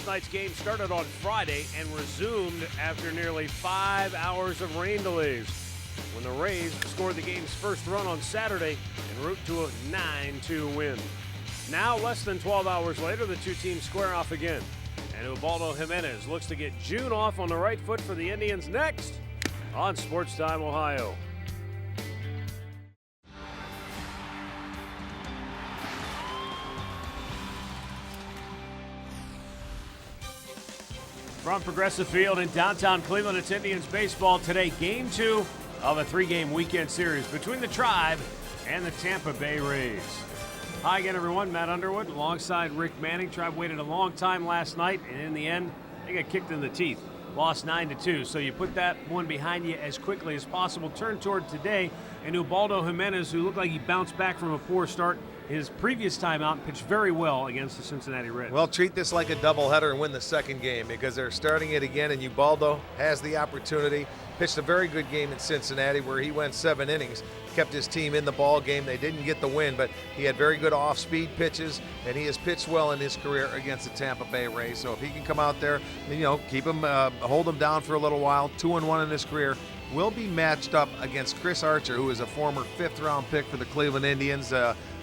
Last night's game started on Friday and resumed after nearly 5 hours of rain delays, when the Rays scored the game's first run on Saturday en route to a 9-2 win. Now, less than 12 hours later, the two teams square off again, and Ubaldo Jimenez looks to get June off on the right foot for the Indians next on Sports Time Ohio. From Progressive Field in downtown Cleveland, it's Indians baseball today. Game 2 of a 3-game weekend series between the Tribe and the Tampa Bay Rays. Hi again, everyone. Matt Underwood alongside Rick Manning. Tribe waited a long time last night, and in the end, they got kicked in the teeth. Lost 9-2, so you put that one behind you as quickly as possible. Turn toward today, and Ubaldo Jimenez, who looked like he bounced back from a poor start his previous time out, pitched very well against the Cincinnati Reds. Well, treat this like a doubleheader and win the second game, because they're starting it again, and Ubaldo has the opportunity. Pitched a very good game in Cincinnati where he went 7 innings, kept his team in the ball game. They didn't get the win, but he had very good off-speed pitches, and he has pitched well in his career against the Tampa Bay Rays. So if he can come out there, keep him, hold him down for a little while, 2-1 in his career, will be matched up against Chris Archer, who is a former 5th-round pick for the Cleveland Indians.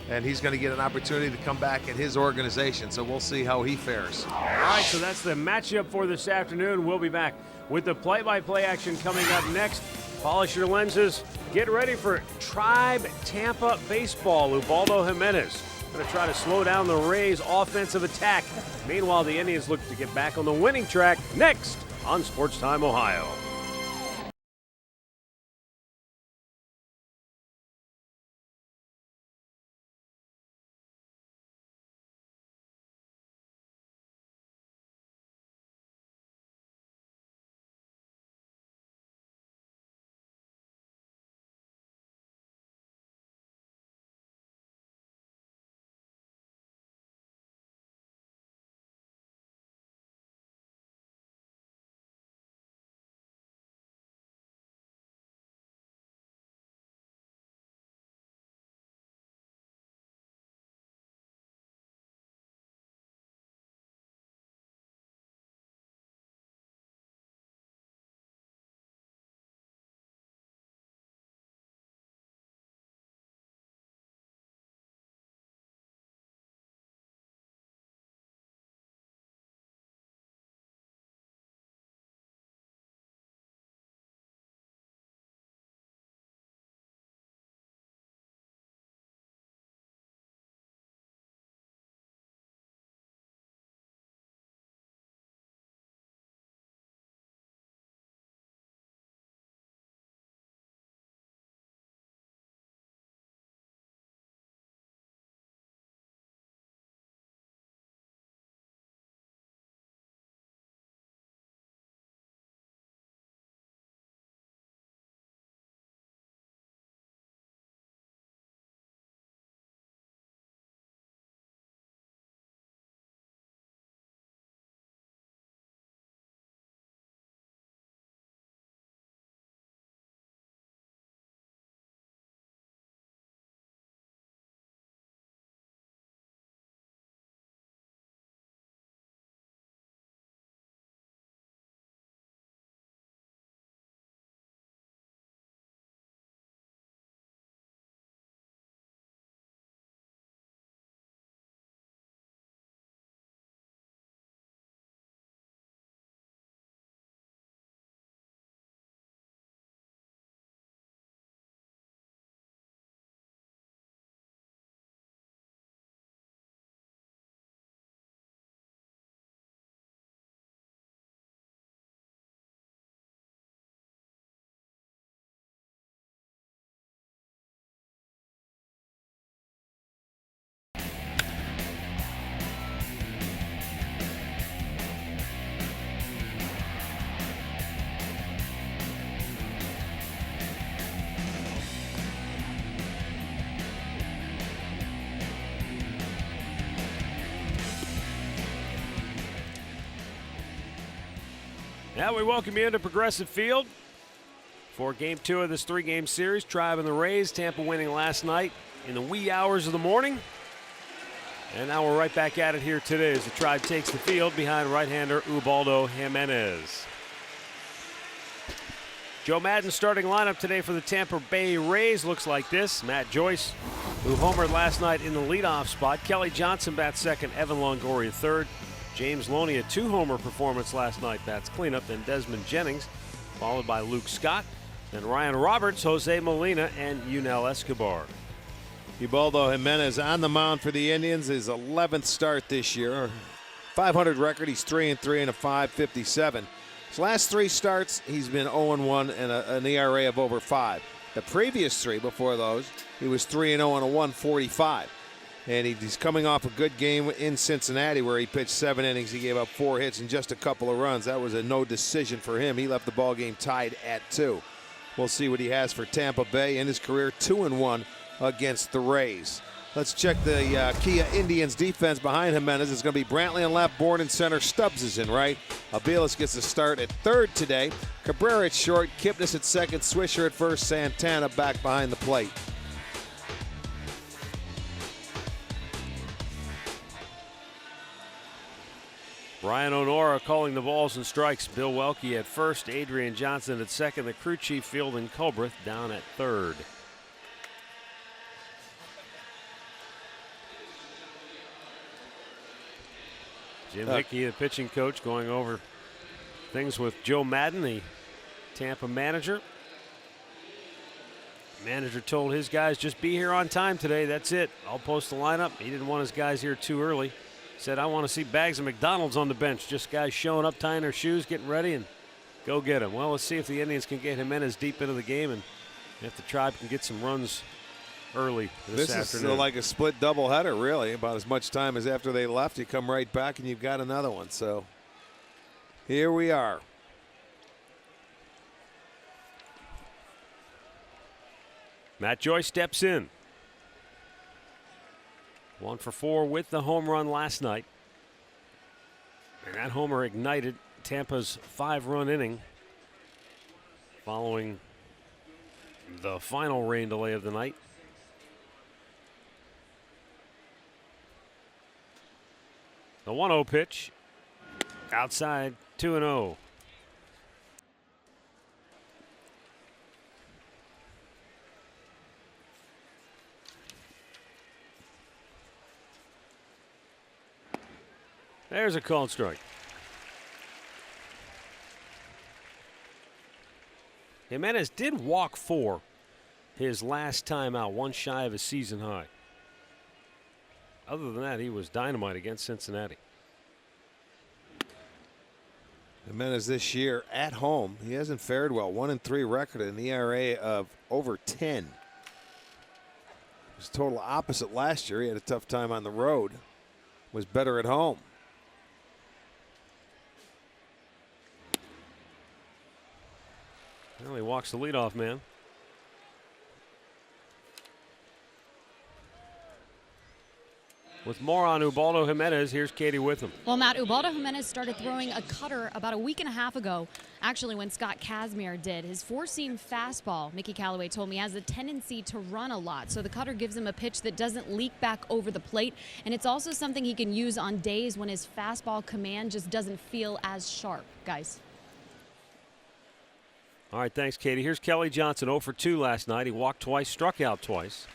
And he's going to get an opportunity to come back at his organization, so we'll see how he fares. All right, so that's the matchup for this afternoon. We'll be back with the play-by-play action coming up next. Polish your lenses. Get ready for Tribe Tampa baseball. Ubaldo Jimenez going to try to slow down the Rays' offensive attack. Meanwhile, the Indians look to get back on the winning track next on Sports Time Ohio. Now we welcome you into Progressive Field for Game 2 of this 3-game series. Tribe and the Rays, Tampa winning last night in the wee hours of the morning. And now we're right back at it here today as the Tribe takes the field behind right-hander Ubaldo Jimenez. Joe Maddon's starting lineup today for the Tampa Bay Rays looks like this. Matt Joyce, who homered last night in the leadoff spot. Kelly Johnson bats second. Evan Longoria third. James Loney, a 2-homer performance last night, bats cleanup. Then Desmond Jennings, followed by Luke Scott. Then Ryan Roberts, Jose Molina, and Yunel Escobar. Ubaldo Jimenez on the mound for the Indians, his 11th start this year. 500 record, he's 3-3 and a 5.57. His last 3 starts, he's been 0-1 and an ERA of over 5. The previous 3 before those, he was 3-0 and a 1.45. And he's coming off a good game in Cincinnati where he pitched 7 innings. He gave up 4 hits and just a couple of runs. That was a no decision for him. He left the ball game tied at 2. We'll see what he has for Tampa Bay in his career, 2-1 against the Rays. Let's check the Kia Indians defense behind Jimenez. It's going to be Brantley in left, Bourne in center, Stubbs is in right. Aviles gets a start at third today. Cabrera at short, Kipnis at second, Swisher at first, Santana back behind the plate. Brian Onora calling the balls and strikes. Bill Welke at first, Adrian Johnson at second, the crew chief Fielding Culbreth down at third. Jim Hickey, the pitching coach, going over things with Joe Maddon, the Tampa manager. Manager told his guys, just be here on time today. That's it. I'll post the lineup. He didn't want his guys here too early. Said, I want to see bags of McDonald's on the bench. Just guys showing up, tying their shoes, getting ready, and go get them. Well, let's see if the Indians can get Jimenez deep into the game and if the Tribe can get some runs early this afternoon. Is like a split doubleheader, really. About as much time as after they left. You come right back and you've got another one. So here we are. Matt Joyce steps in. 1 for 4 with the home run last night. And that homer ignited Tampa's 5-run inning following the final rain delay of the night. The 1-0 pitch. Outside, 2-0. There's a called strike. Jimenez did walk 4 his last time out, 1 shy of a season high. Other than that, he was dynamite against Cincinnati. Jimenez this year at home, he hasn't fared well. 1-3 record, an ERA of over 10. It was total opposite last year. He had a tough time on the road. Was better at home. Well, he walks the leadoff man. With more on Ubaldo Jimenez, here's Katie with him. Well, Matt, Ubaldo Jimenez started throwing a cutter about a week and a half ago, actually when Scott Kazmir did. His four-seam fastball, Mickey Callaway told me, has a tendency to run a lot. So the cutter gives him a pitch that doesn't leak back over the plate. And it's also something he can use on days when his fastball command just doesn't feel as sharp, guys. All right, thanks, Katie. Here's Kelly Johnson, 0 for 2 last night. He walked twice, struck out twice.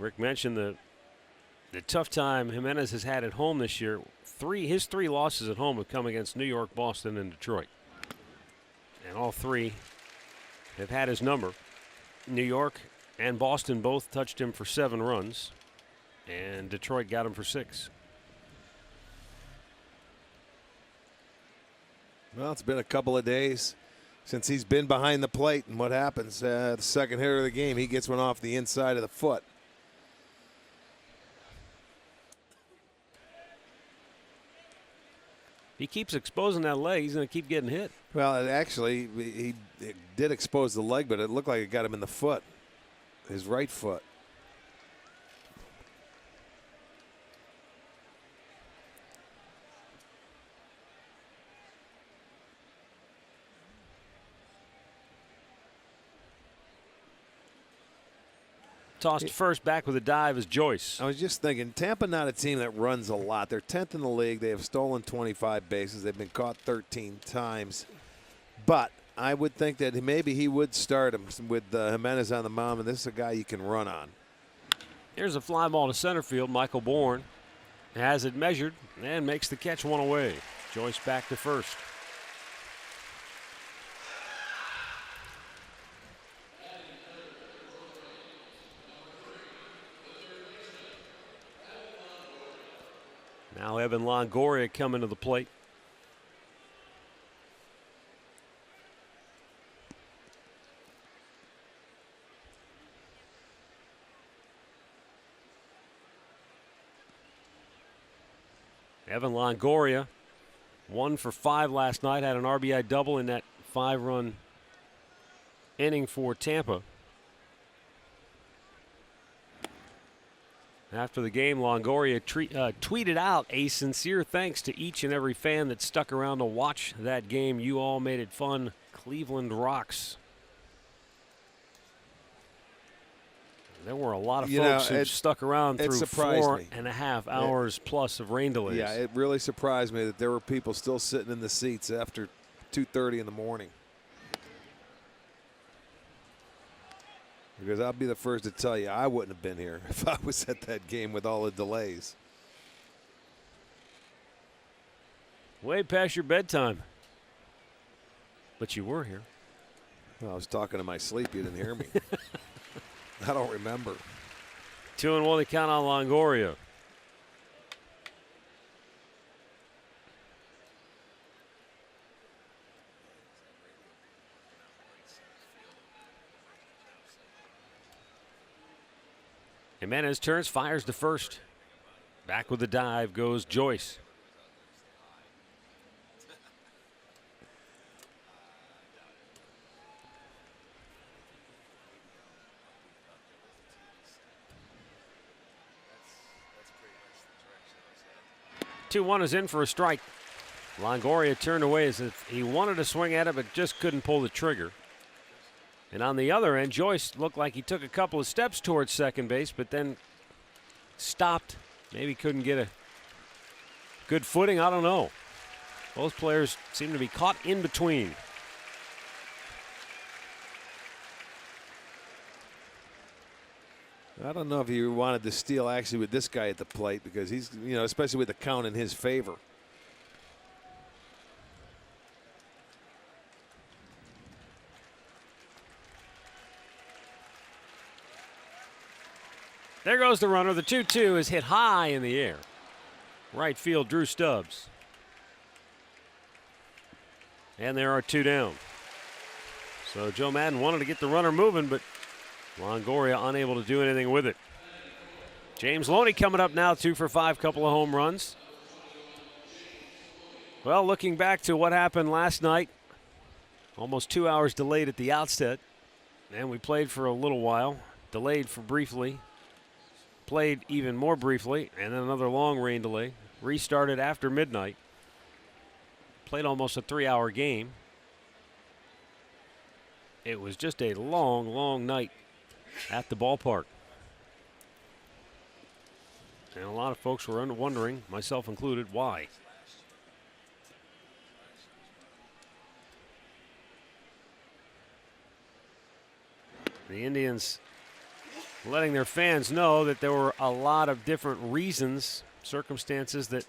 Rick mentioned the tough time Jimenez has had at home this year. His three losses at home have come against New York, Boston, and Detroit. And all 3 have had his number. New York and Boston both touched him for 7 runs, and Detroit got him for 6. Well, it's been a couple of days since he's been behind the plate, and what happens? The second hitter of the game, he gets one off the inside of the foot. he keeps exposing that leg, he's going to keep getting hit. Well, actually, he did expose the leg, but it looked like it got him in the foot, his right foot. Tossed first, back with a dive is Joyce. I was just thinking, Tampa not a team that runs a lot. They're 10th in the league. They have stolen 25 bases. They've been caught 13 times. But I would think that maybe he would start him with Jimenez on the mound, and this is a guy you can run on. Here's a fly ball to center field. Michael Bourne has it measured and makes the catch, one away. Joyce back to first. Now Evan Longoria coming to the plate. Evan Longoria, 1 for 5 last night, had an RBI double in that 5-run inning for Tampa. After the game, Longoria tweeted out a sincere thanks to each and every fan that stuck around to watch that game. You all made it fun. Cleveland rocks. There were a lot of folks who stuck around through 4.5 hours plus of rain delays. Yeah, it really surprised me that there were people still sitting in the seats after 2:30 in the morning. Because I'll be the first to tell you, I wouldn't have been here if I was at that game with all the delays. Way past your bedtime. But you were here. Well, I was talking in my sleep. You didn't hear me. I don't remember. 2-1 to count on Longoria. Jimenez turns, fires to first. Back with the dive goes Joyce. Two-1 is in for a strike. Longoria turned away as if he wanted to swing at it, but just couldn't pull the trigger. And on the other end, Joyce looked like he took a couple of steps towards second base, but then stopped. Maybe couldn't get a good footing. I don't know. Both players seem to be caught in between. I don't know if he wanted to steal actually with this guy at the plate because he's, especially with the count in his favor. There goes the runner. The 2-2 is hit high in the air. Right field, Drew Stubbs. And there are 2 down. So Joe Madden wanted to get the runner moving, but Longoria unable to do anything with it. James Loney coming up now, 2 for 5, couple of home runs. Well, looking back to what happened last night, almost 2 hours delayed at the outset, and we played for a little while, delayed for briefly. Played even more briefly, and then another long rain delay. Restarted after midnight. Played almost a 3-hour game. It was just a long, long night at the ballpark. And a lot of folks were wondering, myself included, why. The Indians letting their fans know that there were a lot of different reasons, circumstances that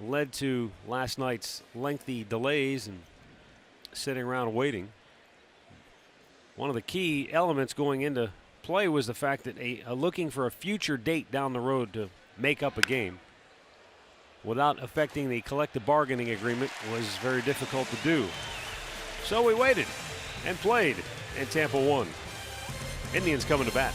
led to last night's lengthy delays and sitting around waiting. One of the key elements going into play was the fact that looking for a future date down the road to make up a game without affecting the collective bargaining agreement was very difficult to do. So we waited and played, and Tampa won. Indians coming to bat.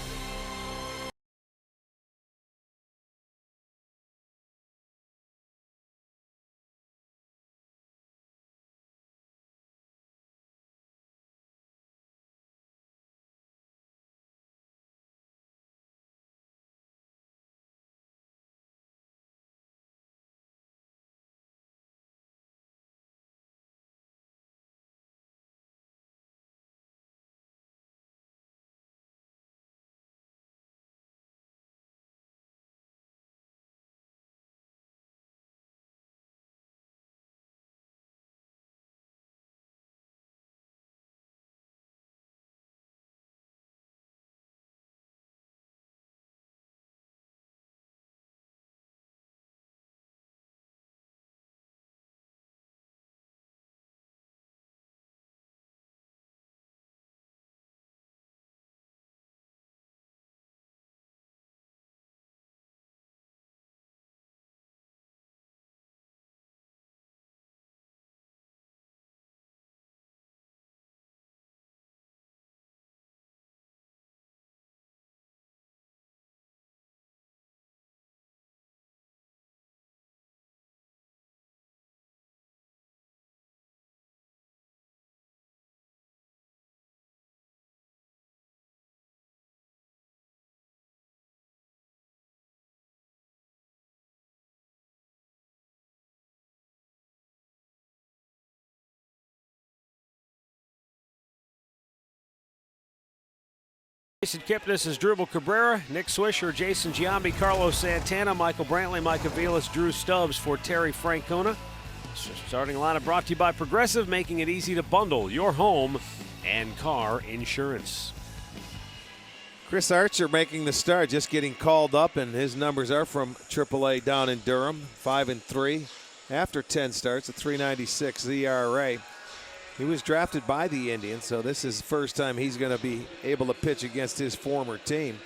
Jason Kipnis is Dribble Cabrera, Nick Swisher, Jason Giambi, Carlos Santana, Michael Brantley, Micah Vilas, Drew Stubbs for Terry Francona. Starting lineup brought to you by Progressive, making it easy to bundle your home and car insurance. Chris Archer making the start, just getting called up, and his numbers are from AAA down in Durham, 5-3 after 10 starts, a 3.96 ERA. He was drafted by the Indians, so this is the first time he's going to be able to pitch against his former team.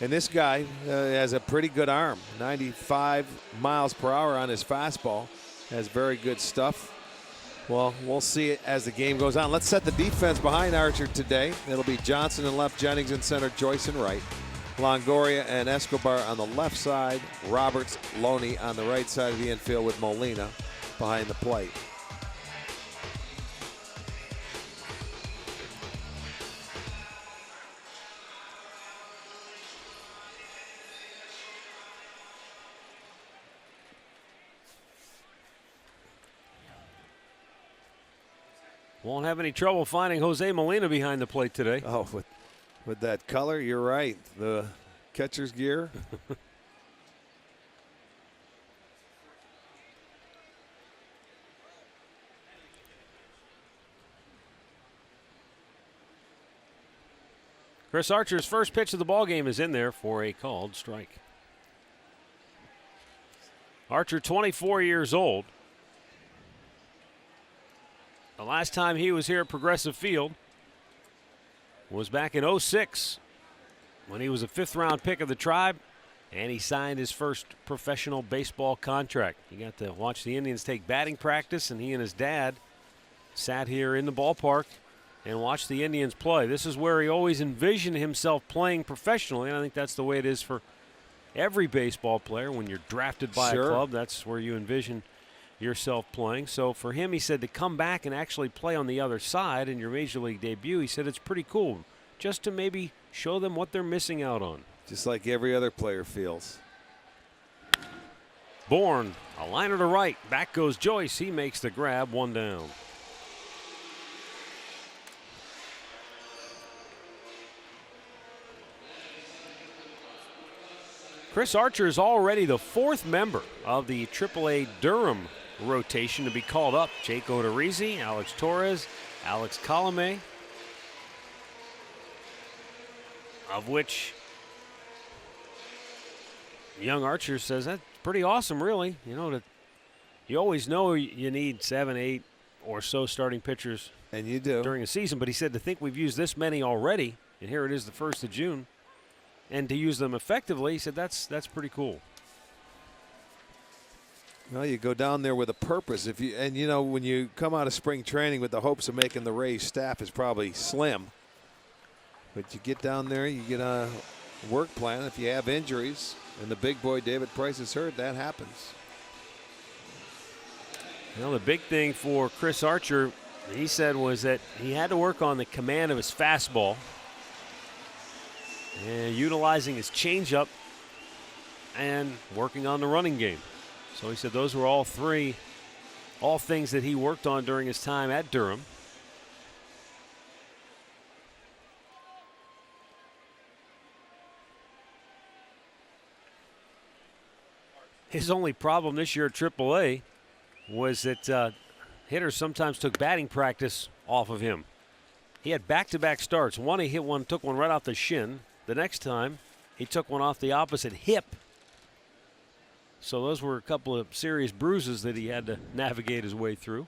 And this guy has a pretty good arm, 95 miles per hour on his fastball. Has very good stuff. Well, we'll see it as the game goes on. Let's set the defense behind Archer today. It'll be Johnson in left, Jennings in center, Joyce in right. Longoria and Escobar on the left side. Roberts, Loney on the right side of the infield with Molina behind the plate. Won't have any trouble finding Jose Molina behind the plate today. Oh, with that color, you're right. The catcher's gear. Chris Archer's first pitch of the ballgame is in there for a called strike. Archer, 24 years old. The last time he was here at Progressive Field was back in '06 when he was a 5th-round pick of the Tribe and he signed his first professional baseball contract. He got to watch the Indians take batting practice, and he and his dad sat here in the ballpark and watched the Indians play. This is where he always envisioned himself playing professionally, and I think that's the way it is for every baseball player. When you're drafted by a club, that's where you envision yourself playing. So for him, he said, to come back and actually play on the other side in your major league debut, he said it's pretty cool just to maybe show them what they're missing out on. Just like every other player feels. Bourne, a liner to right. Back goes Joyce. He makes the grab, 1 down. Chris Archer is already the 4th member of the AAA Durham rotation to be called up. Jake Odorizzi, Alex Torres, Alex Colome, of which young Archer says that's pretty awesome, really. You know, you always know you need 7, 8 or so starting pitchers, and you do, during a season. But he said to think we've used this many already, and here it is the 1st of June, and to use them effectively, he said that's pretty cool. Well, you go down there with a purpose. And you know, when you come out of spring training with the hopes of making the Rays staff is probably slim. But you get down there, you get a work plan. If you have injuries and the big boy David Price is hurt, that happens. Well, the big thing for Chris Archer, he said, was that he had to work on the command of his fastball and utilizing his changeup and working on the running game. So he said those were all things that he worked on during his time at Durham. His only problem this year at AAA was that hitters sometimes took batting practice off of him. He had back-to-back starts. One, he took one right off the shin. The next time, he took one off the opposite hip. So those were a couple of serious bruises that he had to navigate his way through.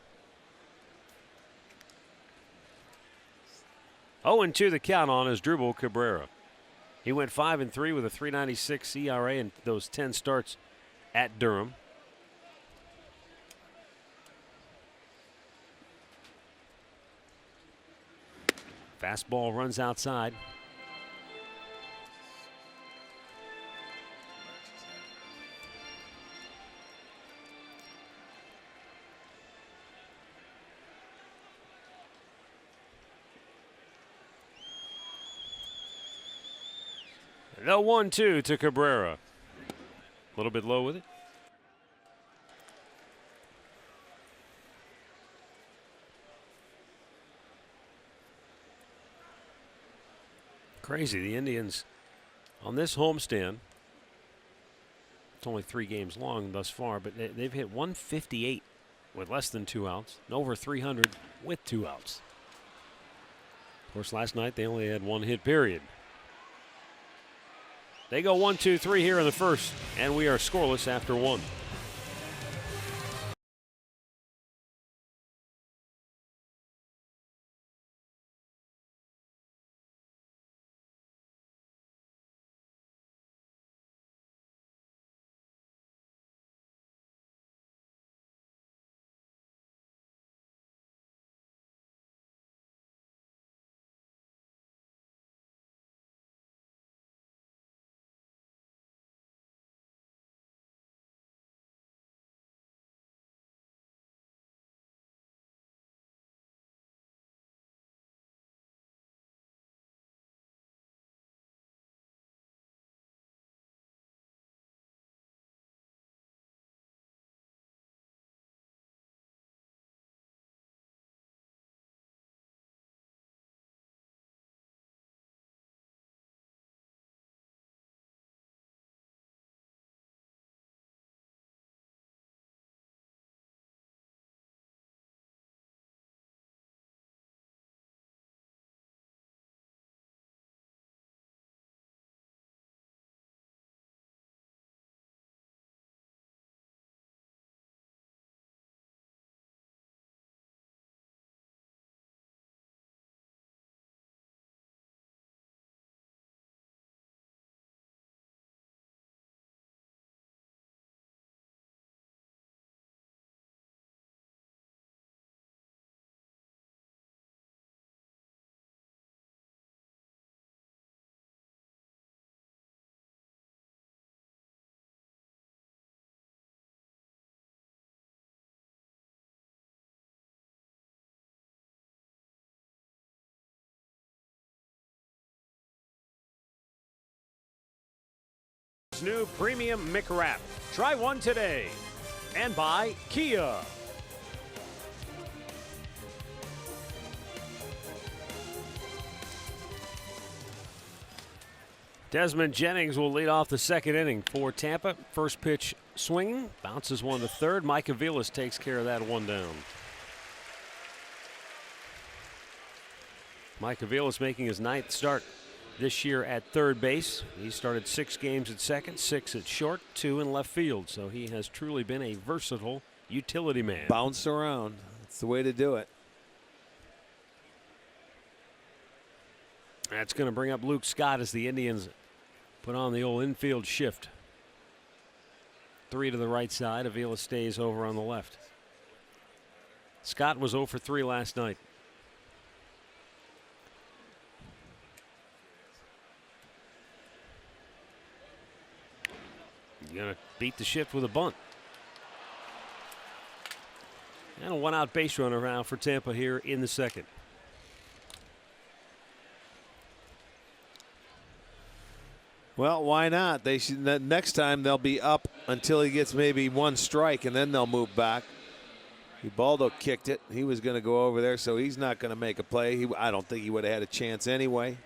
0-2 the count on his Dribble Cabrera. He went 5-3 with a 3.96 ERA in those 10 starts at Durham. Fastball runs outside. The 1-2 to Cabrera. A little bit low with it. Crazy. The Indians on this homestand, it's only 3 games long thus far, but they've hit 158 with less than 2 outs and over 300 with 2 outs. Of course, last night they only had 1 hit period. They go 1-2-3 here in the first, and we are scoreless after 1. New premium McWrap. Try one today. And by Kia. Desmond Jennings will lead off the second inning for Tampa. First pitch swinging, bounces one to third. Mike Aviles takes care of that one down. Mike Aviles making his 9th start this year at third base. He started 6 games at second, 6 at short, 2 in left field. So he has truly been a versatile utility man. Bounce around. That's the way to do it. That's going to bring up Luke Scott as the Indians put on the old infield shift. 3 to the right side. Avila stays over on the left. Scott was 0 for 3 last night. Going to beat the shift with a bunt. And a 1-out base runner around for Tampa here in the second. Well, why not? They should. Next time they'll be up until he gets maybe 1 strike, and then they'll move back. Ubaldo kicked it. He was going to go over there, so he's not going to make a play. I don't think he would have had a chance anyway.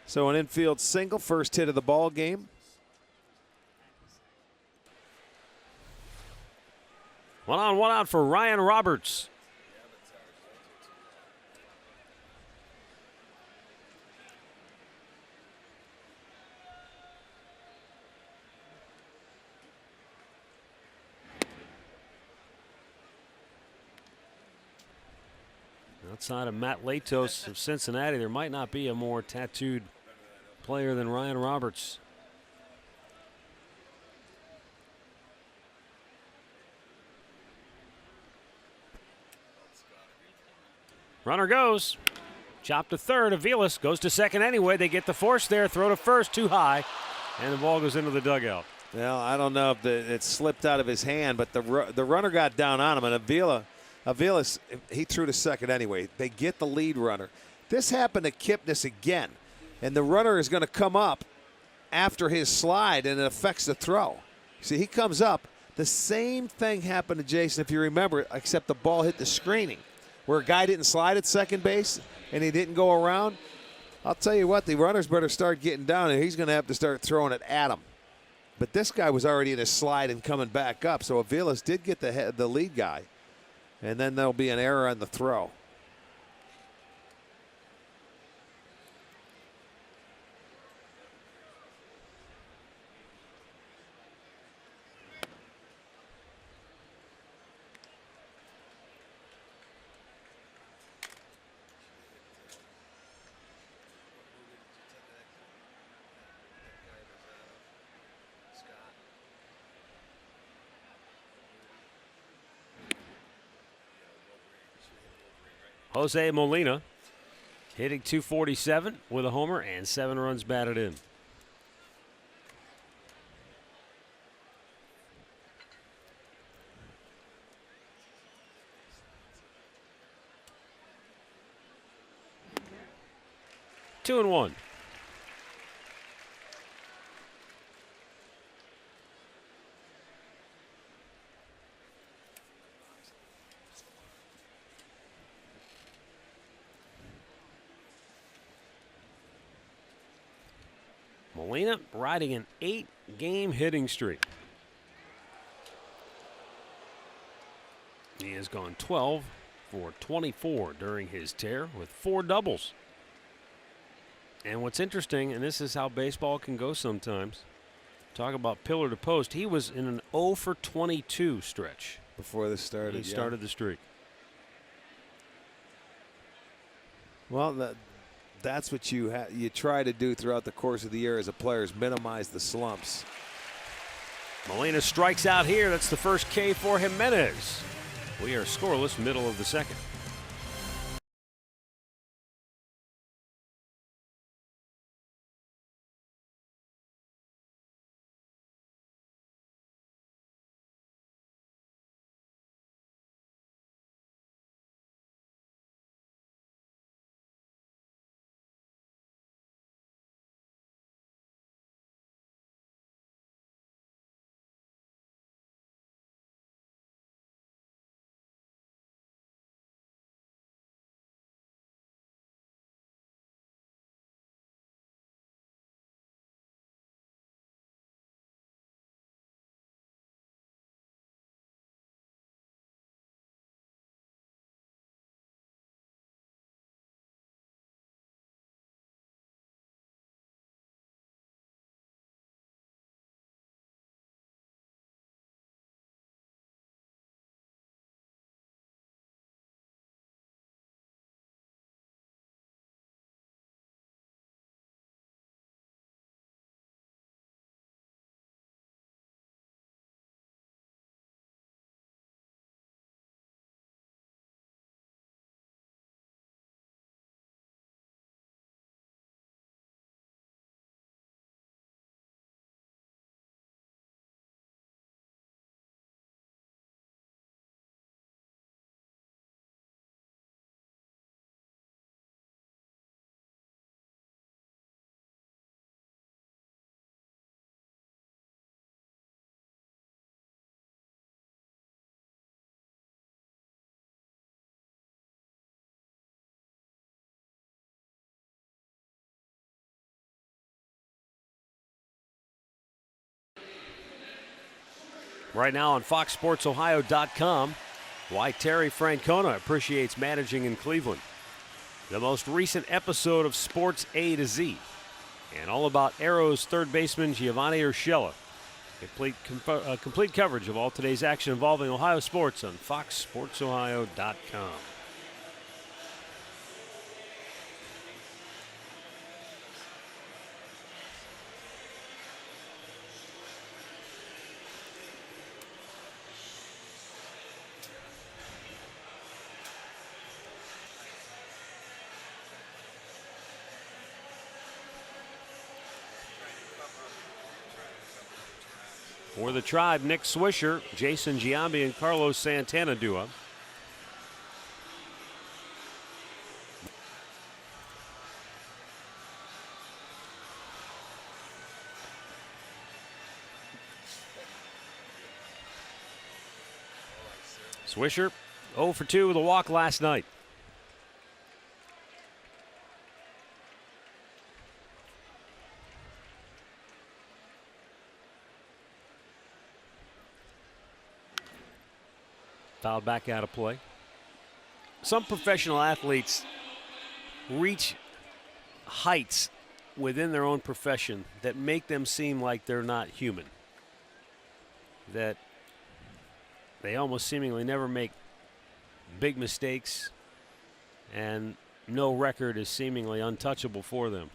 So an infield single, first hit of the ball game. 1 on, 1 out for Ryan Roberts. Outside of Matt Latos of Cincinnati, there might not be a more tattooed player than Ryan Roberts. Runner goes. Chop to third. Aviles goes to second anyway. They get the force there. Throw to first too high. And the ball goes into the dugout. Well, I don't know if it slipped out of his hand, but the runner got down on him. And Aviles, he threw to second anyway. They get the lead runner. This happened to Kipnis again. And the runner is going to come up after his slide, and it affects the throw. See, he comes up. The same thing happened to Jason, if you remember, except the ball hit the screening, where a guy didn't slide at second base and he didn't go around. I'll tell you what, the runners better start getting down, and he's going to have to start throwing it at him. But this guy was already in a slide and coming back up, so Aviles did get the lead guy. And then there'll be an error on the throw. Jose Molina hitting .247 with a homer and 7 runs batted in. Two and one. Molina riding an 8-game hitting streak. He has gone 12 for 24 during his tear with 4 doubles. And what's interesting, and this is how baseball can go sometimes, talk about pillar to post, he was in an 0 for 22 stretch. Before this started, He started the streak. Well, that's what you try to do throughout the course of the year as a player, is minimize the slumps. Molina strikes out here. That's the first K for Jimenez. We are scoreless, middle of the second. Right now on FoxSportsOhio.com, why Terry Francona appreciates managing in Cleveland. The most recent episode of Sports A to Z. And all about Arrows third baseman Giovanni Urshela. Complete coverage of all today's action involving Ohio sports on FoxSportsOhio.com. For the Tribe, Nick Swisher, Jason Giambi, and Carlos Santana duo. Swisher 0 for 2 with a walk last night. Fouled back out of play. Some professional athletes reach heights within their own profession that make them seem like they're not human. That they almost seemingly never make big mistakes, and no record is seemingly untouchable for them.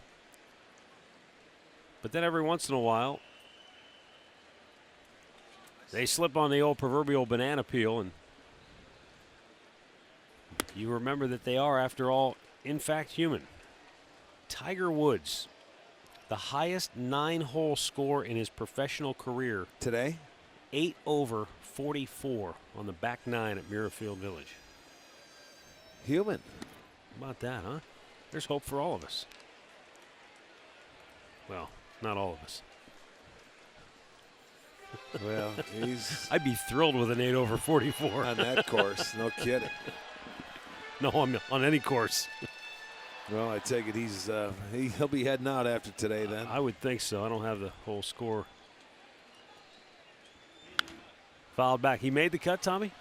But then every once in a while, they slip on the old proverbial banana peel, and you remember that they are, after all, in fact, human. Tiger Woods, the highest 9-hole score in his professional career. Today? 8 over 44 on the back 9 at Muirfield Village. Human. How about that, huh? There's hope for all of us. Well, not all of us. Well, he's I'd be thrilled with an 8 over 44. on that course. No kidding. No, I'm on any course. Well, I take it he'll be heading out after today then. I would think so. I don't have the whole score. Fouled back. He made the cut, Tommy?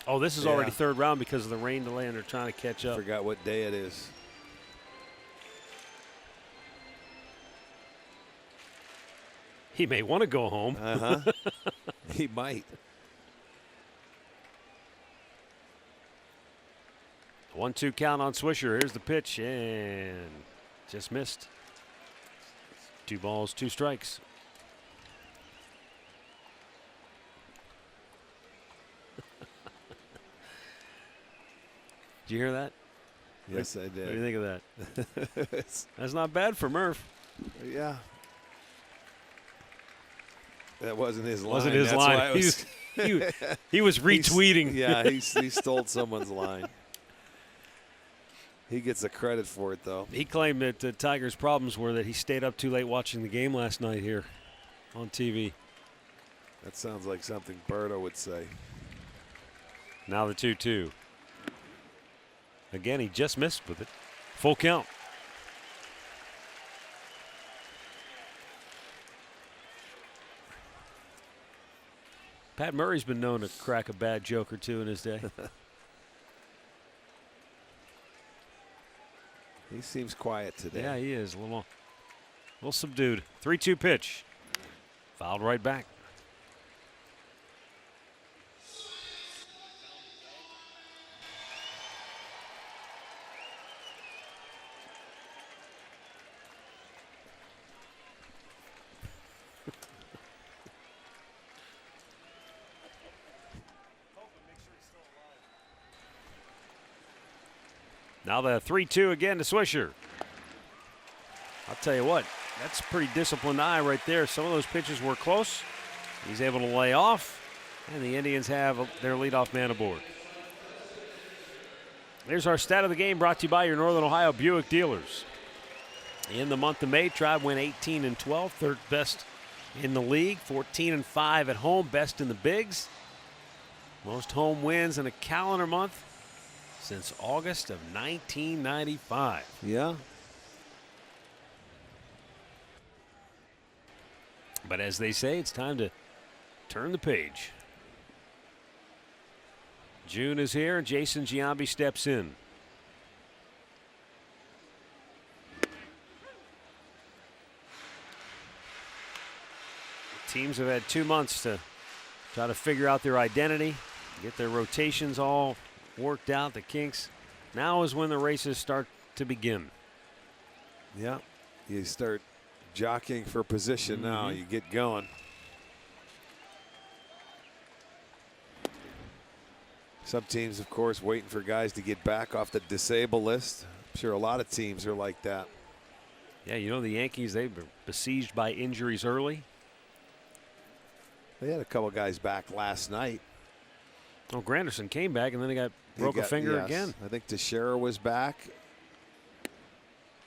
Oh, this is already third round because of the rain delay, and they're trying to catch up. Forgot what day it is. He may want to go home. Uh-huh. He might. 1-2 count on Swisher. Here's the pitch, and just missed. 2 balls, 2 strikes. Did you hear that? Yes, I What do you did. think of that? That's not bad for Murph. Yeah. That wasn't his line. Wasn't his That's why line. I was- He was retweeting. He stole someone's line. He gets the credit for it, though. He claimed that Tiger's problems were that he stayed up too late watching the game last night here on TV. That sounds like something Berto would say. Now the 2-2. Again, he just missed with it. Full count. Pat Murray's been known to crack a bad joke or two in his day. He seems quiet today. Yeah, he is. A little subdued. 3-2 pitch. Fouled right back. Now the 3-2 again to Swisher. I'll tell you what, that's a pretty disciplined eye right there. Some of those pitches were close. He's able to lay off, and the Indians have their leadoff man aboard. There's our stat of the game, brought to you by your Northern Ohio Buick dealers. In the month of May, Tribe went 18-12, third best in the league, 14-5 at home, best in the bigs. Most home wins in a calendar month since August of 1995. Yeah. But as they say, it's time to turn the page. June is here, and Jason Giambi steps in. Teams have had 2 months to try to figure out their identity, get their rotations all worked out, the kinks. Now is when the races start to begin. Yeah. You start jockeying for position now. You get going. Some teams, of course, waiting for guys to get back off the disabled list. I'm sure a lot of teams are like that. Yeah, you know, the Yankees, they were besieged by injuries early. They had a couple guys back last night. Oh, Granderson came back, and then he broke a finger again. I think Teixeira was back.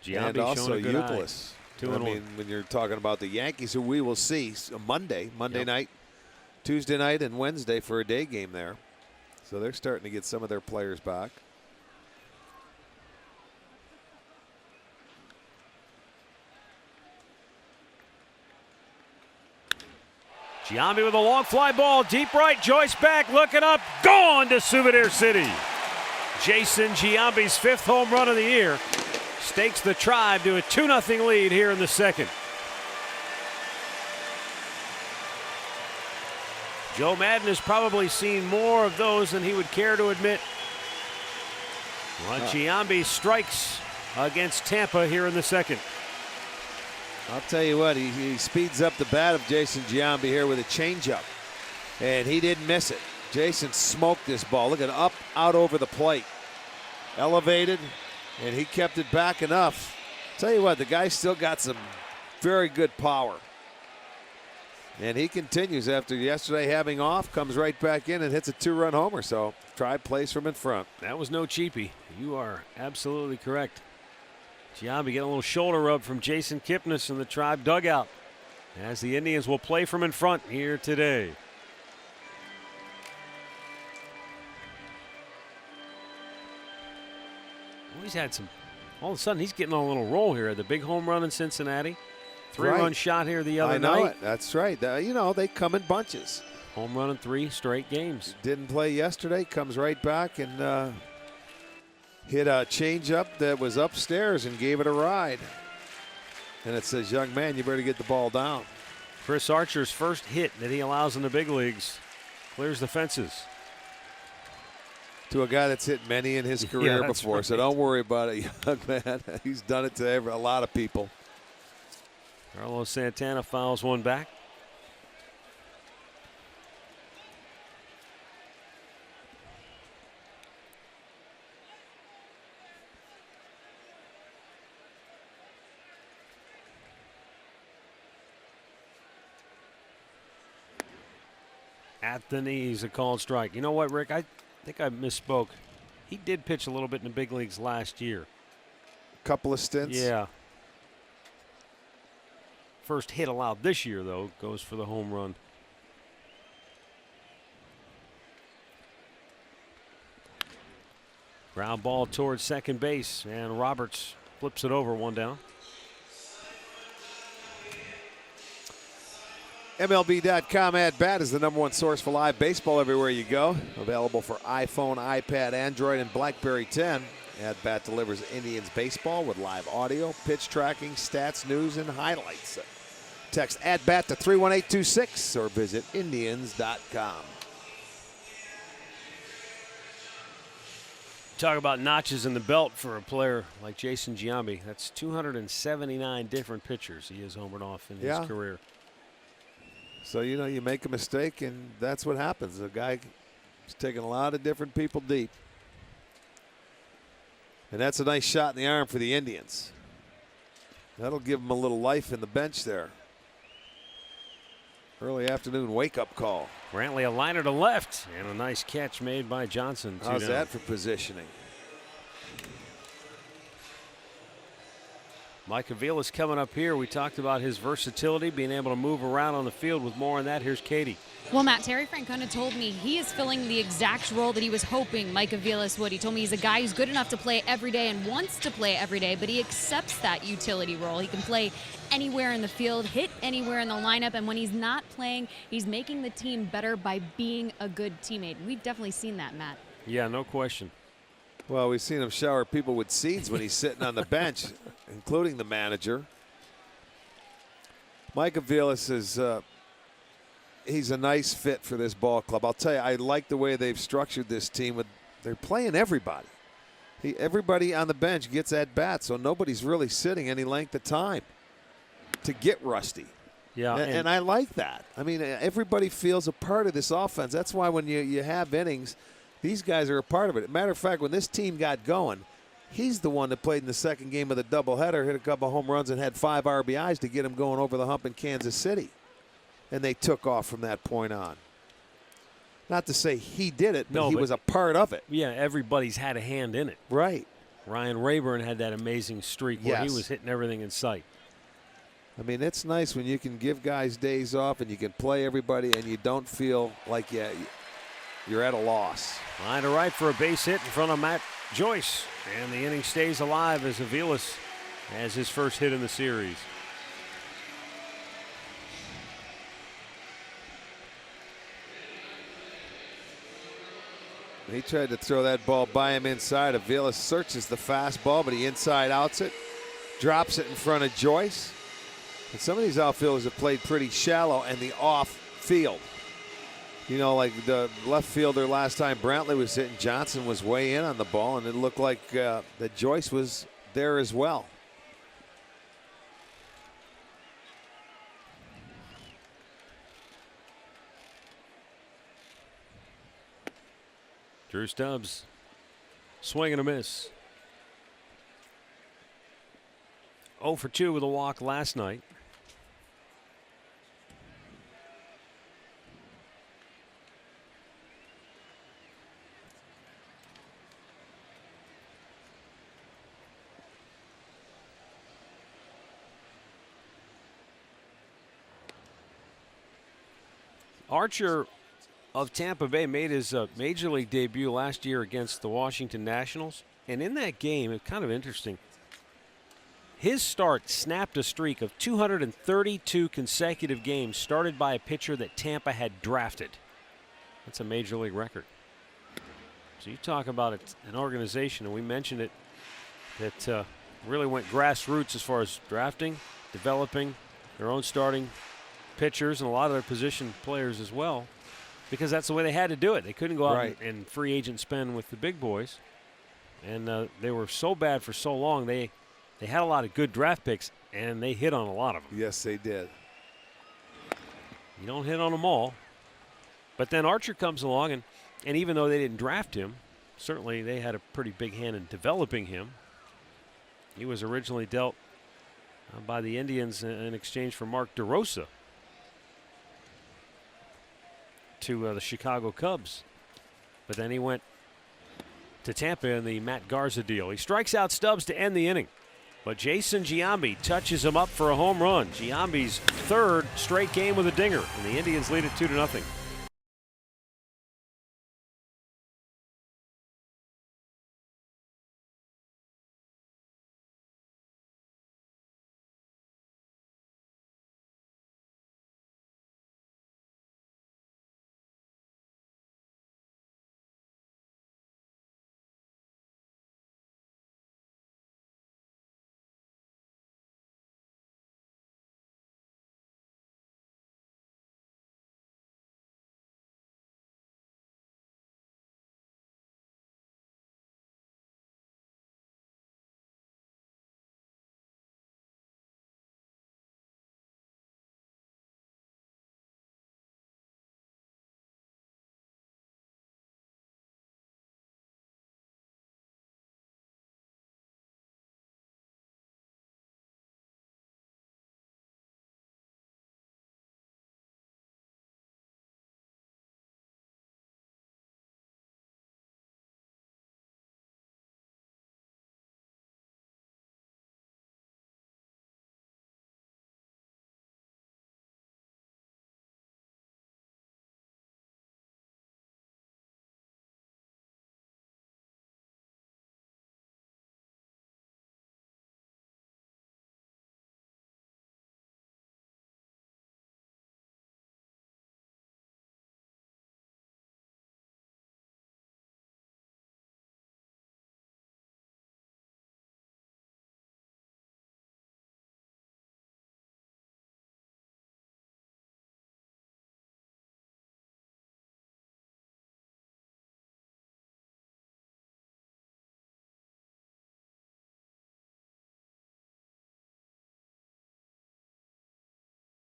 Giambi And also showing a good eye. Euclid. 2 I and 1. mean, when you're talking about the Yankees, who we will see Monday night, Tuesday night, and Wednesday for a day game there. So they're starting to get some of their players back. Giambi with a long fly ball, deep right, Joyce back, looking up, gone to Souvenir City. Jason Giambi's 5th home run of the year stakes the Tribe to a 2-0 lead here in the second. Joe Madden has probably seen more of those than he would care to admit. But Giambi strikes against Tampa here in the second. I'll tell you what, he speeds up the bat of Jason Giambi here with a changeup, and he didn't miss it. Jason smoked this ball. Look at up, out over the plate. Elevated, and he kept it back enough. Tell you what, the guy still got some very good power. And he continues after yesterday having off, comes right back in and hits a 2-run homer. So Tribe plays from in front. That was no cheapie. You are absolutely correct. Giambi getting a little shoulder rub from Jason Kipnis in the Tribe dugout as the Indians will play from in front here today. Well, he's had some, all of a sudden he's getting on a little roll here. The big home run in Cincinnati. 3-run shot here the other night. I know it. That's right. You know, they come in bunches. Home run in 3 straight games. Didn't play yesterday, comes right back and hit a changeup that was upstairs and gave it a ride. And it says, young man, you better get the ball down. Chris Archer's first hit that he allows in the big leagues clears the fences. To a guy that's hit many in his career before, right. So don't worry about it, young man. He's done it to a lot of people. Carlos Santana fouls one back. At the knees, a called strike. You know what, Rick? I think I misspoke. He did pitch a little bit in the big leagues last year. Couple of stints. Yeah. First hit allowed this year, though, goes for the home run. Ground ball towards second base, and Roberts flips it over, 1 down. MLB.com At Bat is the #1 source for live baseball everywhere you go. Available for iPhone, iPad, Android, and BlackBerry 10. At Bat delivers Indians baseball with live audio, pitch tracking, stats, news, and highlights. Text At Bat to 31826 or visit Indians.com. Talk about notches in the belt for a player like Jason Giambi. That's 279 different pitchers he has homered off in his career. So, you know, you make a mistake, and that's what happens. The guy is taking a lot of different people deep. And that's a nice shot in the arm for the Indians. That'll give them a little life in the bench there. Early afternoon wake-up call. Brantley a liner to left, and a nice catch made by Johnson. How's that for positioning? Mike Avila's coming up here. We talked about his versatility, being able to move around on the field. With more on that, here's Katie. Well, Matt, Terry Francona told me he is filling the exact role that he was hoping Mike Aviles would. He told me he's a guy who's good enough to play every day and wants to play every day, but he accepts that utility role. He can play anywhere in the field, hit anywhere in the lineup, and when he's not playing, he's making the team better by being a good teammate. We've definitely seen that, Matt. Yeah, no question. Well, we've seen him shower people with seeds when he's sitting on the bench, including the manager. Mike Aviles is he's a nice fit for this ball club. I'll tell you, I like the way they've structured this team. They're playing everybody. Everybody on the bench gets at bat, so nobody's really sitting any length of time to get rusty. Yeah, and I like that. I mean, everybody feels a part of this offense. That's why when you have innings, these guys are a part of it. Matter of fact, when this team got going, he's the one that played in the second game of the doubleheader, hit a couple home runs, and had 5 RBIs to get him going over the hump in Kansas City. And they took off from that point on. Not to say he did it, but he was a part of it. Yeah, everybody's had a hand in it. Right. Ryan Rayburn had that amazing streak where he was hitting everything in sight. I mean, it's nice when you can give guys days off and you can play everybody and you don't feel like you're at a loss. Line to right for a base hit in front of Matt Joyce. And the inning stays alive as Aviles has his first hit in the series. He tried to throw that ball by him inside. Avila searches the fastball, but he inside outs it, drops it in front of Joyce. And some of these outfielders have played pretty shallow and the off field. You know, like the left fielder last time Brantley was hitting, Johnson was way in on the ball, and it looked like that Joyce was there as well. Drew Stubbs, swing and a miss. 0 for 2 with a walk last night. Archer of Tampa Bay made his major league debut last year against the Washington Nationals. And in that game, it's kind of interesting. His start snapped a streak of 232 consecutive games started by a pitcher that Tampa had drafted. That's a major league record. So you talk about an organization, and we mentioned it, that really went grassroots as far as drafting, developing their own starting pitchers and a lot of their position players as well, because that's the way they had to do it. They couldn't go out and free agent spend with the big boys. And they were so bad for so long. They had a lot of good draft picks, and they hit on a lot of them. Yes, they did. You don't hit on them all. But then Archer comes along, and even though they didn't draft him, certainly they had a pretty big hand in developing him. He was originally dealt by the Indians in exchange for Mark DeRosa to the Chicago Cubs. But then he went to Tampa in the Matt Garza deal. He strikes out Stubbs to end the inning. But Jason Giambi touches him up for a home run. Giambi's third straight game with a dinger, and the Indians lead it 2-0.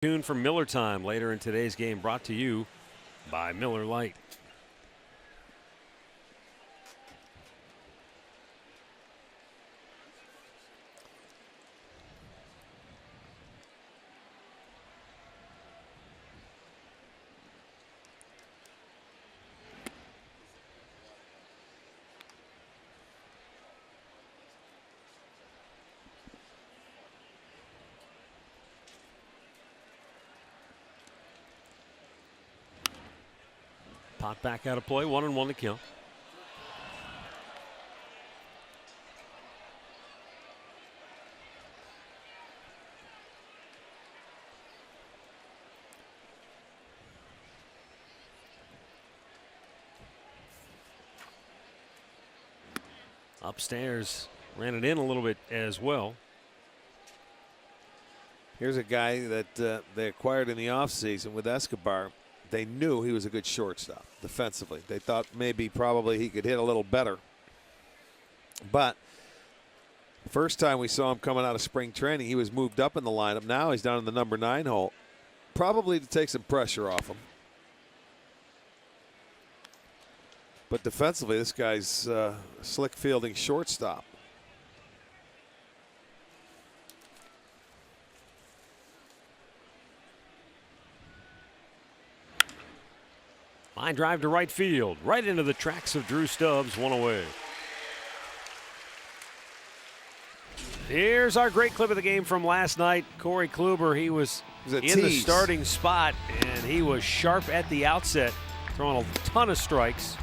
Tune for Miller Time later in today's game, brought to you by Miller Lite. Pot back out of play, 1-1 to kill. upstairs ran it in a little bit as well. Here's a guy that they acquired in the offseason with Escobar. They knew he was a good shortstop defensively. They thought maybe probably he could hit a little better. But first time we saw him coming out of spring training, he was moved up in the lineup. Now he's down in the number 9 hole, probably to take some pressure off him. But defensively, this guy's slick fielding shortstop. Line drive to right field, right into the tracks of Drew Stubbs, one away. Here's our great clip of the game from last night. Corey Kluber, he was in the starting spot, and he was sharp at the outset, throwing a ton of strikes,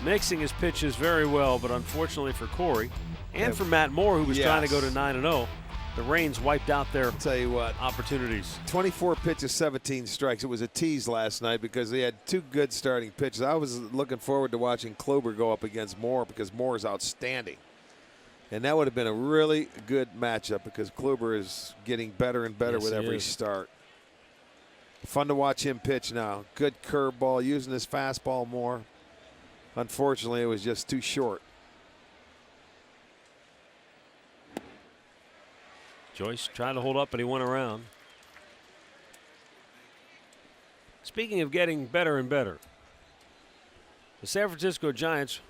mixing his pitches very well, but unfortunately for Corey and for Matt Moore, who was trying to go to 9-0, the rains wiped out their I'll tell you what, opportunities. 24 pitches, 17 strikes. It was a tease last night because they had 2 good starting pitches. I was looking forward to watching Kluber go up against Moore because Moore is outstanding. And that would have been a really good matchup because Kluber is getting better and better with every start. Fun to watch him pitch now. Good curveball, using his fastball more. Unfortunately, it was just too short. Joyce tried to hold up, but he went around. Speaking of getting better and better, the San Francisco Giants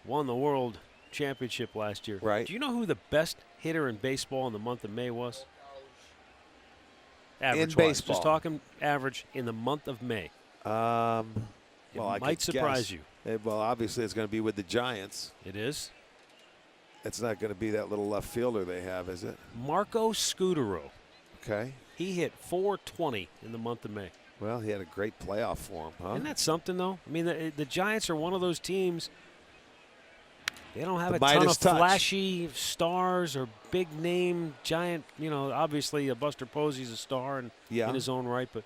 won the World Championship last year. Right. Do you know who the best hitter in baseball in the month of May was? Average in baseball. Just talking average in the month of May. Well, it might surprise you. Well, obviously it's going to be with the Giants. It is. It's not going to be that little left fielder they have, is it? Marco Scutaro. Okay. He hit .420 in the month of May. Well, he had a great playoff for him, huh? Isn't that something, though? I mean, the Giants are one of those teams. They don't have a ton of flashy stars or big name giant. You know, obviously Buster Posey's a star in his own right, but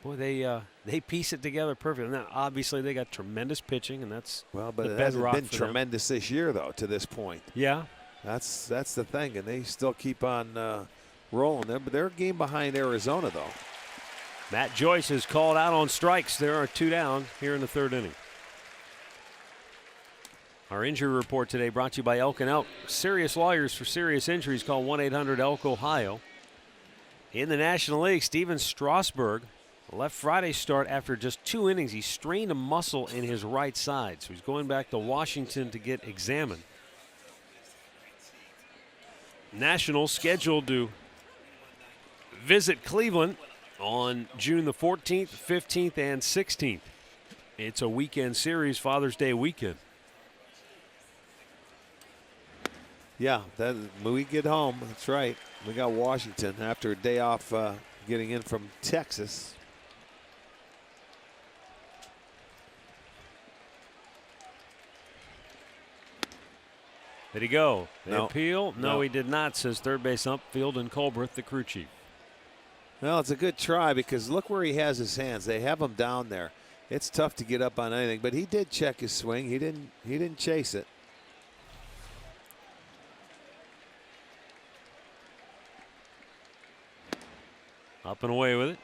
boy, they piece it together perfectly. Now, obviously, they got tremendous pitching, and that's but the it hasn't bedrock been for tremendous this year, though, to this point. Yeah, that's the thing, and they still keep on rolling there. But they're a game behind Arizona, though. Matt Joyce is called out on strikes. There are 2 down here in the 3rd inning. Our injury report today brought to you by Elk & Elk. Serious lawyers for serious injuries. Call 1-800-ELK-OHIO. In the National League, Steven Strasburg left Friday's start after just 2 innings. He strained a muscle in his right side, so he's going back to Washington to get examined. Nationals scheduled to visit Cleveland on June the 14th, 15th, and 16th. It's a weekend series, Father's Day weekend. Yeah, when we get home, that's right. We got Washington after a day off getting in from Texas. Did he go? No. Appeal? No, No, he did not, says third base upfield and Colbert, the crew chief. Well, it's a good try because look where he has his hands. They have him down there. It's tough to get up on anything, but he did check his swing. He didn't chase it. Up and away with it.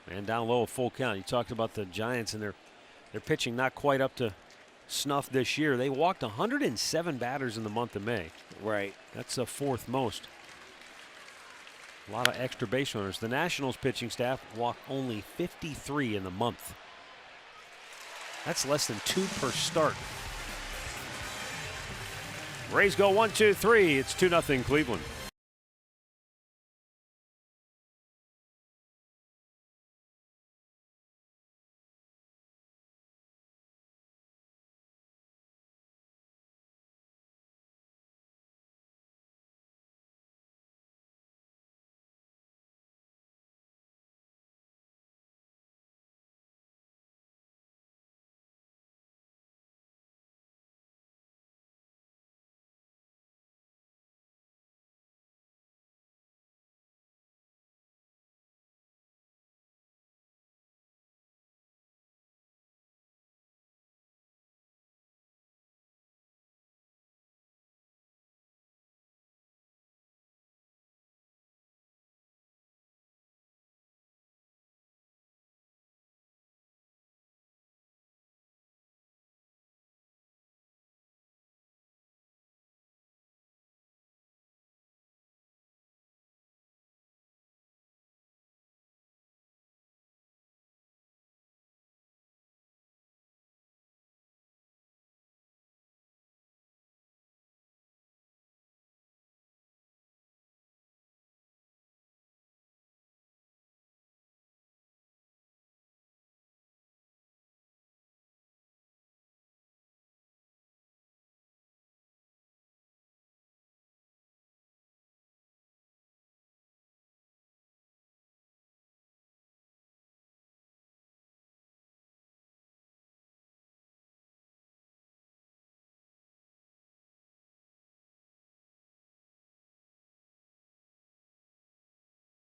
And down low, a full count. You talked about the Giants and their pitching not quite up to snuff this year. They walked 107 batters in the month of May. Right. That's the 4th most. A lot of extra base runners. The Nationals pitching staff walked only 53 in the month. That's less than 2 per start. Rays go 1-2-3. It's 2-0 Cleveland.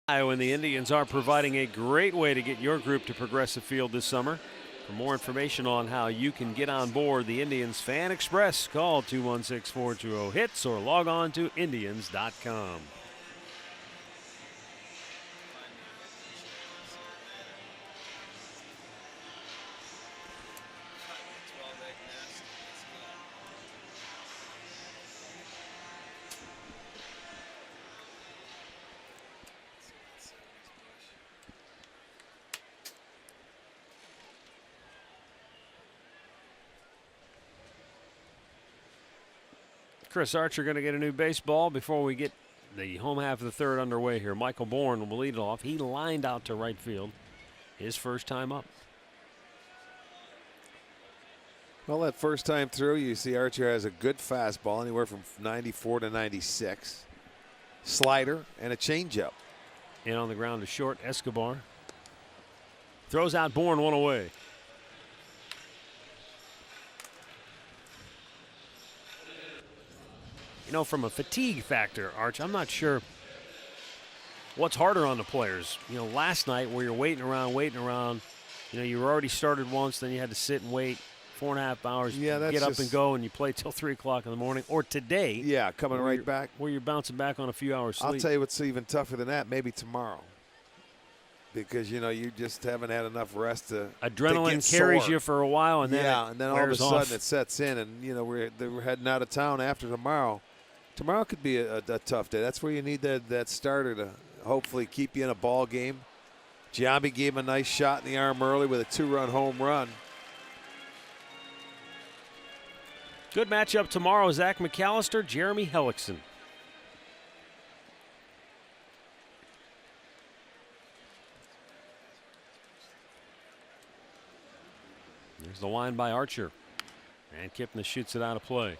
And the Indians are providing a great way to get your group to Progressive Field this summer. For more information on how you can get on board the Indians Fan Express, call 216-420-HITS or log on to Indians.com. Chris Archer going to get a new baseball before we get the home half of the third underway here. Michael Bourne will lead it off. He lined out to right field his first time up. Well, that first time through, you see Archer has a good fastball, anywhere from 94 to 96. Slider and a changeup. In on the ground to short, Escobar. Throws out Bourne, one away. You know, from a fatigue factor, Arch, I'm not sure what's harder on the players. You know, last night where you're waiting around, you know, you were already started once, then you had to sit and wait 4.5 hours, get up and go, and you play till 3 o'clock in the morning. Or today. Yeah, coming right back. Where you're bouncing back on a few hours sleep. I'll tell you what's even tougher than that, maybe tomorrow. Because, you know, you just haven't had enough rest to adrenaline carries you for a while, and then all of a sudden it sets in, and, you know, we're heading out of town after tomorrow. Tomorrow could be a tough day. That's where you need that starter to hopefully keep you in a ball game. Giambi gave him a nice shot in the arm early with a 2-run home run. Good matchup tomorrow. Zach McAllister, Jeremy Hellickson. There's the line by Archer. And Kipnis shoots it out of play.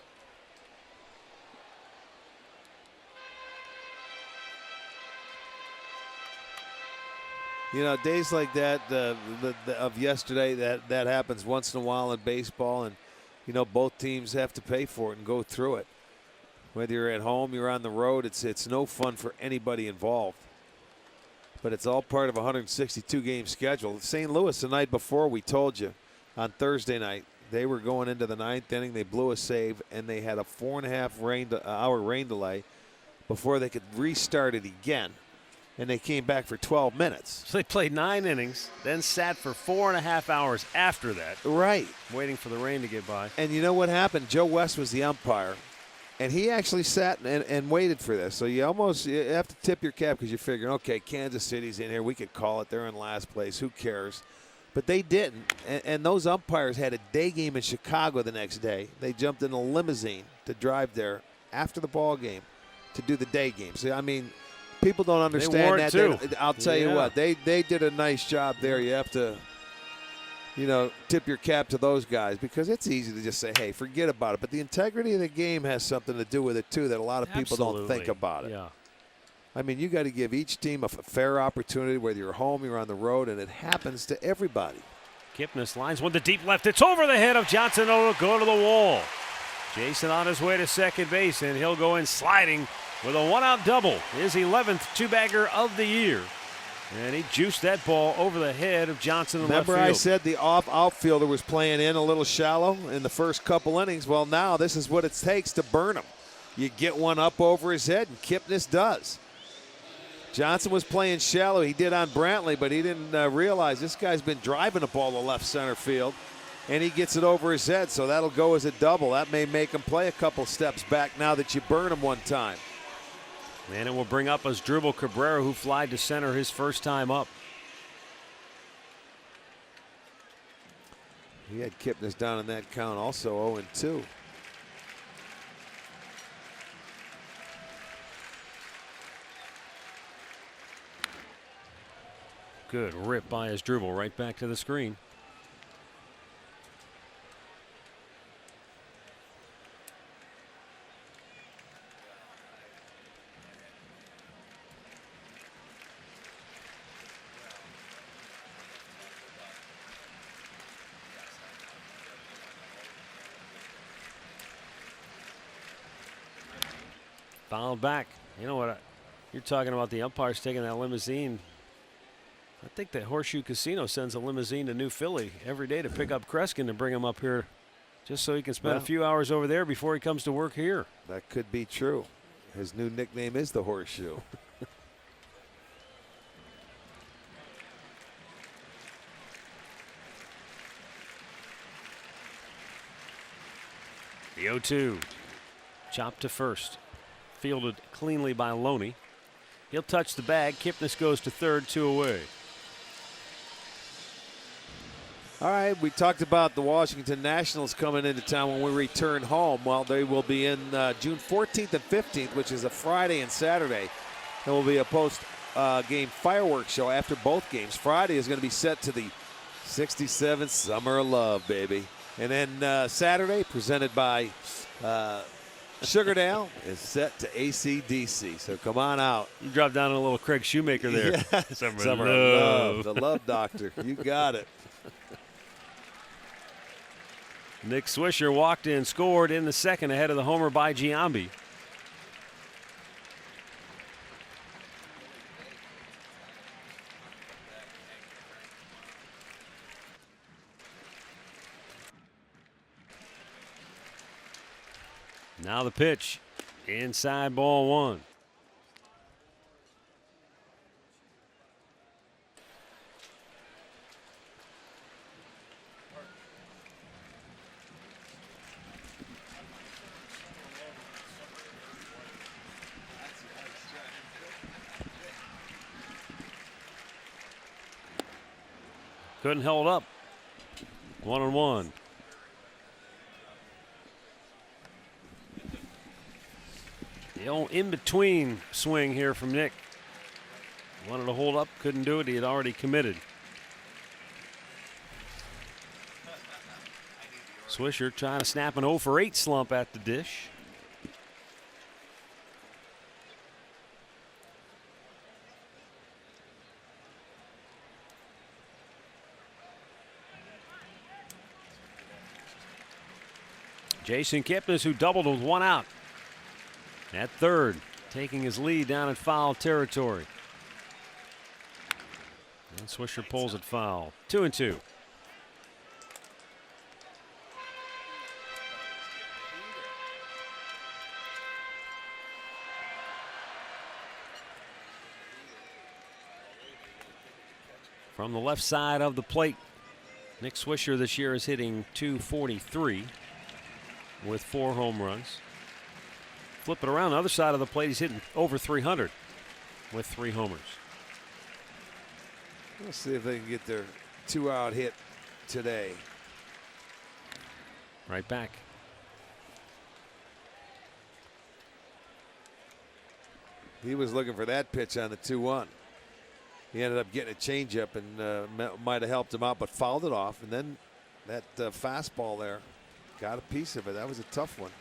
You know, days like that of yesterday, that happens once in a while in baseball, and you know both teams have to pay for it and go through it. Whether you're at home, you're on the road, it's no fun for anybody involved. But it's all part of a 162-game schedule. St. Louis the night before, we told you on Thursday night, they were going into the 9th inning. They blew a save, and they had a 4.5-hour rain delay before they could restart it again. And they came back for 12 minutes. So they played 9 innings, then sat for 4.5 hours after that. Right. Waiting for the rain to get by. And you know what happened? Joe West was the umpire, and he actually sat and waited for this. So you have to tip your cap because you're figuring, okay, Kansas City's in here. We could call it. They're in last place. Who cares? But they didn't. And those umpires had a day game in Chicago the next day. They jumped in a limousine to drive there after the ball game to do the day game. So, I mean, people don't understand that. Too. I'll tell you what, they did a nice job there. You have to, you know, tip your cap to those guys because it's easy to just say, hey, forget about it. But the integrity of the game has something to do with it, too, that a lot of people don't think about it. Yeah. I mean, you got to give each team a fair opportunity, whether you're home, you're on the road, and it happens to everybody. Kipnis lines one to deep left. It's over the head of Johnson. It'll go to the wall. Jason on his way to second base, and he'll go in sliding with a one-out double. His 11th two-bagger of the year. And he juiced that ball over the head of Johnson in left field. Remember I said the outfielder was playing in a little shallow in the first couple innings? Well, now this is what it takes to burn him. You get one up over his head, and Kipnis does. Johnson was playing shallow. He did on Brantley, but he didn't realize this guy's been driving the ball to left center field, and he gets it over his head, so that'll go as a double. That may make him play a couple steps back now that you burn him one time. And it will bring up Asdrubal Cabrera, who flied to center his first time up. He had Kipnis down in that count also 0-2. Good rip by Asdrubal right back to the screen. Fouled back. You know what? You're talking about the umpires taking that limousine. I think the Horseshoe Casino sends a limousine to New Philly every day to pick up Kreskin to bring him up here just so he can spend a few hours over there before he comes to work here. That could be true. His new nickname is the Horseshoe. The 0-2. Chopped to first. Fielded cleanly by Loney. He'll touch the bag. Kipnis goes to third, 2 away. All right, we talked about the Washington Nationals coming into town when we return home. Well, they will be in June 14th and 15th, which is a Friday and Saturday. There will be a post-game fireworks show after both games. Friday is going to be set to the 67th Summer of Love, baby. And then Saturday, presented by Sugardale, is set to AC/DC. So come on out. You dropped down a little Craig Shoemaker there. Yeah. Summer of Love. The Love Doctor. You got it. Nick Swisher walked in, scored in the second ahead of the homer by Giambi. Now the pitch, inside ball 1. Couldn't hold up. 1-1. The old in-between swing here from Nick. Wanted to hold up, couldn't do it. He had already committed. Swisher trying to snap an 0-for-8 slump at the dish. Jason Kipnis, who doubled with 1 out. At third, taking his lead down in foul territory. And Swisher pulls it foul. 2-2. From the left side of the plate, Nick Swisher this year is hitting .243 with 4 home runs. Flip it around the other side of the plate, he's hitting over .300 with 3 homers. Let's see if they can get their 2-out hit today. Right back. He was looking for that pitch on the 2-1. He ended up getting a changeup and might have helped him out, but fouled it off. And then that fastball there got a piece of it. That was a tough one.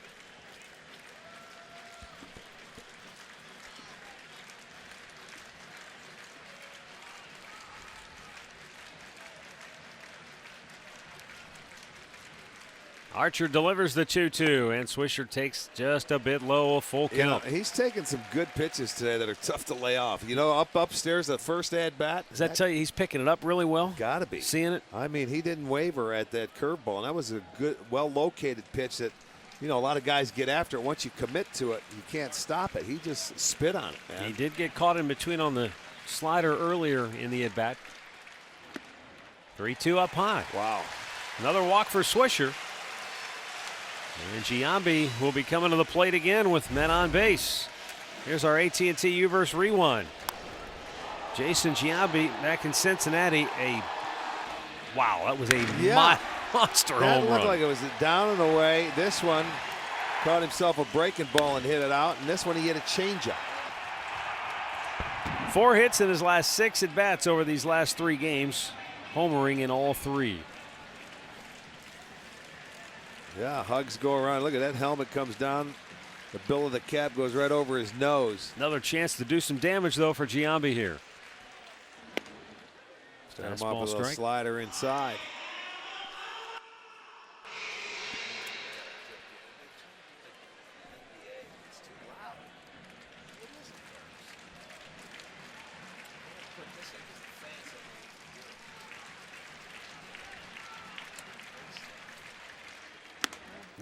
Archer delivers the 2-2, and Swisher takes just a bit low, a full count. He's taking some good pitches today that are tough to lay off. You know, upstairs, the first at bat. Does that tell you he's picking it up really well? Gotta be. Seeing it? I mean, he didn't waver at that curveball, and that was a good, well-located pitch that, you know, a lot of guys get after it. Once you commit to it, you can't stop it. He just spit on it, man. He did get caught in between on the slider earlier in the at-bat. 3-2 up high. Wow. Another walk for Swisher. And Giambi will be coming to the plate again with men on base. Here's our AT&T Uverse rewind. Jason Giambi back in Cincinnati. Wow, that was a monster home run. That looked like it was down and away. This one caught himself a breaking ball and hit it out. And this one he hit a changeup. 4 hits in his last 6 at-bats over these last 3 games, homering in all 3. Yeah, hugs go around. Look at that helmet comes down. The bill of the cap goes right over his nose. Another chance to do some damage, though, for Giambi here. Start him off with a slider inside.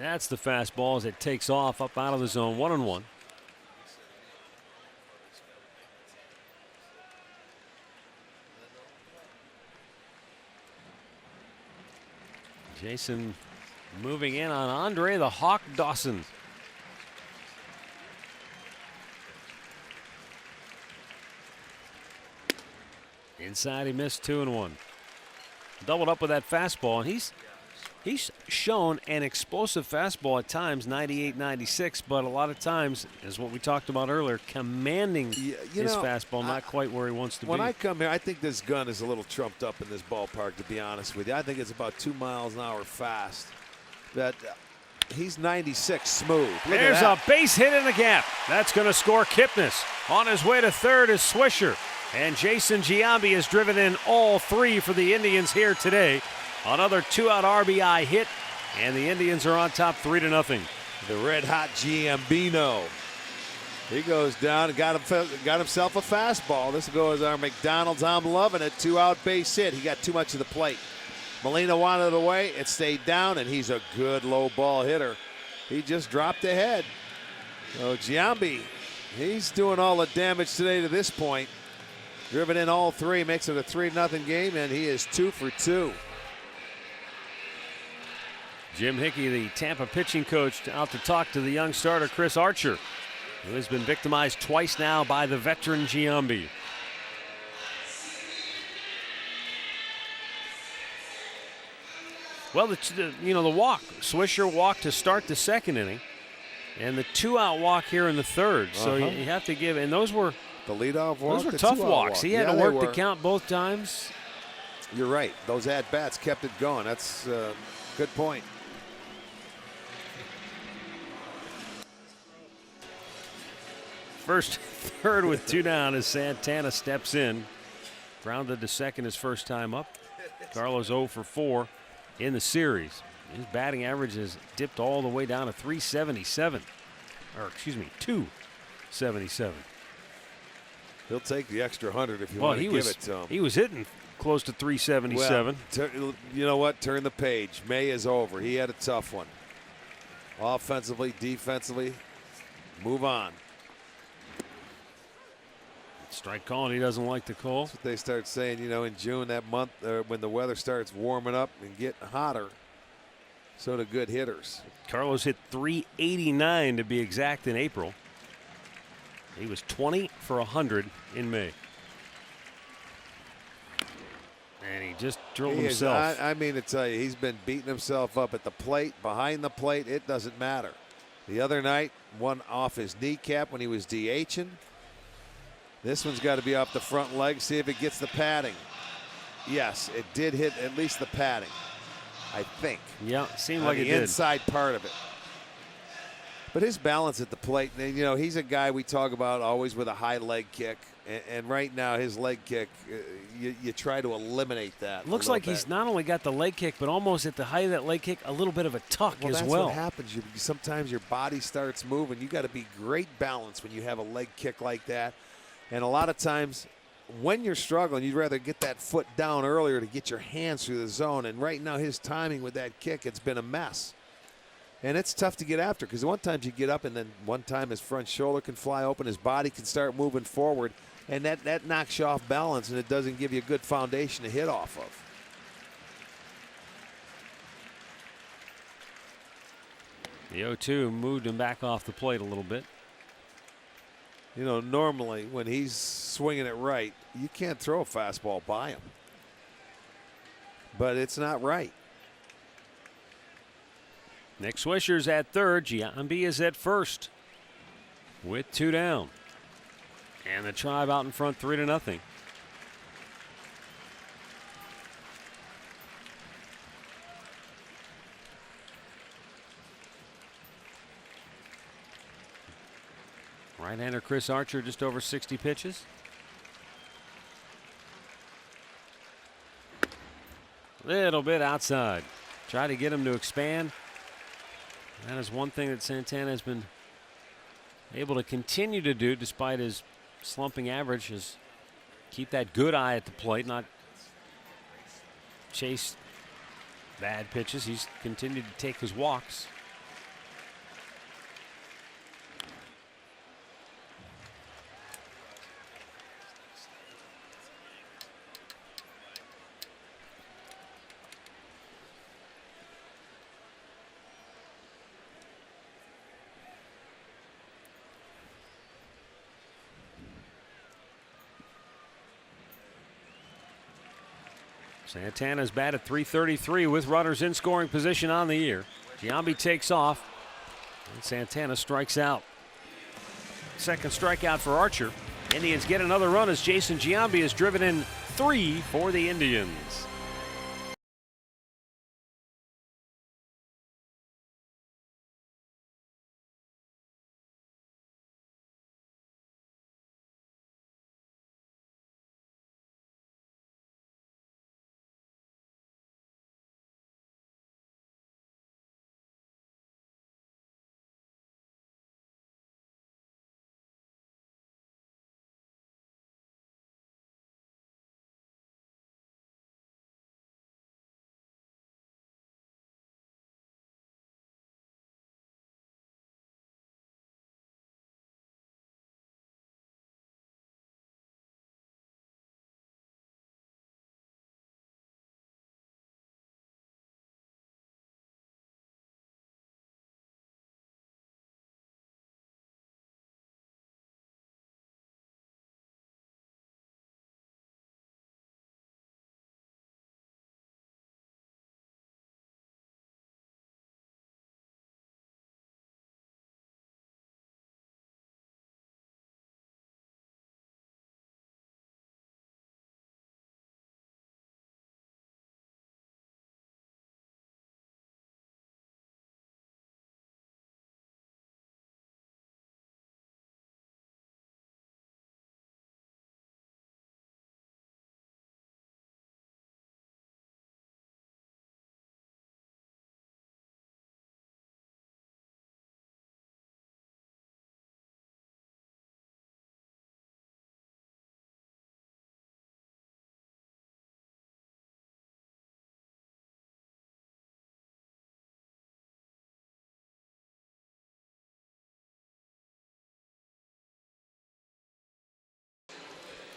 That's the fastball as it takes off up out of the zone. 1-1. Jason moving in on Andre the Hawk Dawson. Inside, he missed 2-1. Doubled up with that fastball, and he's shown an explosive fastball at times, 98, 96, but a lot of times, as what we talked about earlier, commanding his fastball, not quite where he wants to be. When I come here, I think this gun is a little trumped up in this ballpark, to be honest with you. I think it's about 2 miles an hour fast. That he's 96 smooth. There's a base hit in the gap. That's going to score Kipnis. On his way to third is Swisher. And Jason Giambi has driven in all 3 for the Indians here today. Another 2-out RBI hit, and the Indians are on top 3-0. The red-hot Giambino. He goes down and got himself a fastball. This goes our McDonald's. I'm loving it. 2-out base hit. He got too much of the plate. Molina wanted it away. It stayed down, and he's a good low ball hitter. He just dropped ahead. So Giambi, he's doing all the damage today to this point. Driven in all 3, makes it a 3-0 game, and he is 2 for 2. Jim Hickey, the Tampa pitching coach, out to talk to the young starter Chris Archer, who has been victimized twice now by the veteran Giambi. Well, the walk. Swisher walked to start the second inning, and the 2-out walk here in the third. So you have to give, and those were the leadoff walk. Those were tough walks. He had to work the count both times. You're right. Those at-bats kept it going. That's a good point. First, third with 2 down as Santana steps in. Grounded to second his first time up. Carlos 0 for 4 in the series. His batting average has dipped all the way down to 377. Or, excuse me, 277. He'll take the extra 100 if you want to give it to him. He was hitting close to 377. Well, you know what? Turn the page. May is over. He had a tough one. Offensively, defensively, move on. Strike call, and he doesn't like the call. That's what they start saying, in June, that month, when the weather starts warming up and getting hotter. So do good hitters. Carlos hit 389 to be exact in April. He was 20 for 100 in May. And he just drilled himself. I mean to tell you, he's been beating himself up at the plate, behind the plate. It doesn't matter. The other night, one off his kneecap when he was DHing. This one's got to be off the front leg. See if it gets the padding. Yes, it did hit at least the padding, I think. Yeah, seemed like it did. The inside part of it. But his balance at the plate, he's a guy we talk about always with a high leg kick. And right now, his leg kick, you try to eliminate that. Looks like he's not only got the leg kick, but almost at the height of that leg kick, a little bit of a tuck as well. That's what happens. Sometimes your body starts moving. You got to be great balance when you have a leg kick like that. And a lot of times, when you're struggling, you'd rather get that foot down earlier to get your hands through the zone. And right now, his timing with that kick, it's been a mess. And it's tough to get after because one time you get up and then one time his front shoulder can fly open, his body can start moving forward, and that knocks you off balance and it doesn't give you a good foundation to hit off of. The 0-2 moved him back off the plate a little bit. Normally when he's swinging it right, you can't throw a fastball by him. But it's not right. Nick Swisher's at third. Giambi is at first with 2 down. And the Tribe out in front 3-0. Right-hander Chris Archer just over 60 pitches. Little bit outside. Try to get him to expand. That is one thing that Santana has been able to continue to do despite his slumping average, is keep that good eye at the plate, not chase bad pitches. He's continued to take his walks. Santana's batted .333 with runners in scoring position on the year. Giambi takes off, and Santana strikes out. Second strikeout for Archer. Indians get another run as Jason Giambi is driven in 3 for the Indians.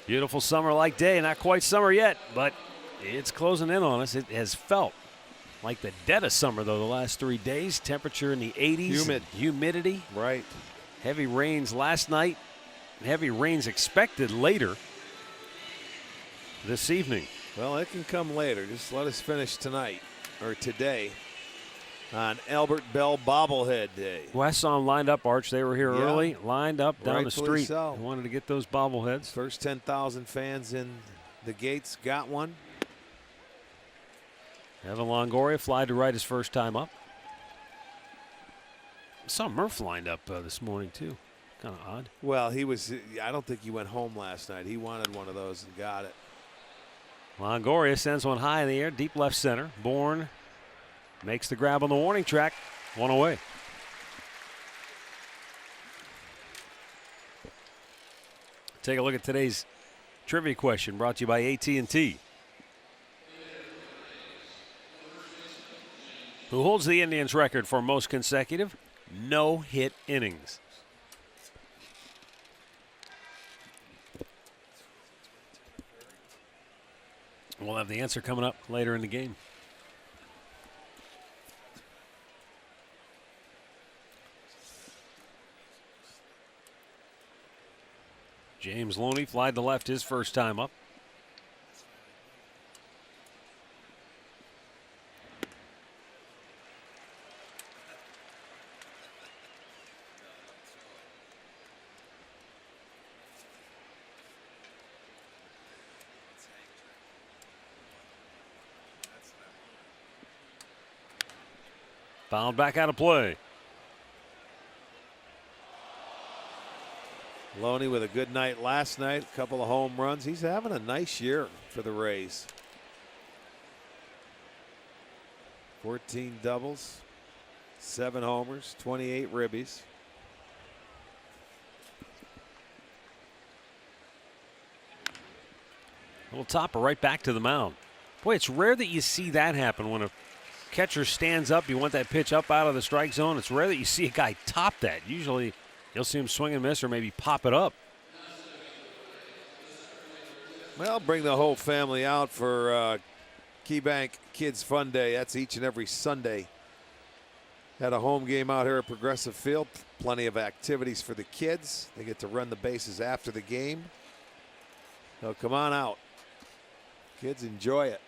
Beautiful summer-like day. Not quite summer yet, but it's closing in on us. It has felt like the dead of summer, though, the last 3 days. Temperature in the 80s. Humid. Humidity. Right. Heavy rains last night. Heavy rains expected later this evening. Well, it can come later. Just let us finish tonight or today on Albert Bell Bobblehead Day. West saw them lined up, Arch. They were here early, lined up down the Rightfully street. so. They wanted to get those bobbleheads. First 10,000 fans in the gates got one. Evan Longoria fly to right his first time up. I saw Murph lined up this morning, too. Kind of odd. Well, I don't think he went home last night. He wanted one of those and got it. Longoria sends one high in the air, deep left center. Bourne makes the grab on the warning track. One away. Take a look at today's trivia question brought to you by AT&T. Who holds the Indians record for most consecutive no-hit innings? We'll have the answer coming up later in the game. James Loney flied to left his first time up. Fouled back out of play. Loney with a good night last night, a couple of home runs. He's having a nice year for the Rays. 14 doubles, 7 homers, 28 ribbies. Little topper right back to the mound. Boy, it's rare that you see that happen when a catcher stands up. You want that pitch up out of the strike zone. It's rare that you see a guy top that. Usually you'll see him swing and miss or maybe pop it up. Well, bring the whole family out for KeyBank Kids Fun Day. That's each and every Sunday. Had a home game out here at Progressive Field. Plenty of activities for the kids. They get to run the bases after the game. So come on out. Kids, enjoy it.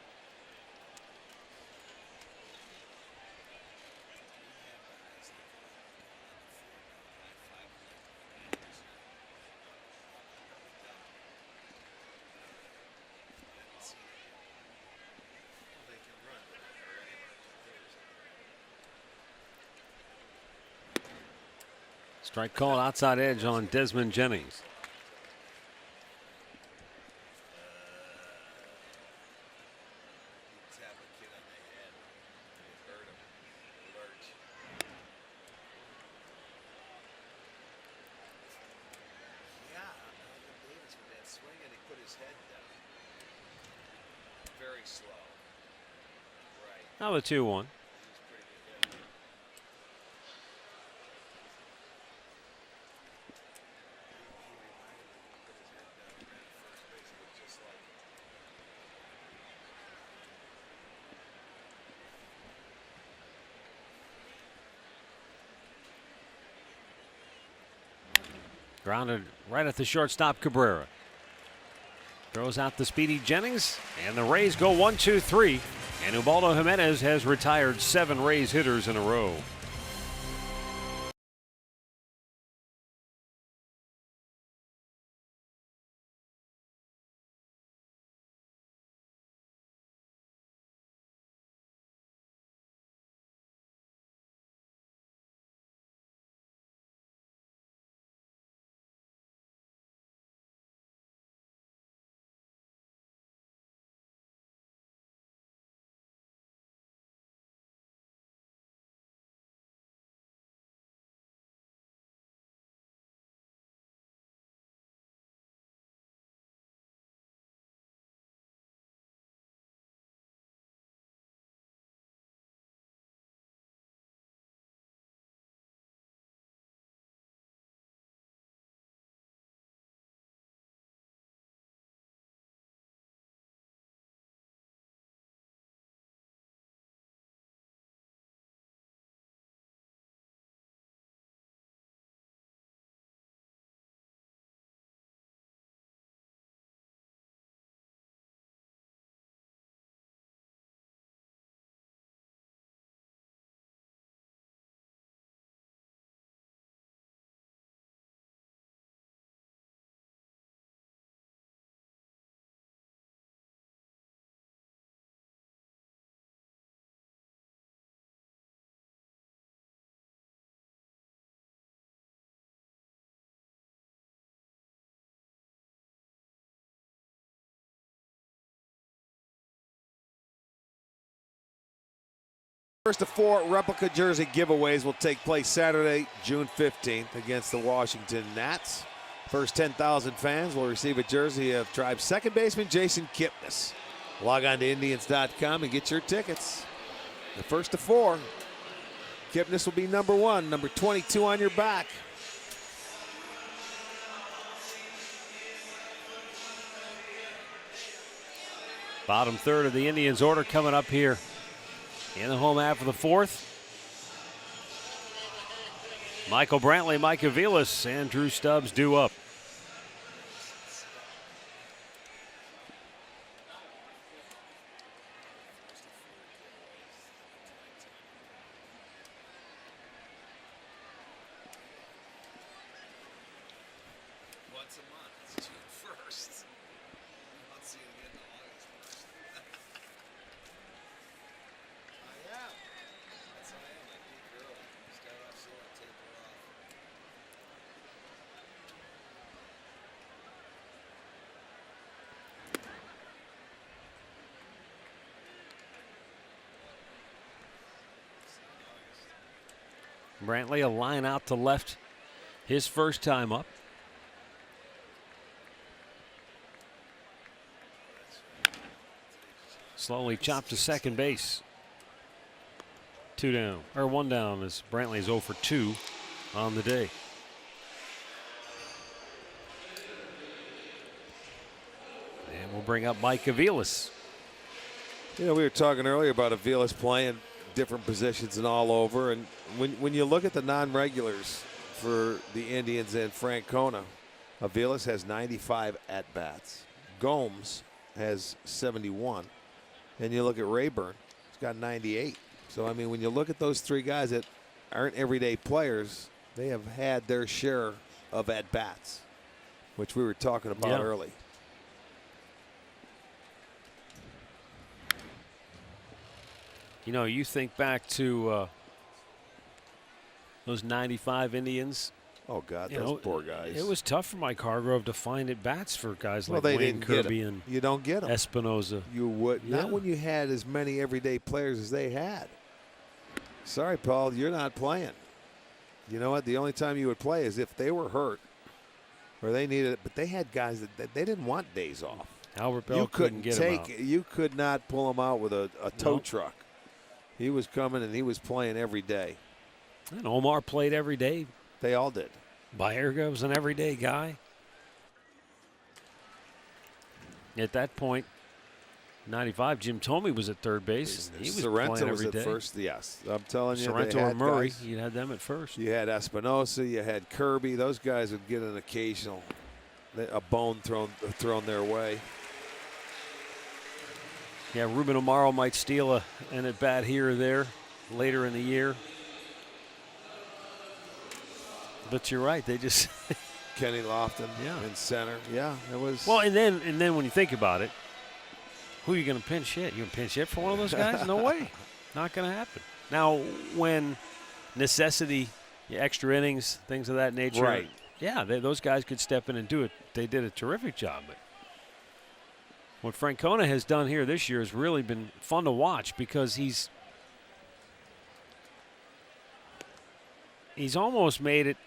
Strike called outside edge on Desmond Jennings. Now the 2-1. Grounded right at the shortstop, Cabrera. Throws out the speedy Jennings, and the Rays go 1-2-3. And Ubaldo Jimenez has retired 7 Rays hitters in a row. First of 4 replica jersey giveaways will take place Saturday, June 15th against the Washington Nats. First 10,000 fans will receive a jersey of Tribe's second baseman Jason Kipnis. Log on to Indians.com and get your tickets. The first of 4. Kipnis will be number 1, number 22 on your back. Bottom third of the Indians order coming up here in the home half of the 4th. Michael Brantley, Mike Aviles, and Drew Stubbs due up. Once a month, it's June 1st. I'll see you again in August. I am. That's how I am. I peak early. Start off slow and taper off. Brantley, a line out to left his first time up. Slowly chopped to second base. 2 down, or 1 down, as Brantley's 0 for 2 on the day. And we'll bring up Mike Aviles. You know, we were talking earlier about Aviles playing different positions and all over. And when you look at the non-regulars for the Indians and Francona, Aviles has 95 at-bats. Gomes has 71. And you look at Rayburn, he's got 98. So, I mean, when you look at those 3 guys that aren't everyday players, they have had their share of at-bats, which we were talking about early. You know, you think back to those 95 Indians Oh, God, those poor guys. It was tough for Mike Hargrove to find at bats for guys like they Wayne didn't get Kirby 'em. and You don't get them. Espinoza. You would. Yeah. Not when you had as many everyday players as they had. Sorry, Paul, you're not playing. You know what? The only time you would play is if they were hurt or they needed it. But they had guys that they didn't want days off. Albert Bell You couldn't get him out. You could not pull him out with a tow truck. He was coming and he was playing every day. And Omar played every day. They all did. Baerga was an everyday guy. At that point, 95, Jim Thome was at third base. He was Sorrento playing was every at day. first. Yes, I'm telling you. Sorrento they or had Murray, guys. you had them at first. You had Espinosa, you had Kirby. Those guys would get an occasional, a bone thrown their way. Yeah, Ruben Amaro might steal an at bat here or there later in the year. But you're right, they just Kenny Lofton in center. Yeah, it was. well, and then when you think about it, who are you going to pinch hit? You going to pinch hit for one of those guys? No way, not going to happen. Now, when necessity, extra innings, things of that nature, right? Yeah, those guys could step in and do it. They did a terrific job. But what Francona has done here this year has really been fun to watch because he's almost made it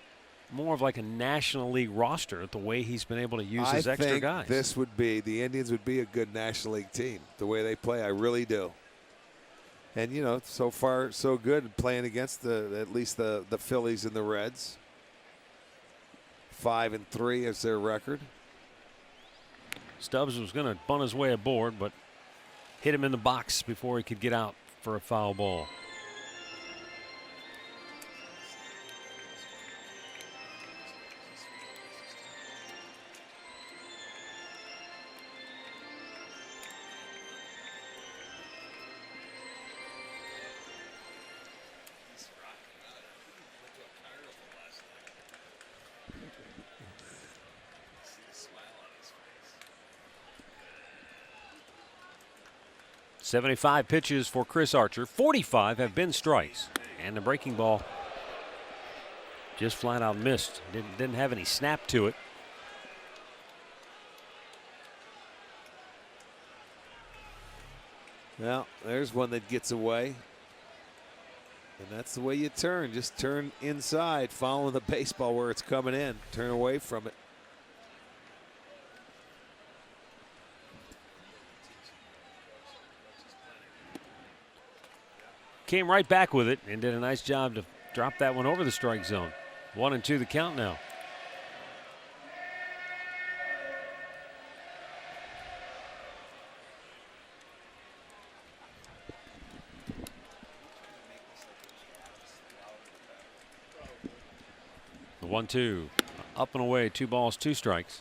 more of like a National League roster the way he's been able to use his extra guys. The Indians would be a good National League team the way they play. I really do. And you know, so far so good playing against at least the Phillies and the Reds. 5-3 is their record. Stubbs was going to bunt his way aboard, but hit him in the box before he could get out for a foul ball. .75 pitches for Chris Archer. 45 have been strikes. And the breaking ball just flat out missed. Didn't have any snap to it. Well, there's one that gets away. And that's the way you turn. Just turn inside, following the baseball where it's coming in. Turn away from it. Came right back with it and did a nice job to drop that one over the strike zone. 1-2 the count now. The 1-2 up and away, 2 balls, 2 strikes.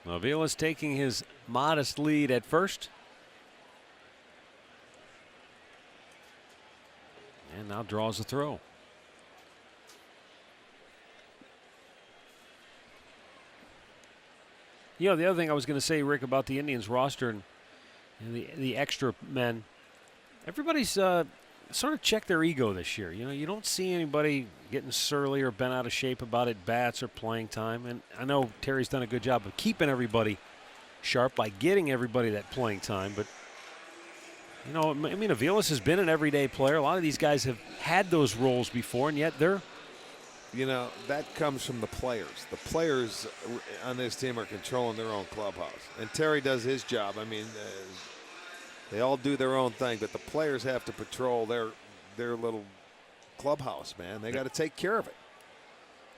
Avila's taking his modest lead at first. And now draws a throw. You know, the other thing I was going to say, Rick, about the Indians roster and the extra men, everybody's sort of checked their ego this year. You know, you don't see anybody getting surly or bent out of shape about at bats or playing time. And I know Terry's done a good job of keeping everybody sharp by getting everybody that playing time. But, you know, I mean, Aviles has been an everyday player. A lot of these guys have had those roles before, and yet they're. You know, that comes from the players. The players on this team are controlling their own clubhouse. And Terry does his job. I mean, they all do their own thing, but the players have to patrol their little clubhouse, man. They got to take care of it.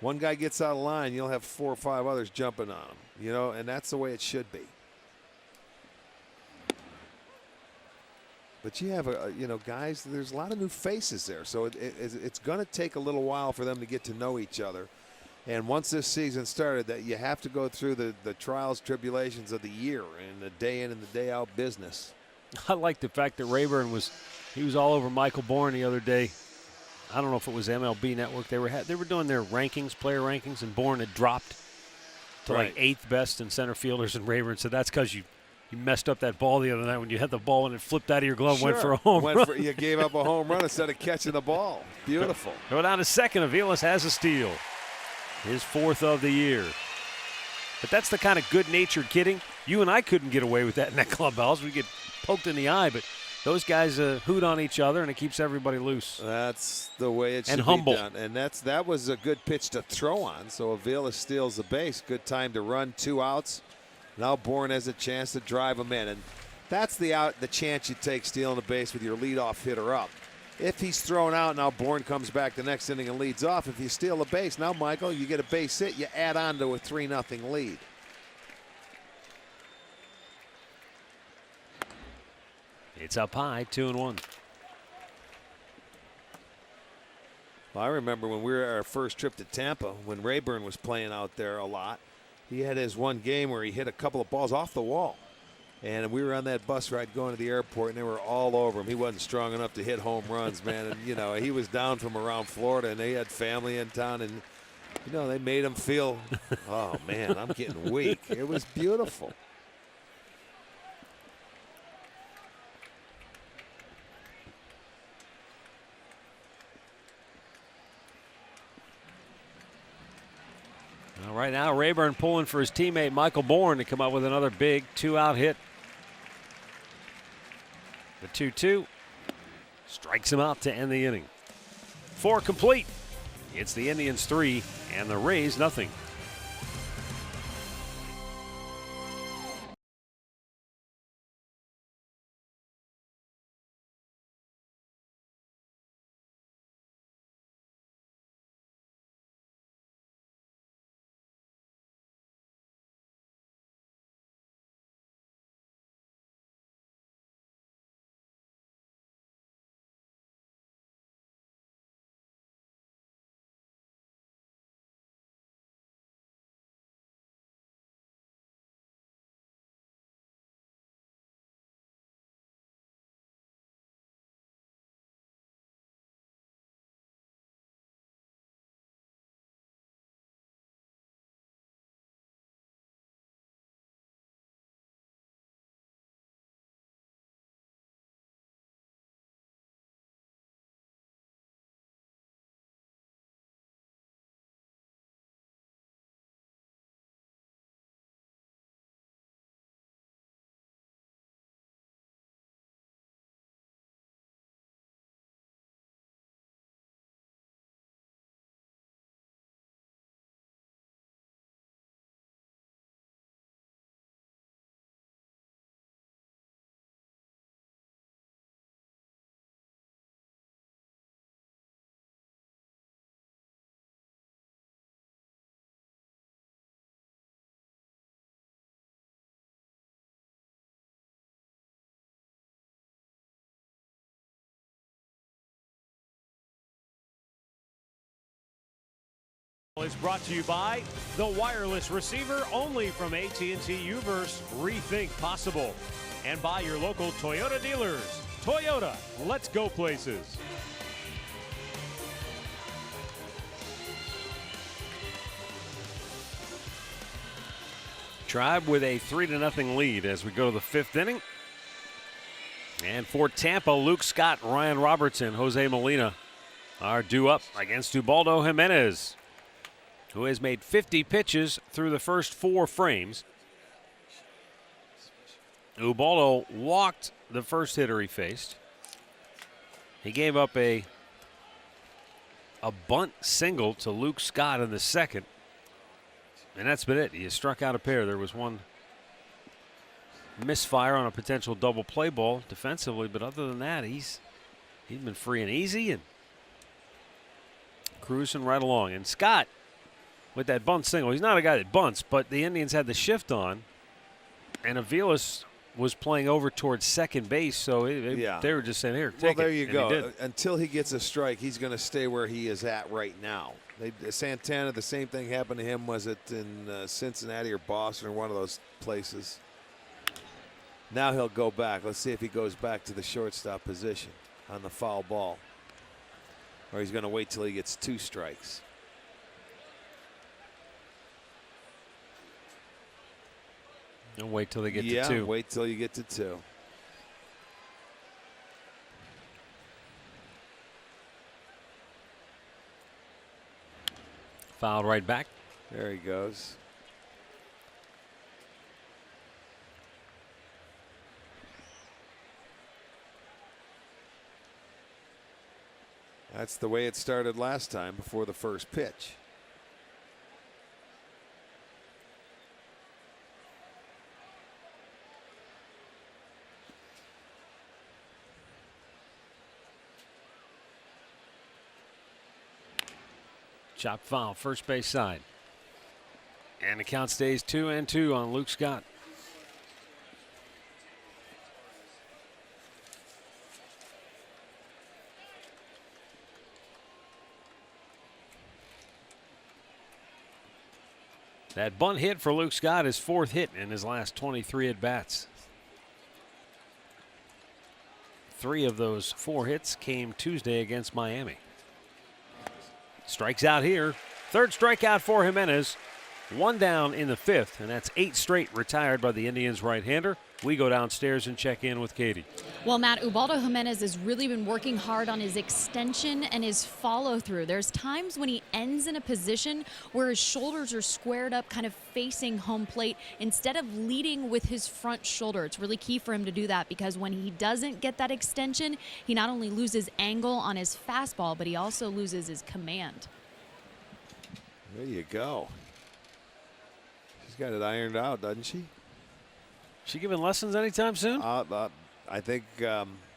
One guy gets out of line, you'll have 4 or 5 others jumping on him, you know, and that's the way it should be. But you have, you know, guys, there's a lot of new faces there. So it's going to take a little while for them to get to know each other. And once this season started, that you have to go through the trials, tribulations of the year and the day in and the day out business. I like the fact that Rayburn was all over Michael Bourne the other day I don't know if it was MLB Network. They were doing their rankings, player rankings, and Bourne had dropped to like 8th best in center fielders, and Rayburn said that's because you messed up that ball the other night when you had the ball and it flipped out of your glove, went for a home run. You gave up a home run instead of catching the ball. Beautiful. Go down to second. Aviles has a steal. His 4th of the year. But that's the kind of good-natured kidding. You and I couldn't get away with that in that clubhouse. We get poked in the eye, but those guys hoot on each other, and it keeps everybody loose. That's the way it should humble. be done. And that was a good pitch to throw on. So Aviles steals the base. Good time to run, 2 outs. Now Bourne has a chance to drive him in. And that's the chance you take stealing the base with your leadoff hitter up. If he's thrown out, now Bourne comes back the next inning and leads off. If you steal the base, now, Michael, you get a base hit, you add on to a 3-0 lead. It's up high, 2-1. Well, I remember when we were our first trip to Tampa, when Rayburn was playing out there a lot. He had his one game where he hit a couple of balls off the wall. And we were on that bus ride going to the airport, and they were all over him. He wasn't strong enough to hit home runs, man. And, you know, he was down from around Florida, and they had family in town. And, you know, they made him feel, oh, man, I'm getting weak. It was beautiful. Right now, Rayburn pulling for his teammate Michael Bourne to come up with another big 2-out hit. The 2-2 strikes him out to end the inning. 4 complete. It's the Indians 3 and the Rays nothing. Is brought to you by the wireless receiver only from AT&T Uverse. Rethink possible. And by your local Toyota dealers. Toyota, let's go places. Tribe with a 3-0 lead as we go to the 5th inning. And for Tampa, Luke Scott, Ryan Robertson, Jose Molina are due up against Ubaldo Jimenez, who has made 50 pitches through the first 4 frames. Ubaldo walked the first hitter he faced. He gave up a bunt single to Luke Scott in the second. And that's been it. He has struck out a pair. There was one misfire on a potential double play ball defensively, but other than that, he's been free and easy and cruising right along. And Scott, with that bunt single, he's not a guy that bunts, but the Indians had the shift on, and Aviles was playing over towards second base, so they were just saying, here, take it. Well, there you and go. Until he gets a strike, he's going to stay where he is at right now. Santana, the same thing happened to him. Was it in Cincinnati or Boston or one of those places? Now he'll go back. Let's see if he goes back to the shortstop position on the foul ball. or he's going to wait till he gets 2 strikes. Don't wait till they get to 2. Yeah, wait till you get to 2. Fouled right back. There he goes. That's the way it started last time before the first pitch. Chop foul, first base side. And the count stays 2-2 on Luke Scott. That bunt hit for Luke Scott, his 4th hit in his last 23 at-bats. 3 of those 4 hits came Tuesday against Miami. Strikes out here. 3rd strikeout for Jimenez. 1 down in the 5th, and that's 8 straight retired by the Indians right-hander. We go downstairs and check in with Katie. Well, Matt, Ubaldo Jimenez has really been working hard on his extension and his follow-through. There's times when he ends in a position where his shoulders are squared up, kind of facing home plate, instead of leading with his front shoulder. It's really key for him to do that, because when he doesn't get that extension, he not only loses angle on his fastball, but he also loses his command. There you go. She's got it ironed out, doesn't she? She giving lessons anytime soon? I think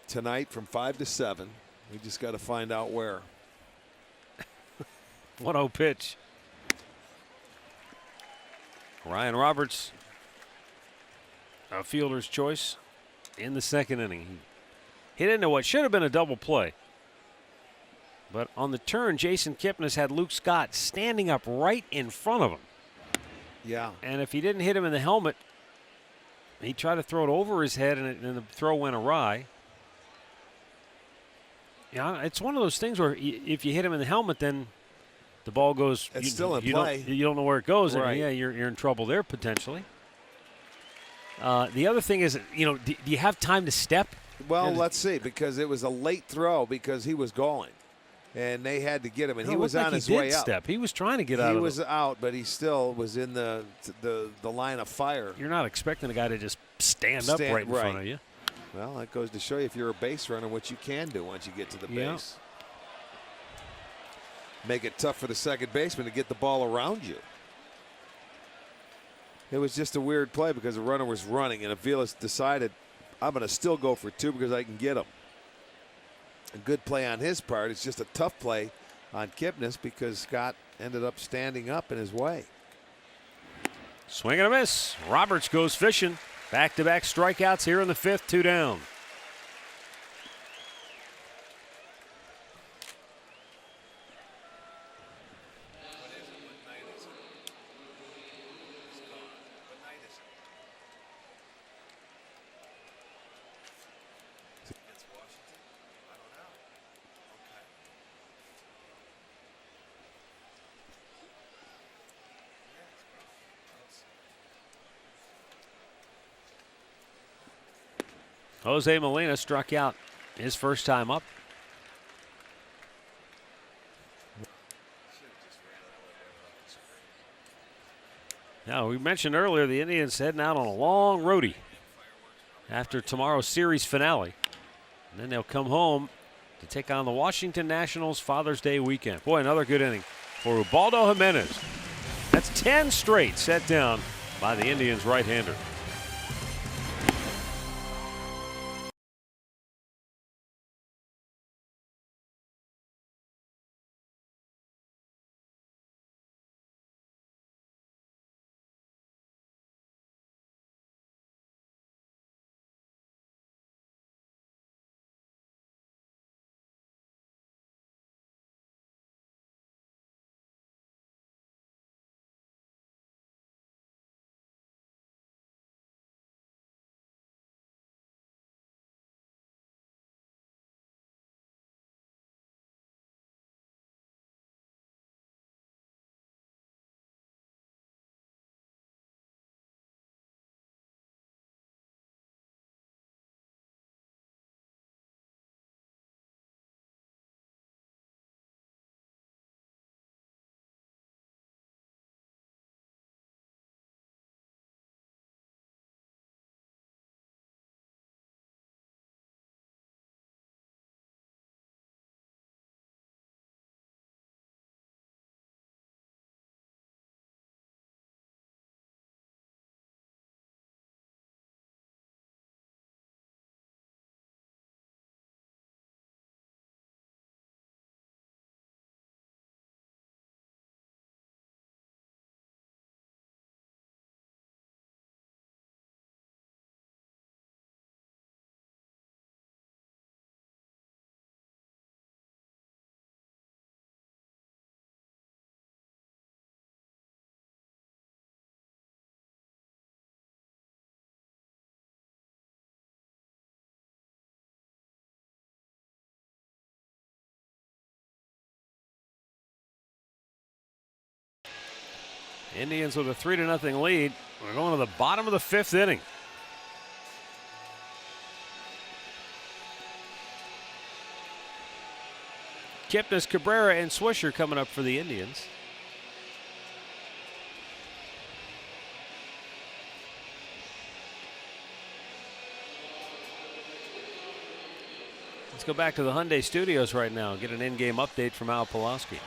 tonight from 5 to 7. We just got to find out where. 1-0 pitch. Ryan Roberts, a fielder's choice in the 2nd inning. He hit into what should have been a double play. But on the turn, Jason Kipnis had Luke Scott standing up right in front of him. Yeah. And if he didn't hit him in the helmet, he tried to throw it over his head, and the throw went awry. Yeah, it's one of those things where if you hit him in the helmet, then the ball goes. It's still in play. You don't know where it goes, right. And yeah, you're in trouble there potentially. The other thing is, do you have time to step? Well, let's see, because it was a late throw because he was going, and they had to get him, and he was on his way up. Step. He was trying to get out. He was out, but he still was in the line of fire. You're not expecting a guy to just stand up right in front of you. Well, that goes to show you if you're a base runner what you can do once you get to the base. Make it tough for the second baseman to get the ball around you. It was just a weird play because the runner was running, and Aviles decided, I'm going to still go for 2 because I can get him. A good play on his part. It's just a tough play on Kipnis because Scott ended up standing up in his way. Swing and a miss. Roberts goes fishing. Back-to-back strikeouts here in the 5th, 2 down. Jose Molina struck out his first time up. Now, we mentioned earlier the Indians heading out on a long roadie after tomorrow's series finale. And then they'll come home to take on the Washington Nationals Father's Day weekend. Boy, another good inning for Ubaldo Jimenez. That's 10 straight set down by the Indians right-hander. Indians with a 3-0 lead. We're going to the bottom of the 5th inning. Kipnis, Cabrera, and Swisher coming up for the Indians. Let's go back to the Hyundai Studios right now and get an in-game update from Al Pulaski.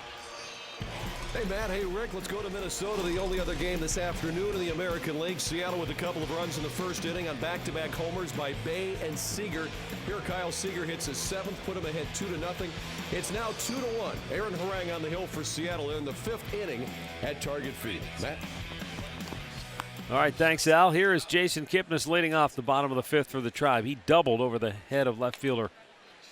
Hey, Matt. Hey, Rick. Let's go to Minnesota. The only other game this afternoon in the American League. Seattle with a couple of runs in the first inning on back-to-back homers by Bay and Seager. Here, Kyle Seager hits his 7th, put him ahead 2-0. It's now 2-1. Aaron Harang on the hill for Seattle in the 5th inning at Target Field. Matt? All right, thanks, Al. Here is Jason Kipnis leading off the bottom of the 5th for the Tribe. He doubled over the head of left fielder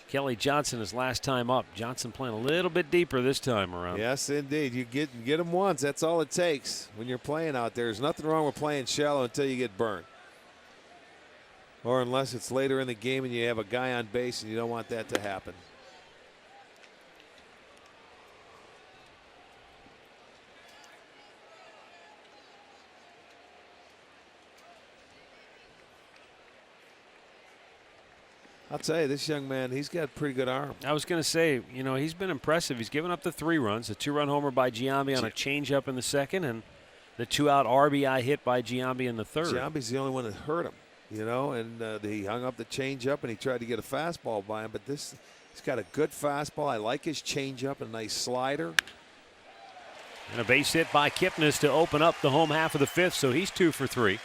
Kelly Johnson his last time up. Johnson playing a little bit deeper this time around. Yes, indeed. You get him once. That's all it takes when you're playing out there. There's nothing wrong with playing shallow until you get burned. Or unless it's later in the game and you have a guy on base and you don't want that to happen. I'll tell you, this young man, he's got a pretty good arm. I was going to say, you know, he's been impressive. He's given up the 3 runs, a 2-run homer by Giambi on a changeup in the 2nd, and the 2-out RBI hit by Giambi in the 3rd. Giambi's the only one that hurt him, you know, and he hung up the changeup and he tried to get a fastball by him. But he's got a good fastball. I like his changeup, a nice slider. And a base hit by Kipnis to open up the home half of the 5th, so he's 2 for 3.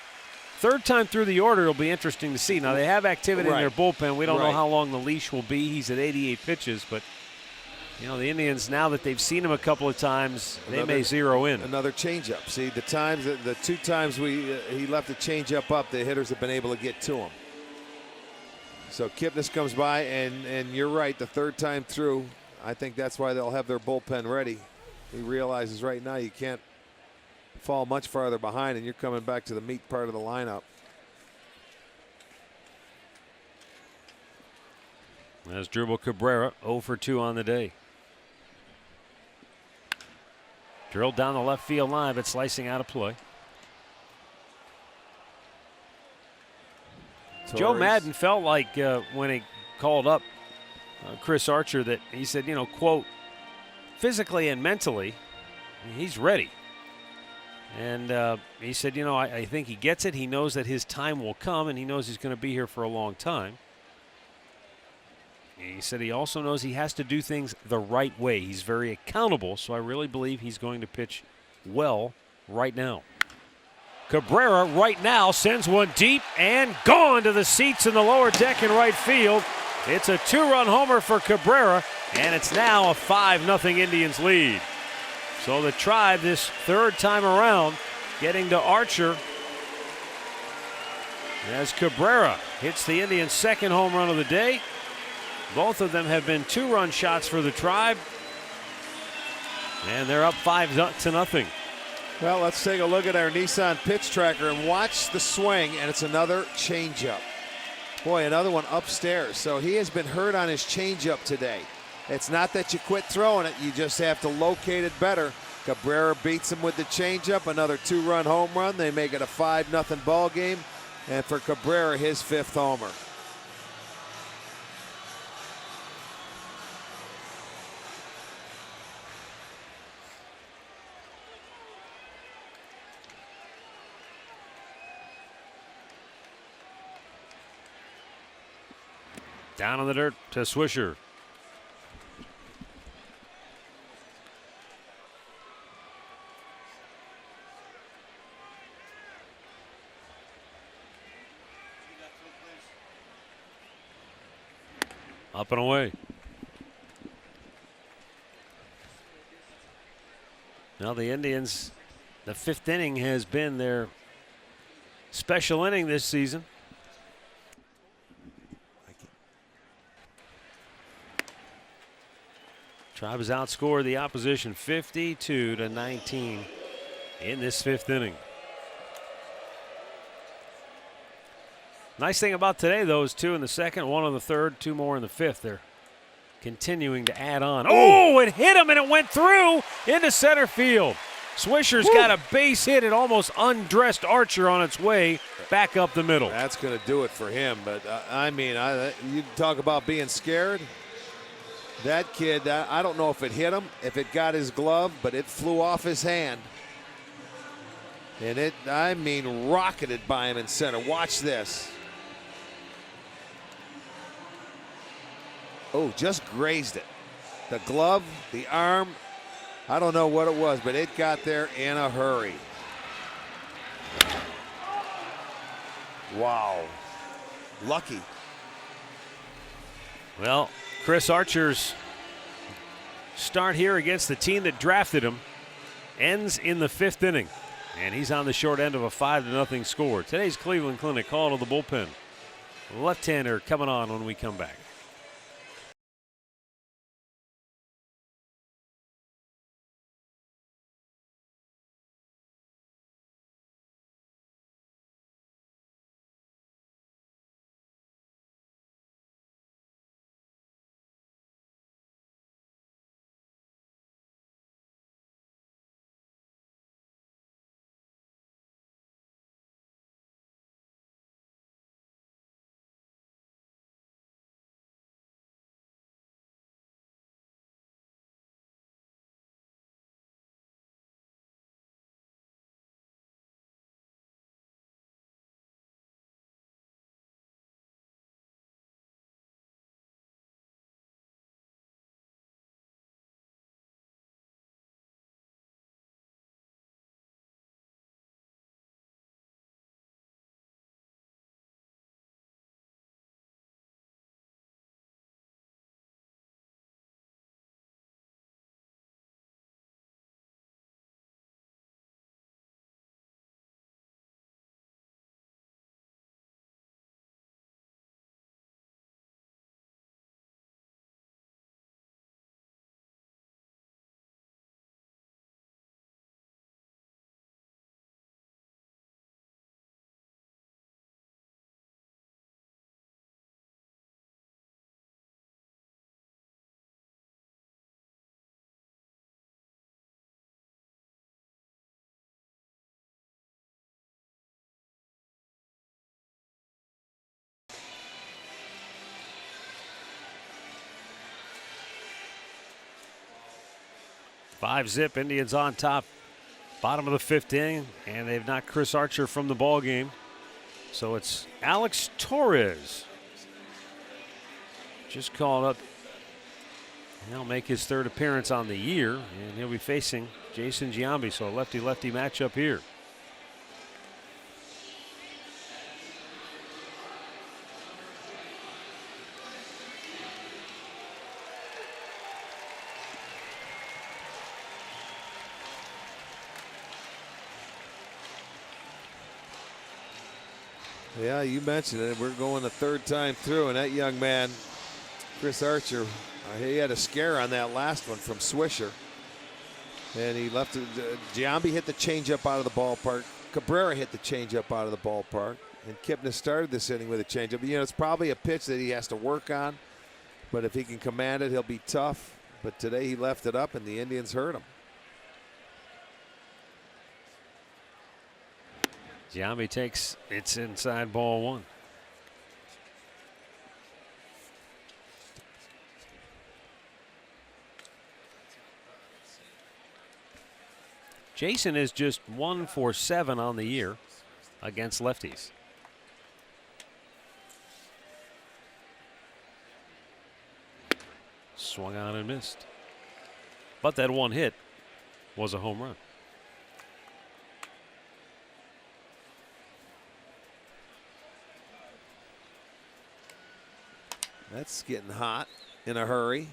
3rd time through the order, it'll be interesting to see. Now, they have activity in their bullpen. We don't know how long the leash will be. He's at 88 pitches, but, you know, the Indians, now that they've seen him a couple of times, they may zero in. Another changeup. See, the 2 times he left the changeup up, the hitters have been able to get to him. So Kipnis comes by, and you're right, the 3rd time through, I think that's why they'll have their bullpen ready. He realizes right now you can't fall much farther behind, and you're coming back to the meat part of the lineup. As Dribble Cabrera, 0 for 2 on the day. Drilled down the left field line, but slicing out of play. Joe Madden felt like when he called up Chris Archer that he said, you know, quote, physically and mentally, he's ready. And he said, you know, I think he gets it. He knows that his time will come, and he knows he's going to be here for a long time. He said he also knows he has to do things the right way. He's very accountable, so I really believe he's going to pitch well right now. Cabrera right now sends one deep and gone to the seats in the lower deck in right field. It's a 2-run homer for Cabrera, and it's now a 5-0 Indians lead. So the Tribe, this 3rd time around, getting to Archer as Cabrera hits the Indians' 2nd home run of the day. Both of them have been 2-run shots for the Tribe, and they're up 5-0. Well, let's take a look at our Nissan pitch tracker and watch the swing, and it's another changeup. Boy, another one upstairs. So he has been hurt on his changeup today. It's not that you quit throwing it, you just have to locate it better. Cabrera beats him with the changeup, another 2-run home run. They make it a 5-0 ball game, and for Cabrera, his 5th homer. Down on the dirt to Swisher. Up and away. Now the Indians, the 5th inning has been their special inning this season. Tribe has outscored the opposition 52-19 in this 5th inning. Nice thing about today, though, is 2 in the 2nd, 1 in the 3rd, 2 more in the 5th. They're continuing to add on. Oh, it hit him and it went through into center field. Swisher's got a base hit. It almost undressed Archer on its way back up the middle. That's going to do it for him. But, you talk about being scared. That kid, I don't know if it hit him, if it got his glove, but it flew off his hand. And it, rocketed by him in center. Watch this. Oh, just grazed it. The glove, the arm, I don't know what it was, but it got there in a hurry. Wow. Lucky. Well, Chris Archer's start here against the team that drafted him ends in the 5th inning. And he's on the short end of a 5-0 score. Today's Cleveland Clinic call to the bullpen. Left-hander coming on when we come back. Five-zip, Indians on top. Bottom of the 5th inning, and they've knocked Chris Archer from the ball game. So it's Alex Torres. Just called up. He'll make his 3rd appearance on the year, and he'll be facing Jason Giambi. So a lefty-lefty matchup here. Yeah, you mentioned it. We're going the 3rd time through, and that young man, Chris Archer, he had a scare on that last one from Swisher. And he left it. Giambi hit the changeup out of the ballpark. Cabrera hit the changeup out of the ballpark. And Kipnis started this inning with a changeup. You know, it's probably a pitch that he has to work on. But if he can command it, he'll be tough. But today he left it up, and the Indians hurt him. Giambi takes it's inside ball 1. Jason is just 1 for 7 on the year against lefties. Swung on and missed. But that one hit was a home run. That's getting hot in a hurry.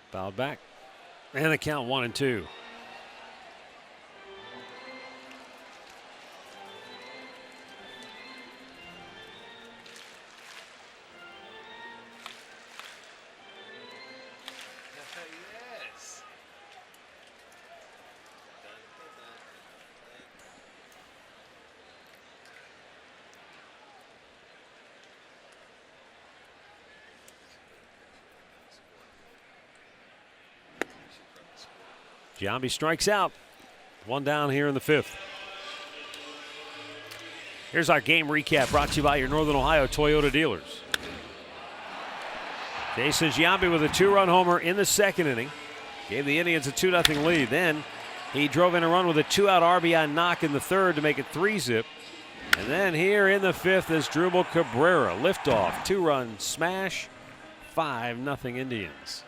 Fouled back. And the count 1-2. Giambi strikes out. One down here in the 5th. Here's our game recap brought to you by your Northern Ohio Toyota dealers. Jason Giambi with a 2-run homer in the 2nd inning. Gave the Indians a 2-0 lead. Then he drove in a run with a 2-out RBI knock in the 3rd to make it 3-zip. And then here in the 5th is Drupal Cabrera. Liftoff, 2-run smash, 5-0 Indians.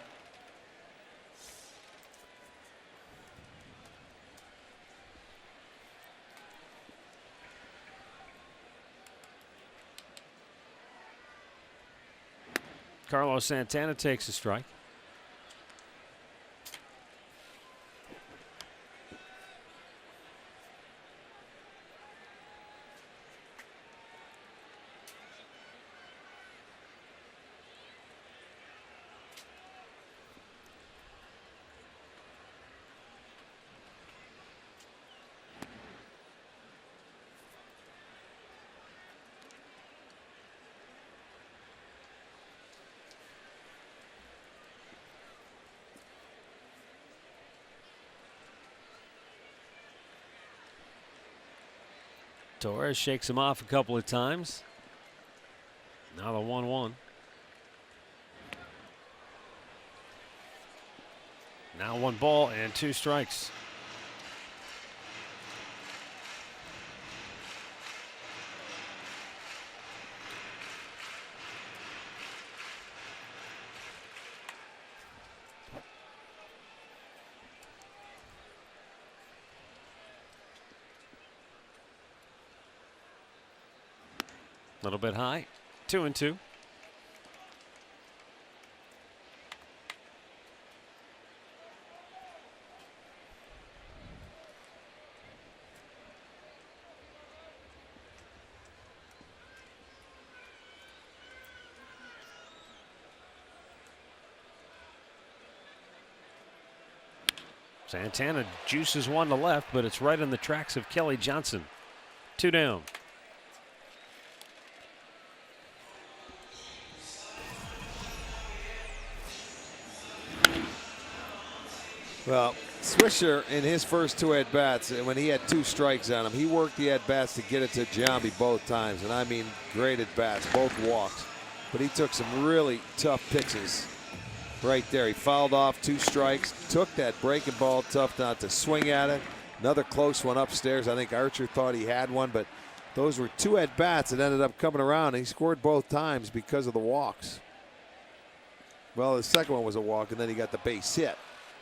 Carlos Santana takes a strike. Torres shakes him off a couple of times. Now the 1-1. Now 1 ball and 2 strikes. A little bit high. 2-2. Santana juices one to left, but it's right in the tracks of Kelly Johnson. 2 down. Well, Swisher in his first 2 at-bats, when he had 2 strikes on him, he worked the at-bats to get it to Giambi both times. And I mean great at-bats, both walks. But he took some really tough pitches right there. He fouled off 2 strikes, took that breaking ball tough not to swing at it. Another close one upstairs. I think Archer thought he had one, but those were 2 at-bats that ended up coming around. And he scored both times because of the walks. Well, the second one was a walk, and then he got the base hit.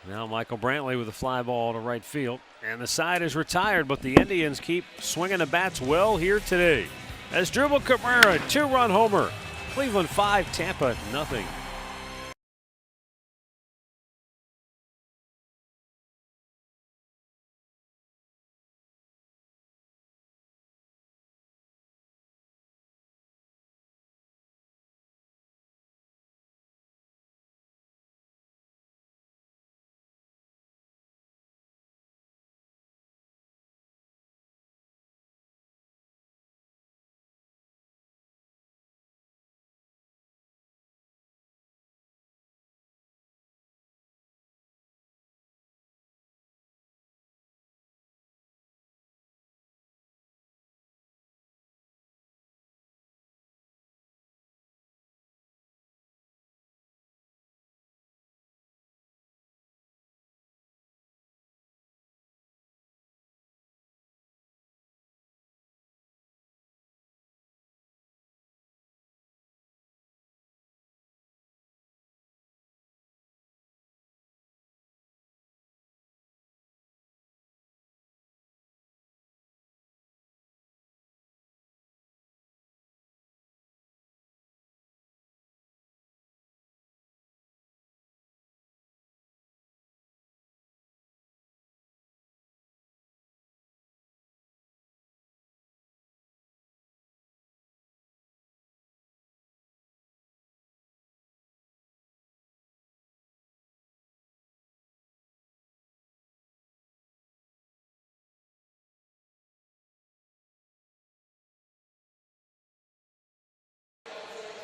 Now Michael Brantley with a fly ball to right field. And the side is retired, but the Indians keep swinging the bats well here today. As Drupal Cabrera, 2-run homer. Cleveland 5, Tampa nothing.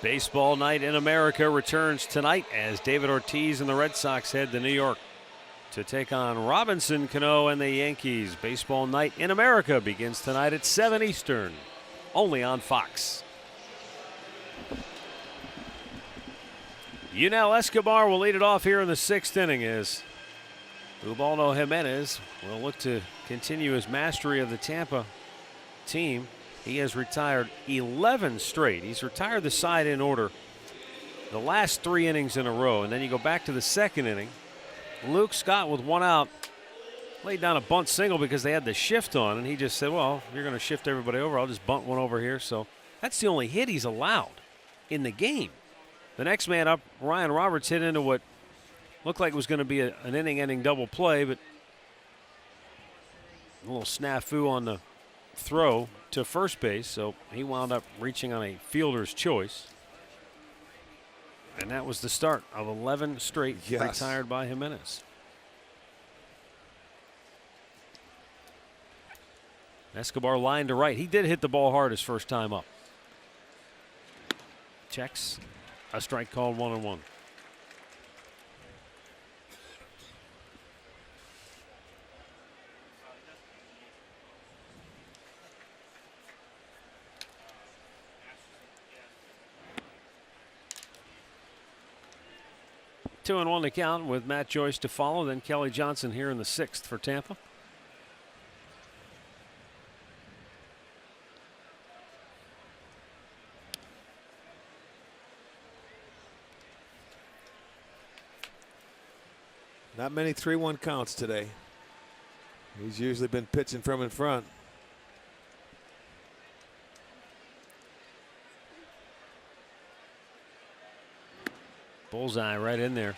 Baseball night in America returns tonight as David Ortiz and the Red Sox head to New York. to take on Robinson Cano and the Yankees. Baseball Night in America begins tonight at 7 Eastern, only on Fox. Yunel Escobar will lead it off here in the 6th inning as Ubaldo Jimenez will look to continue his mastery of the Tampa team. He has retired 11 straight. He's retired the side in order the last 3 innings in a row. And then you go back to the 2nd inning. Luke Scott with 1 out laid down a bunt single because they had the shift on, and he just said, well, you're going to shift everybody over. I'll just bunt one over here. So that's the only hit he's allowed in the game. The next man up, Ryan Roberts, hit into what looked like it was going to be an inning-ending double play, but a little snafu on the throw to first base, so he wound up reaching on a fielder's choice. And that was the start of 11 straight retired by Jimenez. Escobar line to right. He did hit the ball hard his first time up. Checks. A strike called 1-1. Two and 1 to count with Matt Joyce to follow. Then Kelly Johnson here in the 6th for Tampa. Not many 3-1 counts today. He's usually been pitching from in front. Bullseye right in there.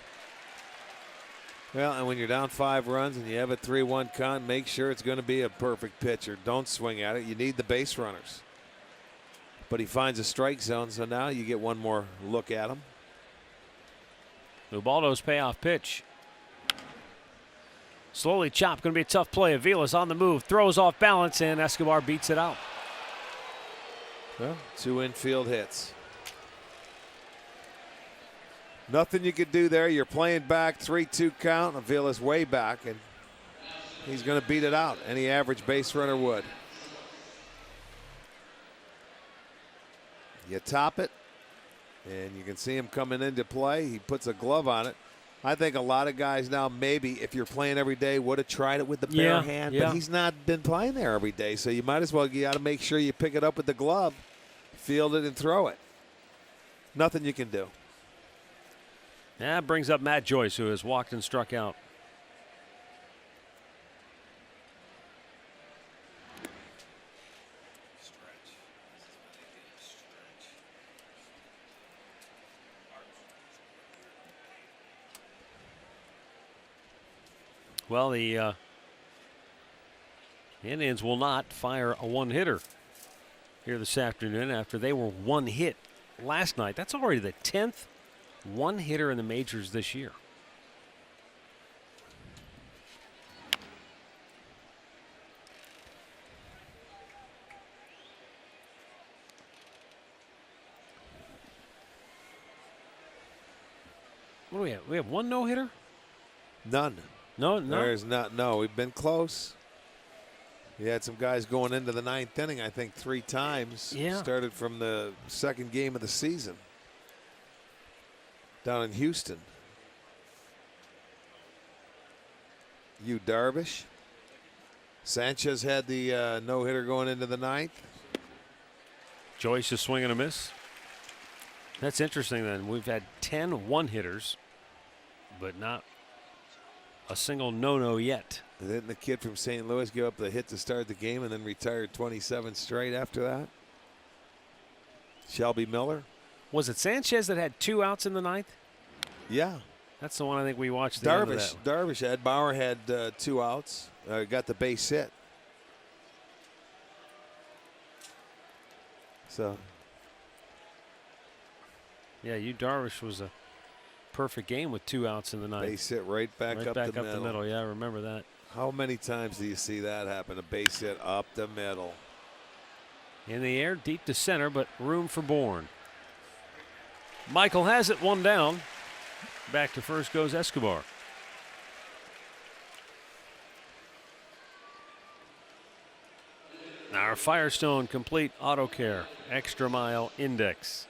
Well, and when you're down 5 runs and you have a 3-1 count, make sure it's going to be a perfect pitcher. Don't swing at it. You need the base runners. But he finds a strike zone, so now you get one more look at him. Ubaldo's payoff pitch. Slowly chopped. Going to be a tough play. Avila's on the move. Throws off balance, and Escobar beats it out. Well, 2 infield hits. Nothing you could do there. You're playing back, 3-2 count. Avila's way back, and he's going to beat it out. Any average base runner would. You top it, and you can see him coming into play. He puts a glove on it. I think a lot of guys now, maybe if you're playing every day, would have tried it with the bare hand, but he's not been playing there every day, so you might as well, you got to make sure you pick it up with the glove, field it, and throw it. Nothing you can do. That brings up Matt Joyce, who has walked and struck out. Well, the Indians will not fire a one-hitter here this afternoon after they were 1 hit last night. That's already the 10th one-hitter in the majors this year. What do we have? We have 1 no-hitter? None. No. There's not. No, we've been close. We had some guys going into the 9th inning, I think 3 times. Yeah. Started from the 2nd game of the season down in Houston. Yu Darvish. Sanchez had the no-hitter going into the 9th. Joyce is swinging a miss. That's interesting then. We've had 10 one-hitters, but not a single no-no yet. And then the kid from St. Louis give up the hit to start the game and then retired 27 straight after that. Shelby Miller. Was it Sanchez that had 2 outs in the 9th? Yeah. That's the one I think we watched. The end of that. Darvish had. Bauer had 2 outs. Got the base hit. So. Yeah, Darvish was a perfect game with 2 outs in the 9th. Base hit right back up the middle. Yeah, I remember that. How many times do you see that happen? A base hit up the middle. In the air, deep to center, but room for Bourne. Michael has it, 1 down. Back to first goes Escobar. our Firestone Complete Auto Care Extra Mile Index.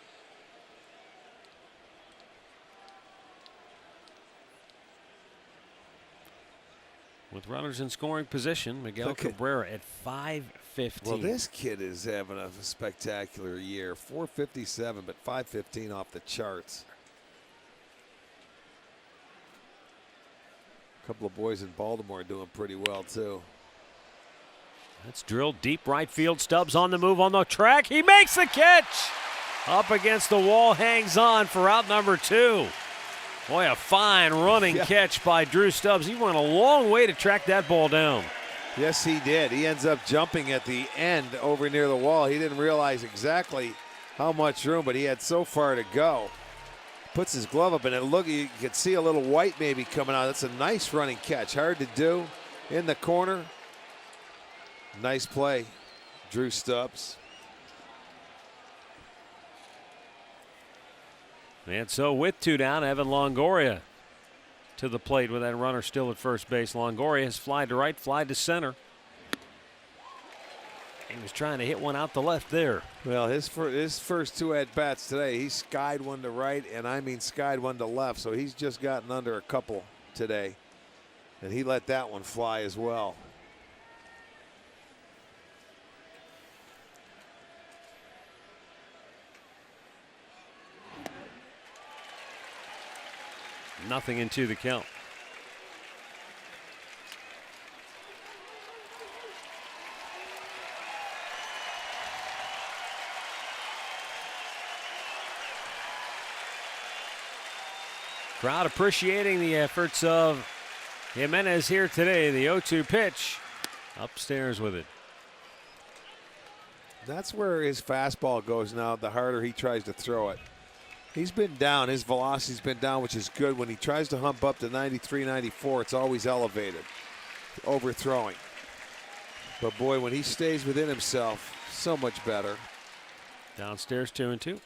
With runners in scoring position, Miguel Cabrera at 515. Well, this kid is having a spectacular year. 457, but 515 off the charts. A couple of boys in Baltimore doing pretty well, too. That's drilled deep right field. Stubbs on the move on the track. He makes the catch. Up against the wall, hangs on for out number 2. Boy, a fine running catch by Drew Stubbs. He went a long way to track that ball down. Yes, he did. He ends up jumping at the end over near the wall. He didn't realize exactly how much room, but he had so far to go. Puts his glove up, and look, you can see a little white maybe coming out. That's a nice running catch. Hard to do in the corner. Nice play, Drew Stubbs. And so with 2 down, Evan Longoria to the plate with that runner still at first base. Longoria has flied to right, flied to center. He was trying to hit one out the left there. Well, his first 2 at-bats today, he skied one to right, and I mean skied one to left, so he's just gotten under a couple today. And he let that one fly as well. Nothing into the count. Crowd appreciating the efforts of Jimenez here today. The 0-2 pitch. Upstairs with it. That's where his fastball goes now, the harder he tries to throw it. He's been down. His velocity's been down, which is good. When he tries to hump up to 93, 94, it's always elevated, overthrowing. But boy, when he stays within himself, so much better. Downstairs 2-2.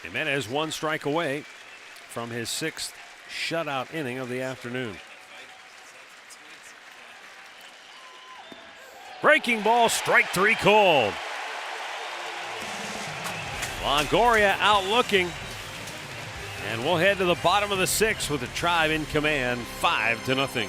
Jimenez 1 strike away from his 6th shutout inning of the afternoon. Breaking ball, strike 3 called. Longoria out looking. And we'll head to the bottom of the 6th with the Tribe in command, 5-0.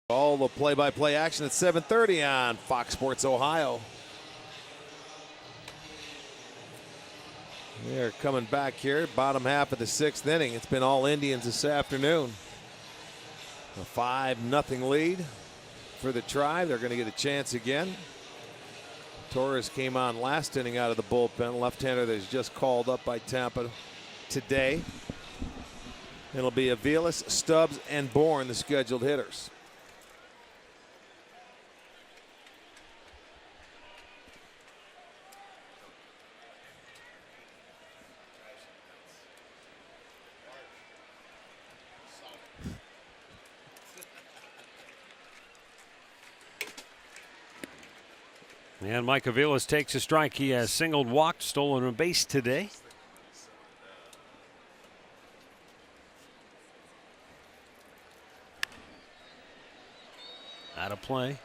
All the play-by-play action at 7:30 on Fox Sports Ohio. They're coming back here, bottom half of the 6th inning. It's been all Indians this afternoon. A 5-0 lead for the Tribe. They're going to get a chance again. Torres came on last inning out of the bullpen. Left-hander that's just called up by Tampa today. It'll be Aviles, Stubbs, and Bourne, the scheduled hitters. And Mike Aviles takes a strike. He has singled, walked, stolen a base today. Out of play.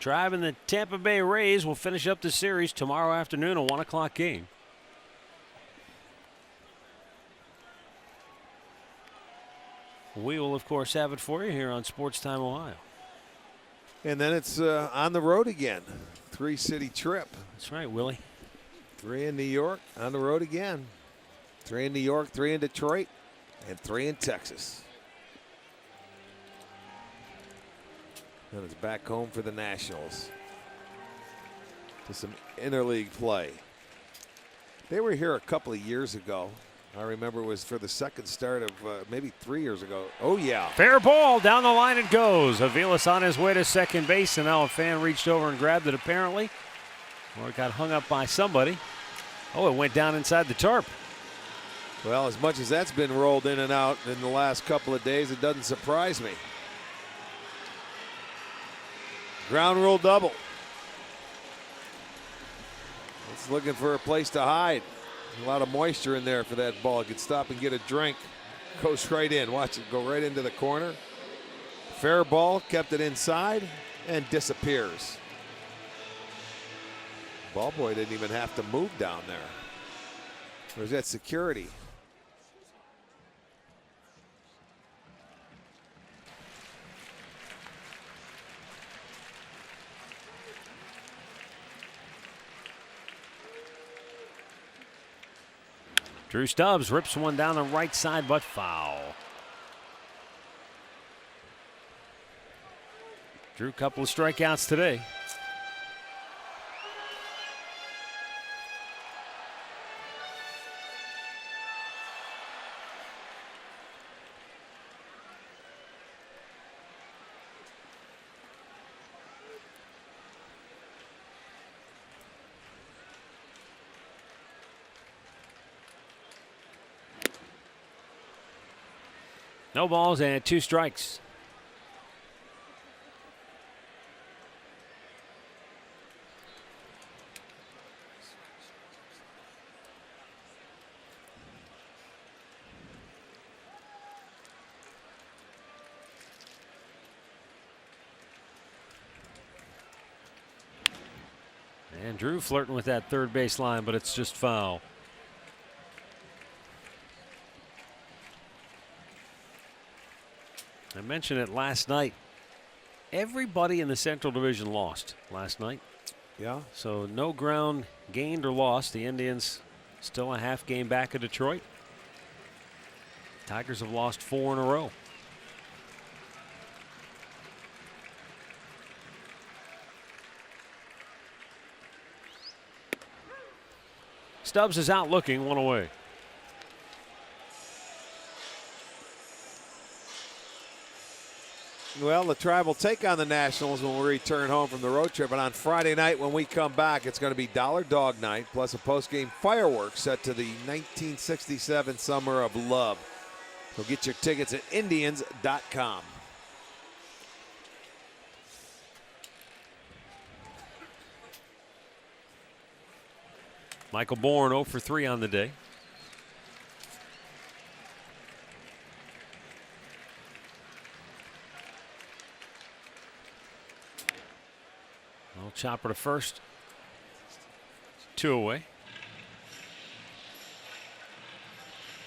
Tribe and the Tampa Bay Rays will finish up the series tomorrow afternoon, a 1 o'clock game. We will, of course, have it for you here on Sports Time Ohio. And then it's on the road again. 3-city trip. That's right, Willie. 3 in New York, on the road again. 3 in New York, 3 in Detroit, and 3 in Texas. And it's back home for the Nationals to some interleague play. They were here a couple of years ago. I remember it was for the second start of maybe 3 years ago. Oh, yeah. Fair ball. Down the line it goes. Aviles on his way to second base, and now a fan reached over and grabbed it apparently. Or it got hung up by somebody. Oh, it went down inside the tarp. Well, as much as that's been rolled in and out in the last couple of days, it doesn't surprise me. Ground rule double. It's looking for a place to hide. A lot of moisture in there for that ball. It could stop and get a drink. Goes right in. Watch it go right into the corner. Fair ball, kept it inside and disappears. Ball boy didn't even have to move down there. Where's that security? Drew Stubbs rips one down the right side, but foul. Drew, a couple of strikeouts today. No balls and 2 strikes. And Drew flirting with that third base line, but it's just foul. I mentioned it last night. Everybody in the Central Division lost last night. Yeah. So no ground gained or lost. The Indians still a half game back of Detroit. Tigers have lost 4 in a row. Stubbs is out looking, 1 away. Well, the Tribe will take on the Nationals when we return home from the road trip. And on Friday night when we come back, it's going to be Dollar Dog Night, plus a post-game fireworks set to the 1967 Summer of Love. So get your tickets at Indians.com. Michael Bourne 0 for 3 on the day. Chopper to first. 2 away.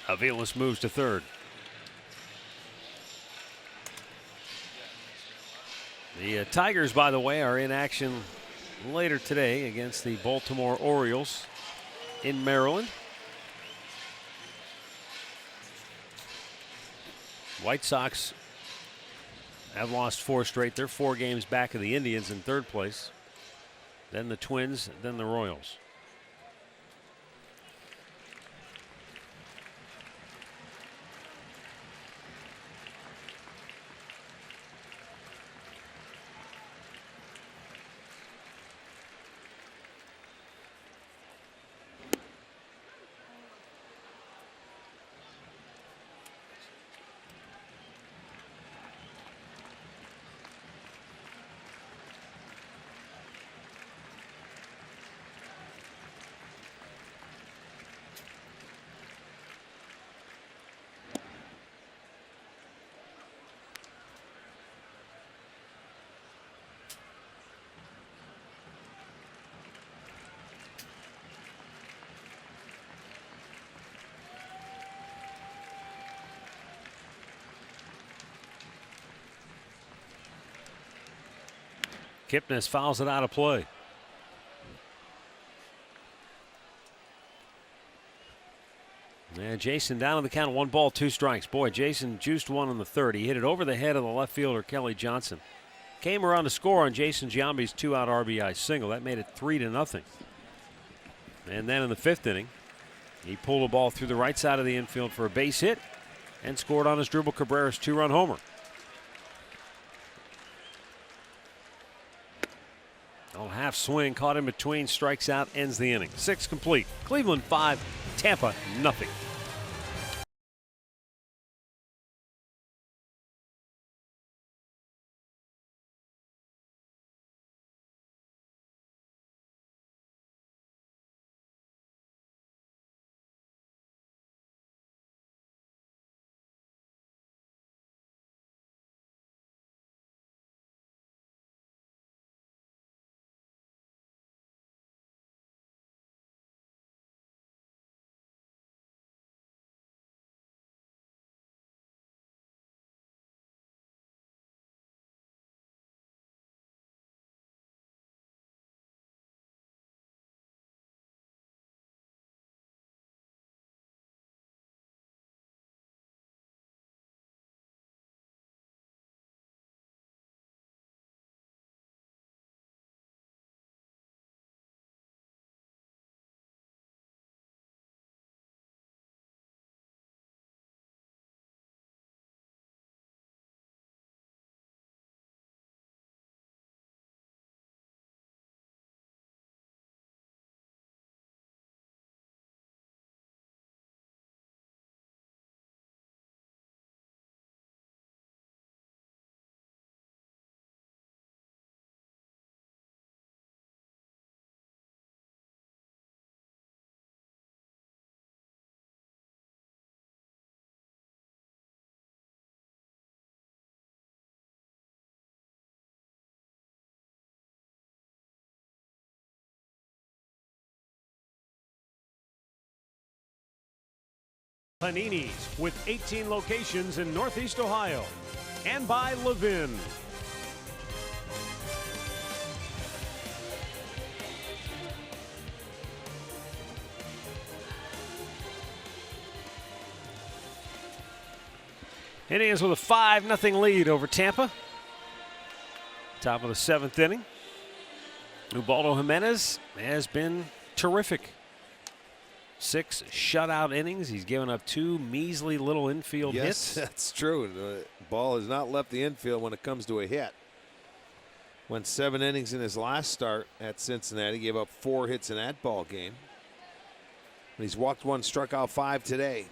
Aviles moves to third. The Tigers, by the way, are in action later today against the Baltimore Orioles in Maryland. White Sox have lost 4 straight. They're 4 games back of the Indians in 3rd place. Then the Twins, then the Royals. Kipnis fouls it out of play. And Jason down on the count, 1 ball, 2 strikes. Boy, Jason juiced one in the 3rd. He hit it over the head of the left fielder, Kelly Johnson. Came around to score on Jason Giambi's 2-out RBI single. That made it 3-0. And then in the 5th inning, he pulled a ball through the right side of the infield for a base hit and scored on his dribble Cabrera's 2-run homer. Half swing, caught in between, strikes out, ends the inning. 6 complete. Cleveland 5, Tampa nothing. Panini's with 18 locations in Northeast Ohio, and by Levin. Indians with a 5-0 lead over Tampa. Top of the 7th inning. Ubaldo Jimenez has been terrific. 6 shutout innings. He's given up 2 measly little infield hits. Yes, that's true. The ball has not left the infield when it comes to a hit. Went 7 innings in his last start at Cincinnati. Gave up 4 hits in that ball game. He's walked 1, struck out 5 today.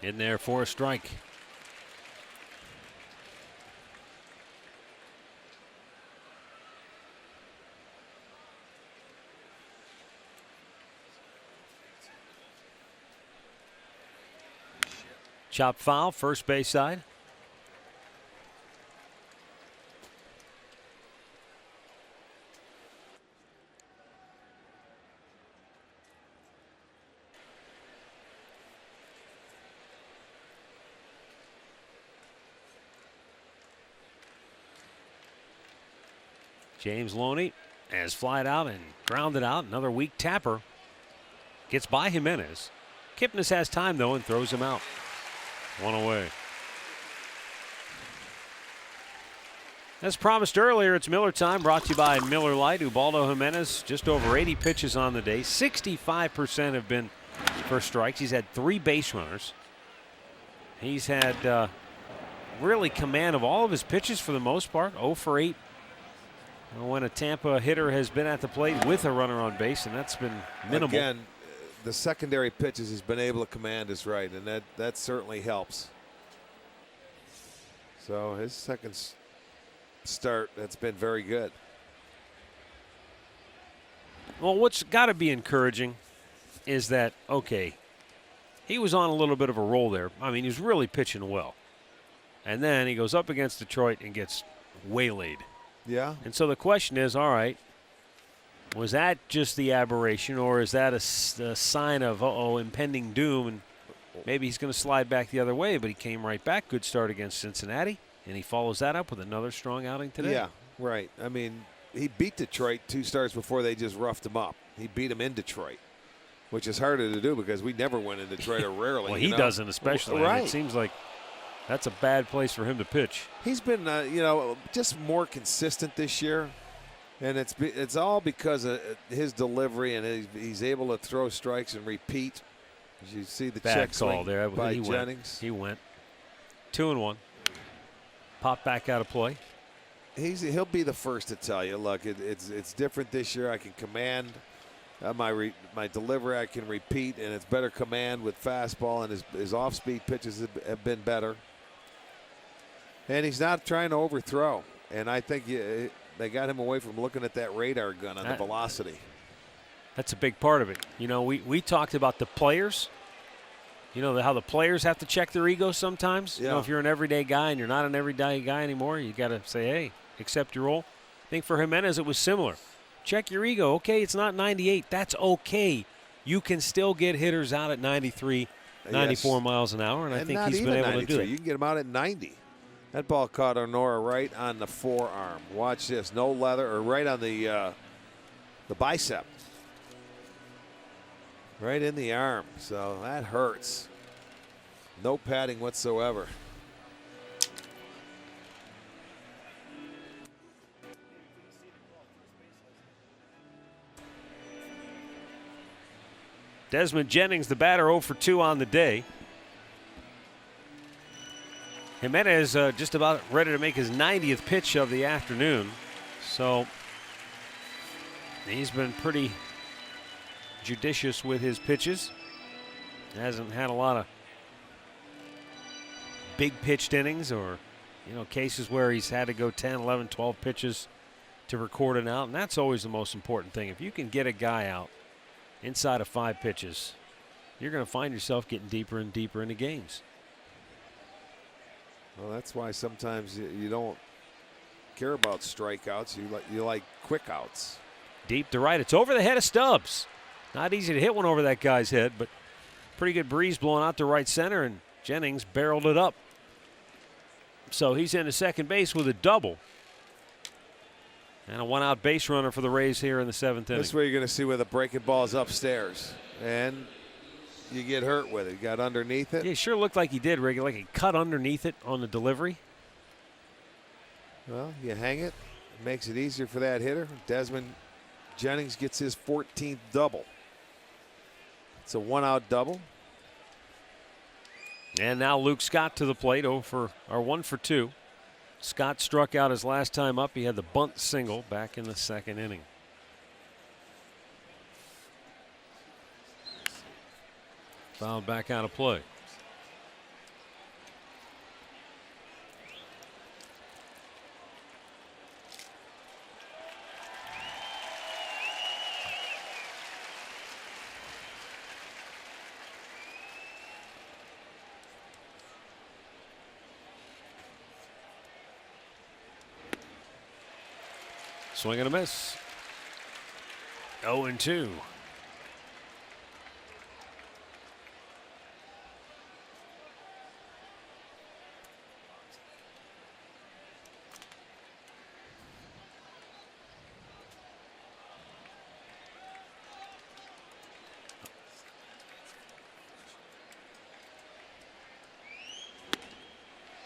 In there for a strike. Chop foul, first base side. James Loney has flied out and grounded out. Another weak tapper. Gets by Jimenez. Kipnis has time, though, and throws him out. One away. As promised earlier, it's Miller time, brought to you by Miller Lite. Ubaldo Jimenez, just over 80 pitches on the day. 65% have been for strikes. He's had 3 base runners. He's had really command of all of his pitches for the most part. 0 for 8 when a Tampa hitter has been at the plate with a runner on base, and that's been minimal. Again, the secondary pitches he's been able to command is right, and that certainly helps. So his second start, that's been very good. Well, what's got to be encouraging is that, okay, he was on a little bit of a roll there. I mean, he was really pitching well. And then he goes up against Detroit and gets waylaid. Yeah. And so the question is, all right, was that just the aberration, or is that a sign of, impending doom, and maybe he's going to slide back the other way? But he came right back. Good start against Cincinnati, and he follows that up with another strong outing today. Yeah, right. I mean, he beat Detroit 2 starts before they just roughed him up. He beat him in Detroit, which is harder to do because we never win in Detroit, or rarely. Well, he doesn't especially. Right. I mean, it seems like that's a bad place for him to pitch. He's been, just more consistent this year. And it's all because of his delivery, and he's able to throw strikes and repeat. As you see the Bad check call swing there by he Jennings. He went 2-1. Pop back out of play. He'll be the first to tell you, look, it's different this year. I can command my delivery. I can repeat, and it's better command with fastball, and his off-speed pitches have been better. And he's not trying to overthrow. And I think they got him away from looking at that radar gun on the velocity. That's a big part of it. You know, we talked about the players. You know, how the players have to check their ego sometimes. Yeah. You know, if you're an everyday guy and you're not an everyday guy anymore, you got to say, hey, accept your role. I think for Jimenez it was similar. Check your ego. Okay, it's not 98. That's okay. You can still get hitters out at 93, 94 miles an hour, and I think he's been able to do it. You can get him out at 90. That ball caught Honora right on the forearm. Watch this. No leather, or right on the bicep. Right in the arm. So that hurts. No padding whatsoever. Desmond Jennings, the batter, 0 for 2 on the day. Jimenez just about ready to make his 90th pitch of the afternoon. So he's been pretty judicious with his pitches. Hasn't had a lot of big pitched innings, or cases where he's had to go 10, 11, 12 pitches to record an out. And that's always the most important thing. If you can get a guy out inside of 5 pitches, you're going to find yourself getting deeper and deeper into games. Well, that's why sometimes you don't care about strikeouts. You like quick outs. Deep to right. It's over the head of Stubbs. Not easy to hit one over that guy's head, but pretty good breeze blowing out to right center, and Jennings barreled it up. So he's into second base with a double. And a 1-out base runner for the Rays here in the 7th inning. This is where you're going to see where the breaking ball is upstairs. And you get hurt with it. You got underneath it. Yeah, it sure looked like he did, Rick. Like he cut underneath it on the delivery. Well, you hang it. It makes it easier for that hitter. Desmond Jennings gets his 14th double. It's a 1-out double. And now Luke Scott to the plate, 1 for 2. Scott struck out his last time up. He had the bunt single back in the 2nd inning. Fouled back out of play. Swing and a miss. 0-2.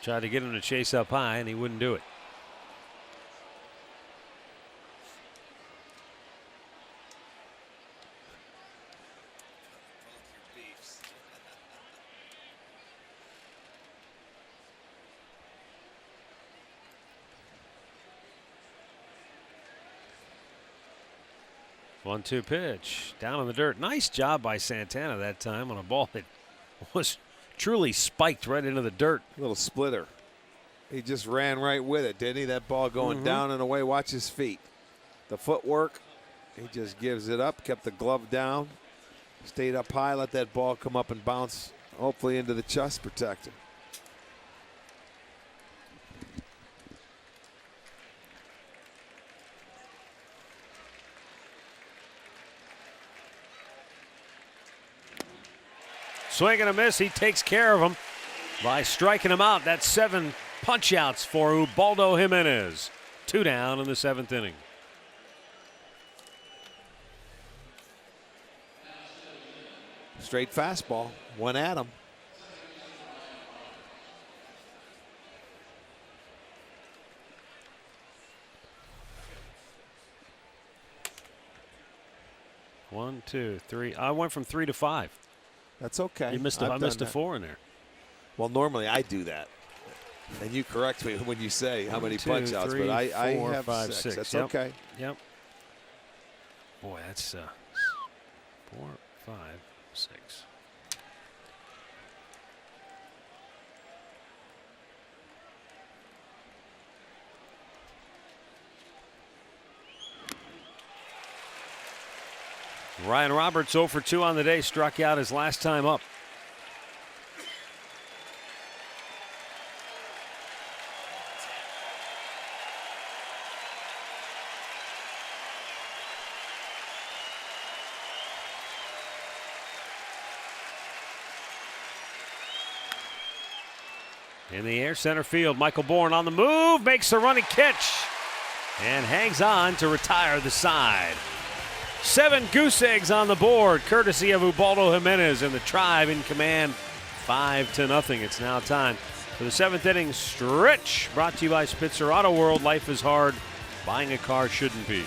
Tried to get him to chase up high, and he wouldn't do it. One-two pitch down in the dirt. Nice job by Santana that time on a ball that was truly spiked right into the dirt. Little splitter. He just ran right with it, didn't he? That ball going down and away. Watch his feet. The footwork, he just gives it up, kept the glove down, stayed up high, let that ball come up and bounce, hopefully into the chest protector. Swing and a miss. He takes care of him by striking him out. That's 7 punch-outs for Ubaldo Jimenez. 2 down in the 7th inning. Straight fastball. Went at him. One, two, three. I went from 3 to 5. That's okay. You missed. I missed a 4 in there. Well, normally I do that, and you correct me when you say how many punch outs, but I have 5, 6. 6. That's Yep. okay. Yep. Boy, that's 4, 5, 6. Ryan Roberts 0 for 2 on the day, struck out his last time up. In the air, center field, Michael Bourne on the move, makes the running catch, and hangs on to retire the side. 7 goose eggs on the board, courtesy of Ubaldo Jimenez, and the Tribe in command 5-0. It's now time for the 7th inning stretch, brought to you by Spitzer Auto World. Life is hard, buying a car shouldn't be.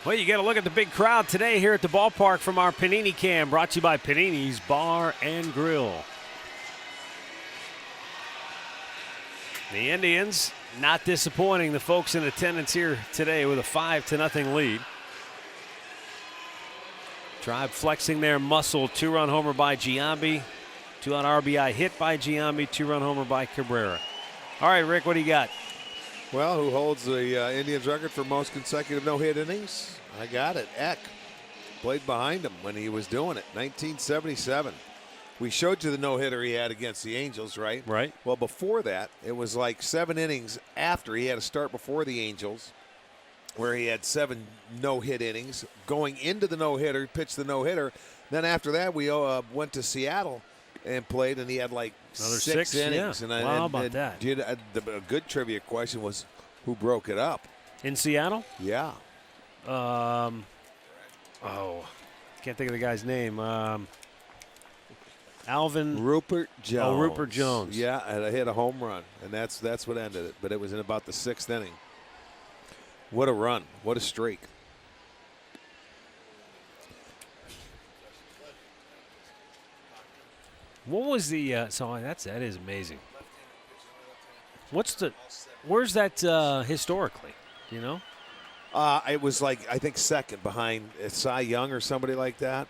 Well, you get a look at the big crowd today here at the ballpark from our Panini Cam, brought to you by Panini's Bar and Grill. The Indians not disappointing the folks in attendance here today with a 5-0 lead. Tribe flexing their muscle. 2-run homer by Giambi. 2-out RBI hit by Giambi. 2-run homer by Cabrera. All right, Rick, what do you got? Well, who holds the Indians record for most consecutive no-hit innings? I got it. Eck played behind him when he was doing it. 1977. We showed you the no-hitter he had against the Angels, right? Right. Well, before that, it was like 7 innings after he had to start before the Angels, where he had 7 no-hit innings. Going into the no-hitter, pitched the no-hitter. Then after that, we went to Seattle and played, and he had like Another 6 innings. Yeah. How about that? A good trivia question was, who broke it up? In Seattle? Yeah. Can't think of the guy's name. Alvin Rupert Jones. Oh, Rupert Jones. Yeah, and I hit a home run, and that's what ended it. But it was in about the 6th inning. What a run! What a streak! What was the? That is amazing. Where's that historically? You know? It was like, I think, second behind Cy Young or somebody like that.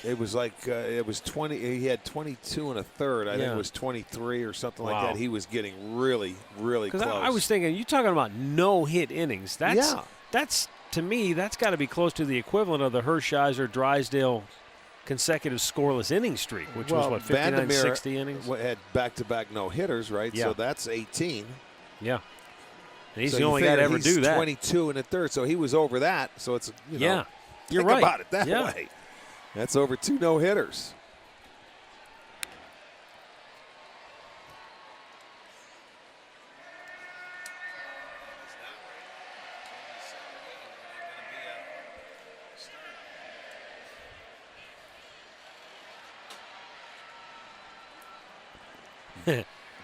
It was like it was 20. He had 22 and a third. I think it was 23 or something like that. He was getting really, really close. I was thinking, you're talking about no-hit innings. That's to me, that's got to be close to the equivalent of the Hershiser Drysdale consecutive scoreless inning streak, which was what, 59, 60 innings. Had back-to-back no-hitters, right? Yeah. So that's 18. Yeah. And he's the only guy to ever do that. 22 and a third, so he was over that. So it's you're think right about it that way. That's over 2 no-hitters.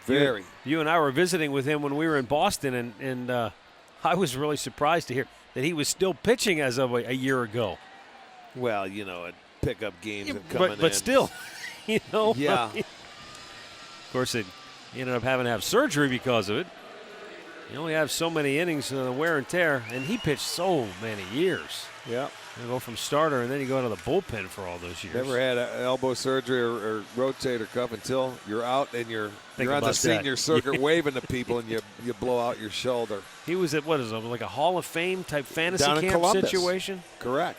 Very. You and I were visiting with him when we were in Boston, and I was really surprised to hear that he was still pitching as of a year ago. Well, at pickup games and coming in. But still, Yeah. Of course, he ended up having to have surgery because of it. You only have so many innings of the wear and tear, and he pitched so many years. Yeah. You go from starter, and then you go into the bullpen for all those years. Never had elbow surgery or rotator cuff until you're out and you're on the senior circuit waving to people, and you blow out your shoulder. He was at, like a Hall of Fame type fantasy Down in camp Columbus. situation? Correct.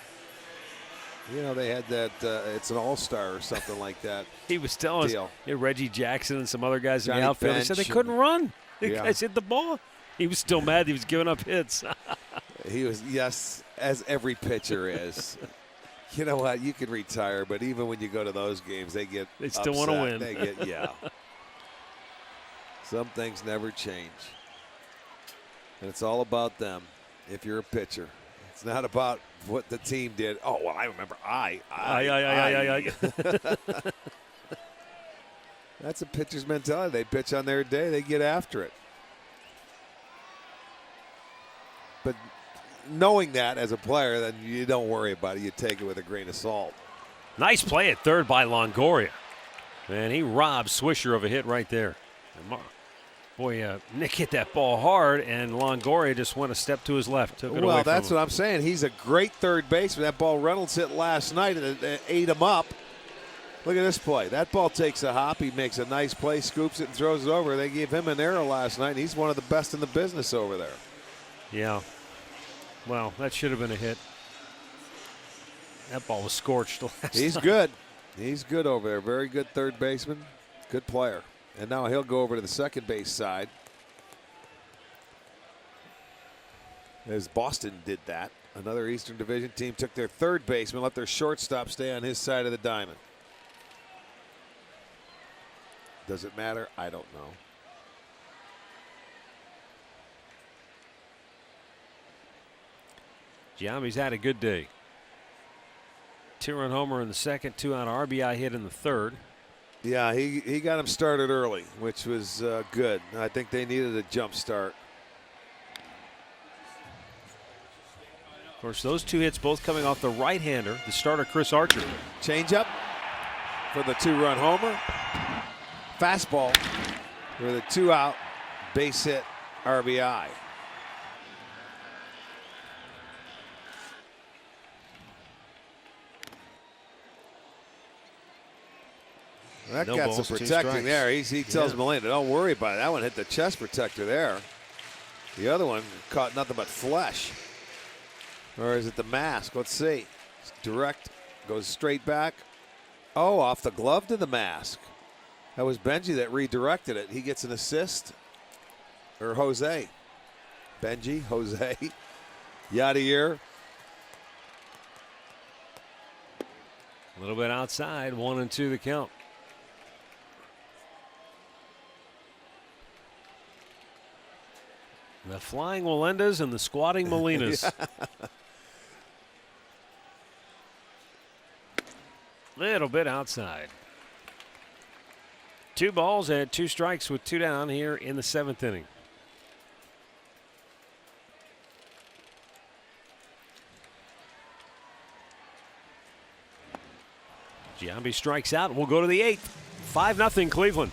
They had that, it's an all-star or something like that. He was telling us, Reggie Jackson and some other guys in the outfield, they said they couldn't run. The guys hit the ball. He was still mad he was giving up hits. He was, yes, as every pitcher is. You know what? You can retire, but even when you go to those games, they still want to win. They get, Some things never change. And it's all about them if you're a pitcher. It's not about what the team did. Oh, well, I remember I. That's a pitcher's mentality. They pitch on their day. They get after it. But knowing that as a player, then you don't worry about it. You take it with a grain of salt. Nice play at third by Longoria. Man, he robbed Swisher of a hit right there. Boy, Nick hit that ball hard, and Longoria just went a step to his left. Took it away from him. Well, that's what I'm saying. He's a great third baseman. That ball Reynolds hit last night and it ate him up. Look at this play. That ball takes a hop. He makes a nice play, scoops it, and throws it over. They gave him an arrow last night, and he's one of the best in the business over there. Yeah. Well, that should have been a hit. That ball was scorched last night. He's good. He's good over there. Very good third baseman. Good player. And now he'll go over to the second base side. As Boston did that. Another Eastern Division team took their third baseman, let their shortstop stay on his side of the diamond. Does it matter? I don't know. Giambi's had a good day. 2-run homer in the second, 2-out RBI hit in the third. Yeah, he got him started early, which was good. I think they needed a jump start. Of course, those two hits both coming off the right-hander, the starter Chris Archer. Changeup for the 2-run homer. Fastball for the 2-out base hit RBI. That No got balls, some 2 protecting strikes. there. He tells Molina, don't worry about it. That one hit the chest protector there. The other one caught nothing but flesh. Or is it the mask? Let's see. It's direct, goes straight back. Oh, off the glove to the mask. That was Benji that redirected it. He gets an assist. Or Jose. Benji, Jose, Yadier. A little bit outside, 1-2 the count. The flying Melendez and the squatting Molinas. Little bit outside. 2 balls and 2 strikes with 2 down here in the 7th inning. Giambi strikes out. We'll go to the 8th. 5-0 Cleveland.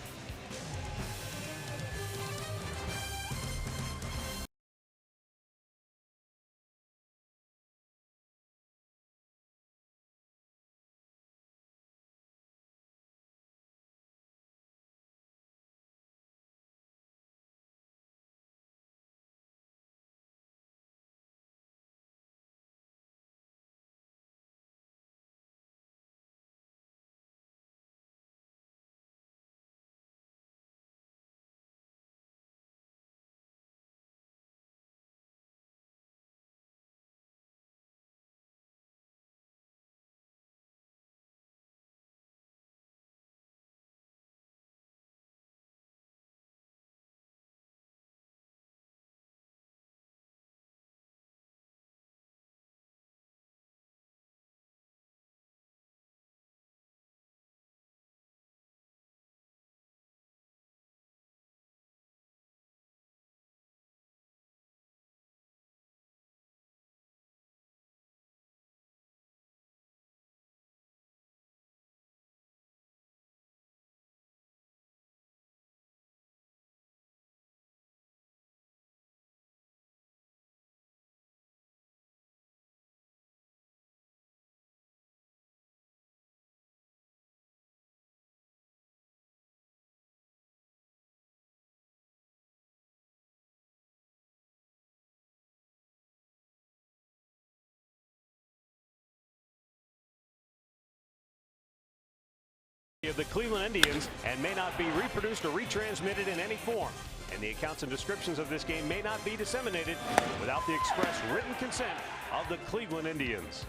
Of the Cleveland Indians and may not be reproduced or retransmitted in any form. And the accounts and descriptions of this game may not be disseminated without the express written consent of the Cleveland Indians.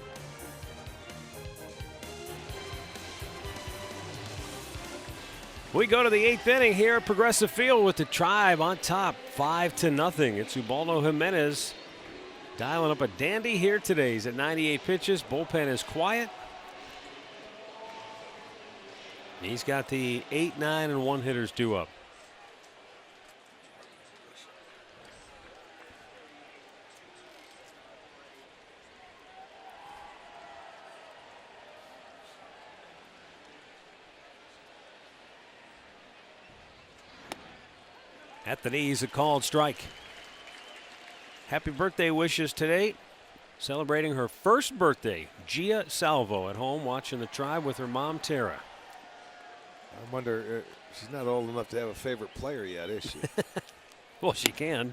We go to the 8th inning here at Progressive Field with the Tribe on top, 5-0. It's Ubaldo Jimenez dialing up a dandy here today. He's at 98 pitches. Bullpen is quiet. He's got the 8, 9, and 1 hitters due up. At the knees, a called strike. Happy birthday wishes today. Celebrating her first birthday, Gia Salvo at home watching the Tribe with her mom, Tara. I wonder, she's not old enough to have a favorite player yet, is she? Well, she can.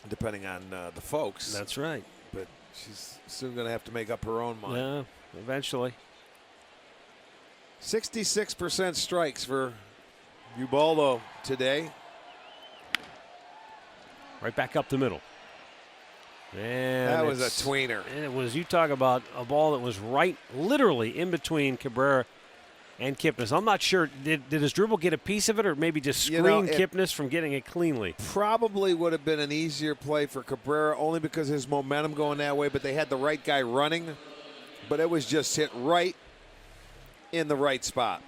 Depending on the folks. That's right. But she's soon going to have to make up her own mind. Yeah, eventually. 66% strikes for Ubaldo today. Right back up the middle. And that was a tweener. And it was, you talk about a ball that was right, literally in between Cabrera and Kipnis. I'm not sure, did his dribble get a piece of it or maybe just screen Kipnis from getting it cleanly? Probably would have been an easier play for Cabrera only because his momentum going that way, but they had the right guy running. But it was just hit right in the right spot.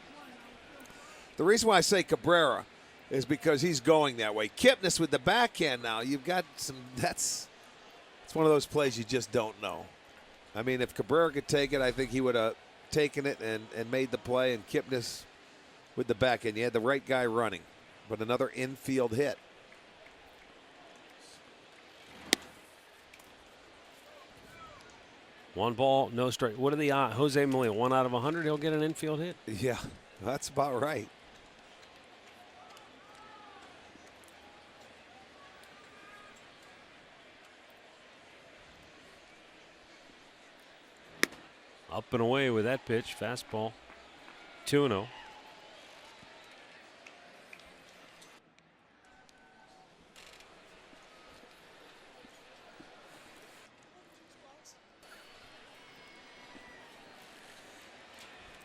The reason why I say Cabrera is because he's going that way. Kipnis with the backhand now, you've got some, that's It's one of those plays you just don't know. I mean, if Cabrera could take it, I think he would have taken it and made the play, and Kipnis with the back end. You had the right guy running, but another infield hit. One ball, no strike. What are the odds? Jose Molina, 1 out of 100, he'll get an infield hit? Yeah, that's about right. Up and away with that pitch. Fastball. 2-0.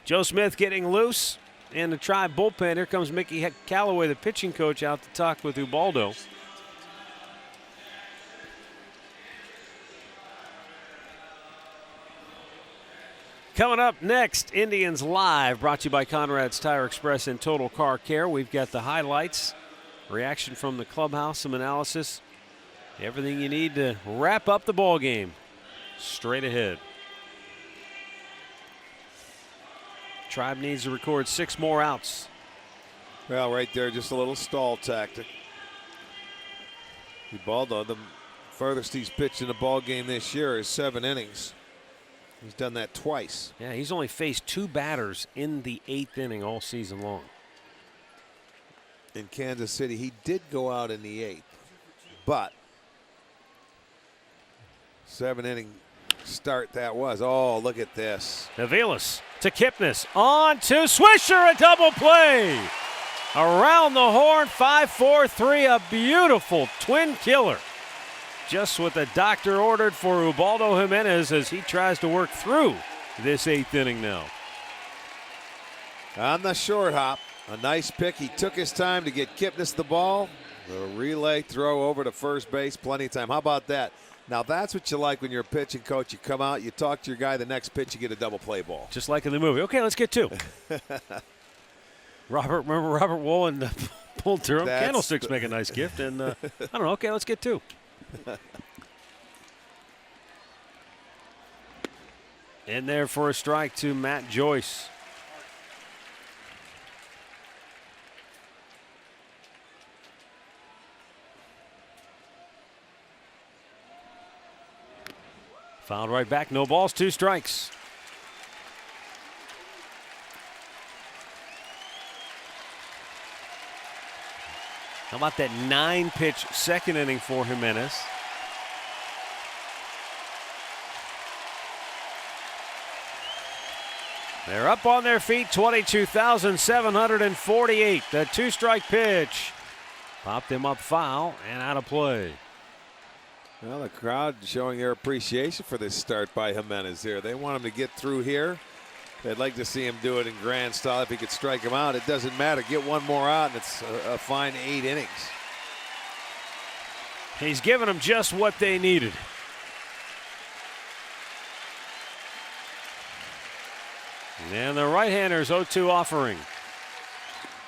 Joe Smith getting loose in the Tribe bullpen. Here comes Mickey Callaway, the pitching coach, out to talk with Ubaldo. Coming up next, Indians Live, brought to you by Conrad's Tire Express and Total Car Care. We've got the highlights, reaction from the clubhouse, some analysis, everything you need to wrap up the ball game. Straight ahead. Tribe needs to record 6 more outs. Well, right there, just a little stall tactic. Ubaldo, the furthest he's pitched in a ball game this year is 7 innings. He's done that twice. Yeah, he's only faced 2 batters in the 8th inning all season long. In Kansas City, he did go out in the 8th, but 7-inning start that was. Oh, look at this. Aviles to Kipnis, on to Swisher, a double play. Around the horn, 5-4-3, a beautiful twin killer. Just what the doctor ordered for Ubaldo Jimenez as he tries to work through this 8th inning now. On the short hop, a nice pick. He took his time to get Kipnis the ball. The relay throw over to first base, plenty of time. How about that? Now that's what you like when you're a pitching coach. You come out, you talk to your guy, the next pitch you get a double play ball. Just like in the movie. Okay, let's get 2. Remember Robert Wolin pulled through him? Candlesticks make a nice gift, and I don't know. Okay, let's get 2. In there for a strike to Matt Joyce. Fouled right back, no balls, 2 strikes. How about that 9-pitch 2nd inning for Jimenez? They're up on their feet, 22,748. The 2-strike pitch popped him up foul and out of play. Well, the crowd showing their appreciation for this start by Jimenez here. They want him to get through here. They'd like to see him do it in grand style. If he could strike him out, it doesn't matter. Get 1 more out, and it's a fine 8 innings. He's given them just what they needed. And the right-hander's 0-2 offering.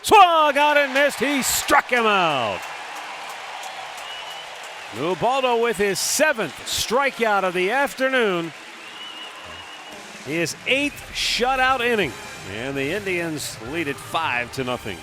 Swung out and missed. He struck him out. Ubaldo with his 7th strikeout of the afternoon. His 8th shutout inning. And the Indians lead it 5-0.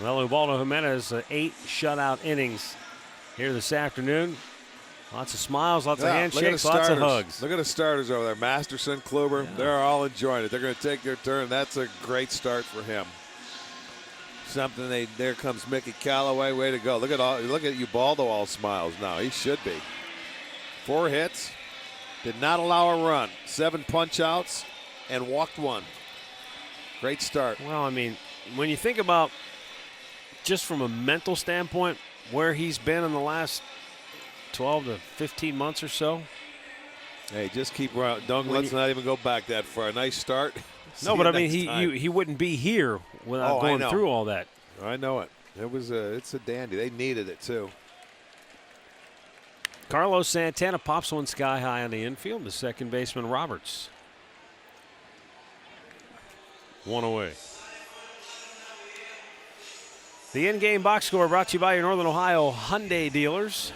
Well, Ubaldo Jimenez, 8 shutout innings here this afternoon. Lots of smiles, lots of handshakes, lots of hugs. Look at the starters over there. Masterson, Kluber, they're all enjoying it. They're going to take their turn. That's a great start for him. There comes Mickey Callaway. Way to go. Look at Ubaldo, all smiles now. He should be. 4 hits. Did not allow a run. 7 punch outs and walked 1. Great start. Well, I mean, when you think about just from a mental standpoint where he's been in the last 12 to 15 months or so. Hey, just keep running. Let's not even go back that far. Nice start. No, but I mean, he wouldn't be here without going through all that. I know it. It's a dandy. They needed it too. Carlos Santana pops one sky high on the infield. The second baseman Roberts. 1 away. The in-game box score brought to you by your Northern Ohio Hyundai dealers.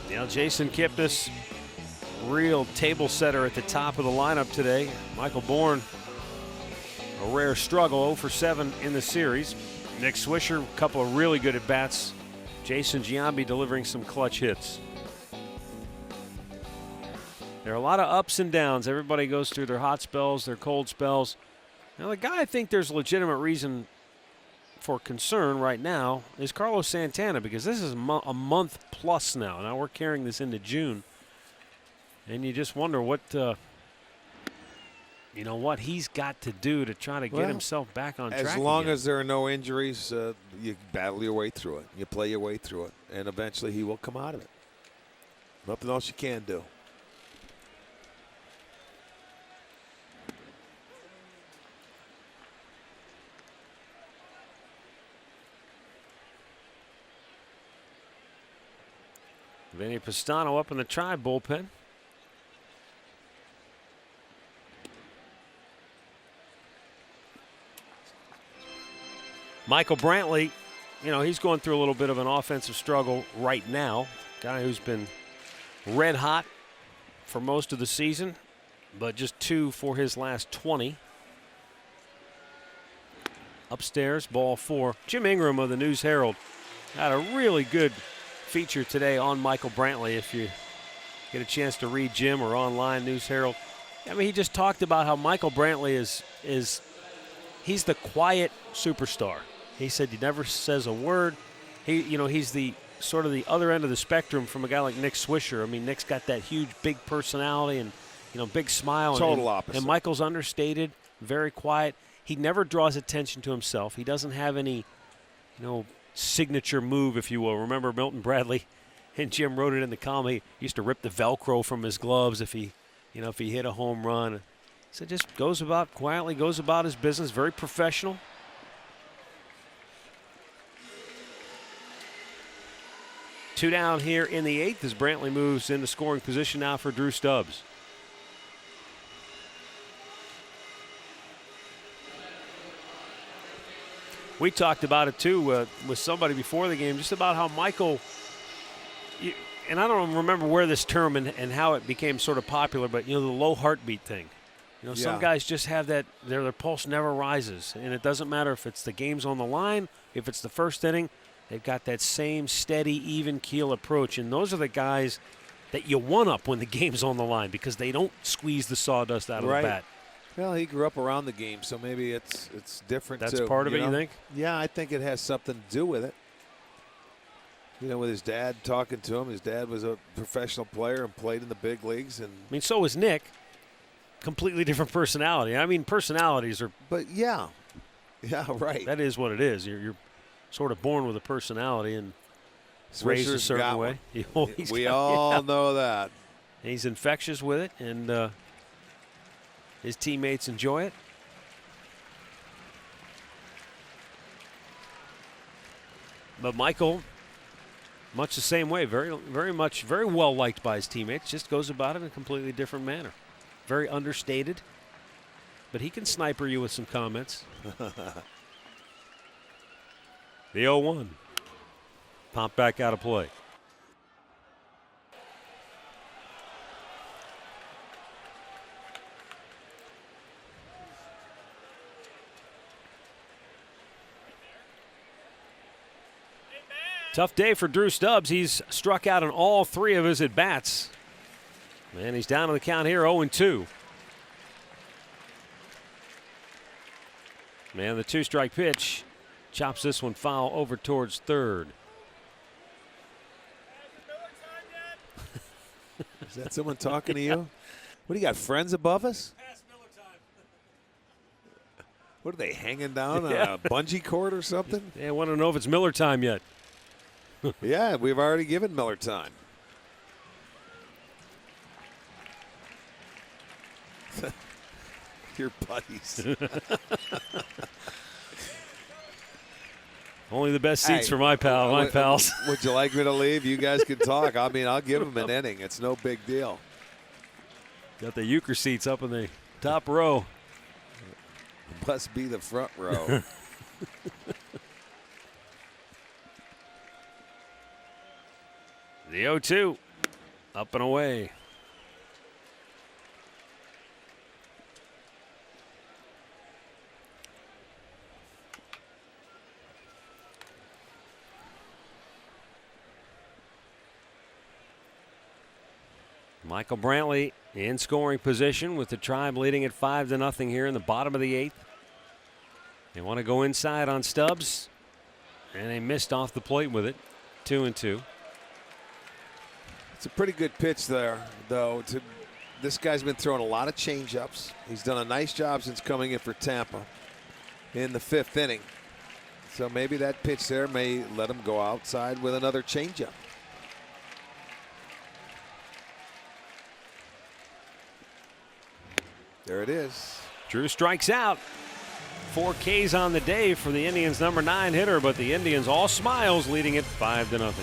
Now Jason Kipnis, real table setter at the top of the lineup today. Michael Bourne, a rare struggle, 0 for 7 in the series. Nick Swisher, a couple of really good at-bats. Jason Giambi delivering some clutch hits. There are a lot of ups and downs. Everybody goes through their hot spells, their cold spells. Now, the guy I think there's legitimate reason for concern right now is Carlos Santana, because this is a month plus now. Now we're carrying this into June. And you just wonder what he's got to do to try to get himself back on track. As long as there are no injuries, you battle your way through it. You play your way through it. And eventually he will come out of it. Nothing else you can do. Vinny Pastano up in the Tribe bullpen. Michael Brantley, he's going through a little bit of an offensive struggle right now. Guy who's been red hot for most of the season, but just 2 for his last 20. Upstairs, ball 4. Jim Ingram of the News Herald had a really good feature today on Michael Brantley. If you get a chance to read Jim or online, News Herald. I mean, he just talked about how Michael Brantley he's the quiet superstar. He said he never says a word. He's the sort of the other end of the spectrum from a guy like Nick Swisher. I mean, Nick's got that huge, big personality and big smile. Total opposite. And Michael's understated, very quiet. He never draws attention to himself. He doesn't have any, signature move, if you will. Remember Milton Bradley, and Jim wrote it in the column. He used to rip the Velcro from his gloves if he hit a home run. So just quietly goes about his business, very professional. Two down here in the 8th as Brantley moves into scoring position now for Drew Stubbs. We talked about it too with somebody before the game, just about how Michael, and I don't remember where this term and how it became sort of popular, but the low heartbeat thing. Some guys just have that, their pulse never rises, and it doesn't matter if it's the game's on the line, if it's the first inning, they've got that same steady, even keel approach, and those are the guys that you one-up when the game's on the line because they don't squeeze the sawdust out of the bat. Well, he grew up around the game, so maybe it's different. That's too. part of it, you think? Yeah, I think it has something to do with it. With his dad talking to him. His dad was a professional player and played in the big leagues. And I mean, so was Nick. Completely different personality. I mean, personalities are. But yeah, right. That is what it is. You're sort of born with a personality and raised a certain way. We all know that. He's infectious with it, and his teammates enjoy it. But Michael, much the same way, very well liked by his teammates, just goes about it in a completely different manner. Very understated, but he can sniper you with some comments. The 0-1. Popped back out of play. Tough day for Drew Stubbs. He's struck out in all 3 of his at-bats. And he's down on the count here, 0-2. Man, the 2-strike pitch chops this one foul over towards third. Is that someone talking to you? What do you got, friends above us? What are they, hanging down on a bungee cord or something? Yeah, I want to know if it's Miller time yet. Yeah, we've already given Miller time. Your buddies. Only the best seats for my pals. Would you like me to leave? You guys can talk. I mean, I'll give them an inning. It's no big deal. Got the euchre seats up in the top row. Must be the front row. The 0-2, up and away. Michael Brantley in scoring position with the Tribe leading at 5-0 here in the bottom of the 8th. They want to go inside on Stubbs, and they missed off the plate with it. 2-2. It's a pretty good pitch there, though. This guy's been throwing a lot of changeups. He's done a nice job since coming in for Tampa in the 5th inning. So maybe that pitch there may let him go outside with another changeup. There it is. Drew strikes out. 4 Ks on the day for the Indians' number 9 hitter, but the Indians all smiles, leading it 5-0.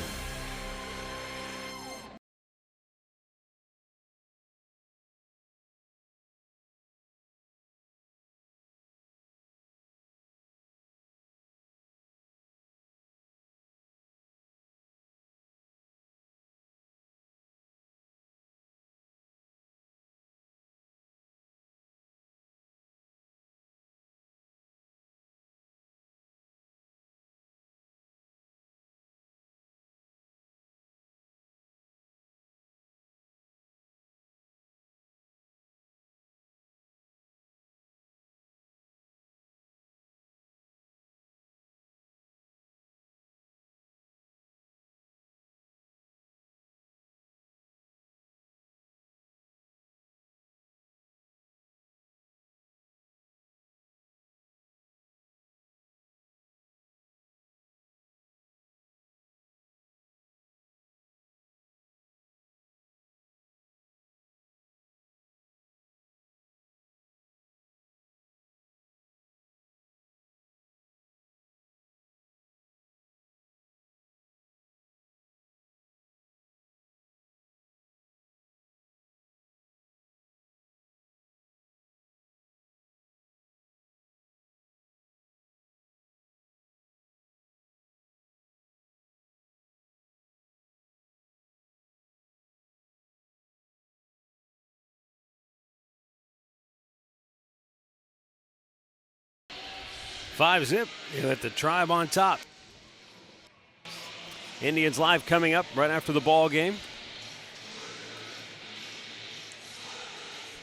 Five zip. You got the Tribe on top. Indians Live coming up right after the ball game.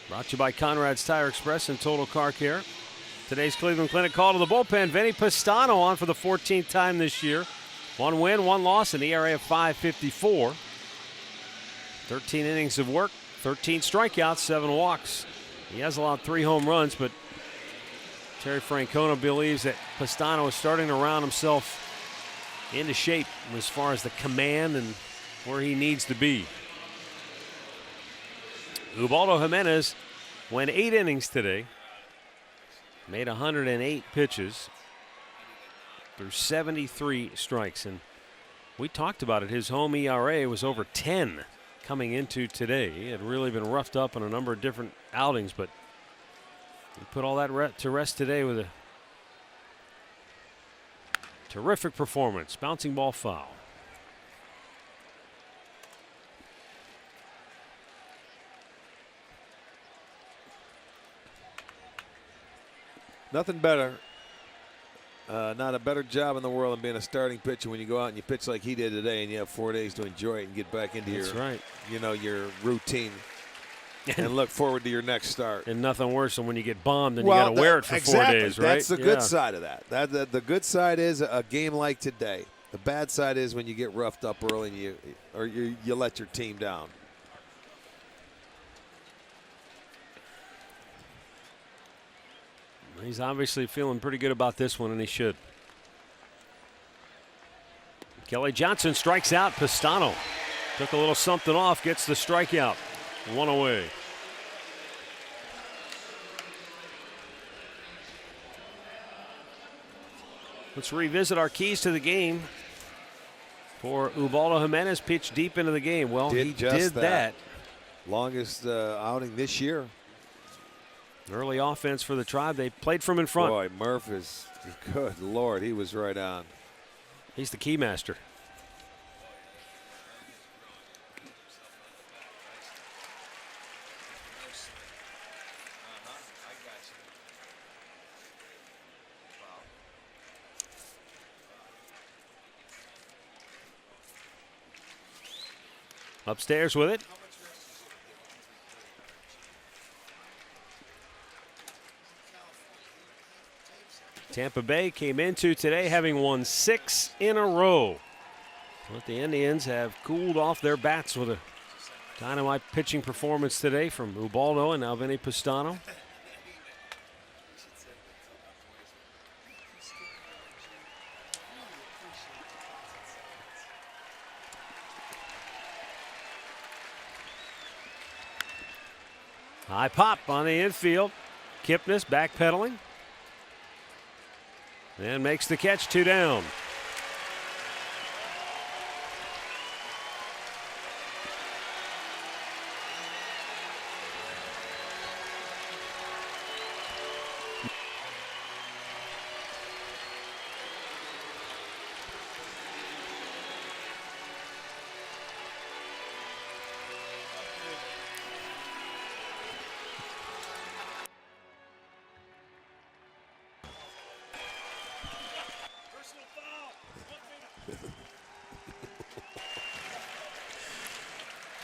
Brought to you by Conrad's Tire Express and Total Car Care. Today's Cleveland Clinic call to the bullpen. Vinny Pistano on for the 14th time this year. 1 win, 1 loss, an ERA of 5.54. 13 innings of work, 13 strikeouts, 7 walks. He has allowed 3 home runs, but Terry Francona believes that Pistano is starting to round himself into shape as far as the command and where he needs to be. Ubaldo Jimenez went 8 innings today, made 108 pitches through 73 strikes. And we talked about it. His home ERA was over 10 coming into today. He had really been roughed up on a number of different outings, but he put all that to rest today with a terrific performance. Bouncing ball foul. Nothing better not a better job in the world than being a starting pitcher when you go out and you pitch like he did today, and you have 4 days to enjoy it and get back into your routine and look forward to your next start. And nothing worse than when you get bombed and you got to wear it for 4 days, right? That's the good side of that. The good side is a game like today. The bad side is when you get roughed up early and you let your team down. He's obviously feeling pretty good about this one, and he should. Kelly Johnson strikes out. Pistano took a little something off, gets the strikeout. 1 away. Let's revisit our keys to the game for Ubaldo Jimenez. Pitched deep into the game. Well, he did that. Longest outing this year. Early offense for the Tribe. They played from in front. Boy, Murph is good. Lord, he was right on. He's the key master. Upstairs with it. Tampa Bay came into today having won 6 in a row. But the Indians have cooled off their bats with a dynamite pitching performance today from Ubaldo and now Vinny Pistano. High pop on the infield. Kipnis backpedaling. And makes the catch, 2 down.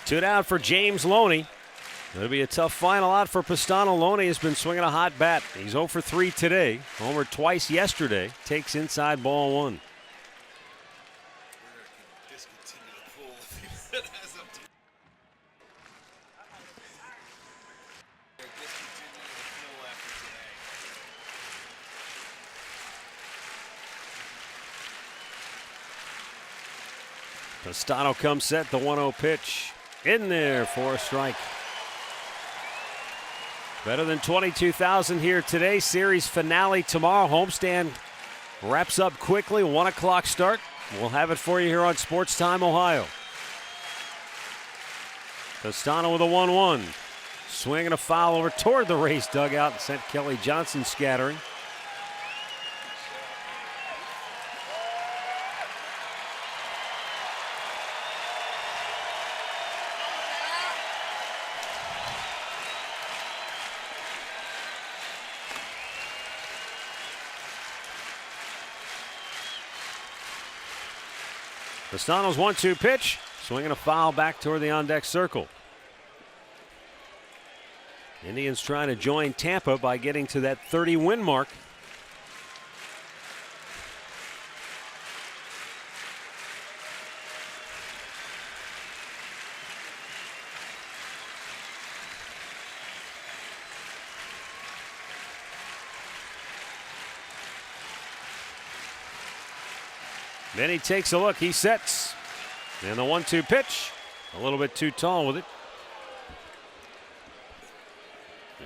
Two down for James Loney. It'll be a tough final out for Pistano. Loney has been swinging a hot bat. He's 0 for 3 today. Homered twice yesterday. Takes inside ball 1. Pistano comes set, the 1-0 pitch. In there for a strike. Better than 22,000 here today. Series finale tomorrow. Homestand wraps up quickly. 1 o'clock start. We'll have it for you here on Sports Time Ohio. Pistano with a 1-1. Swinging a foul over toward the Rays dugout and sent Kelly Johnson scattering. Pistano's 1-2 pitch, swinging a foul back toward the on-deck circle. Indians trying to join Tampa by getting to that 30-win mark. Then he takes a look, he sets. And the 1-2 pitch, a little bit too tall with it.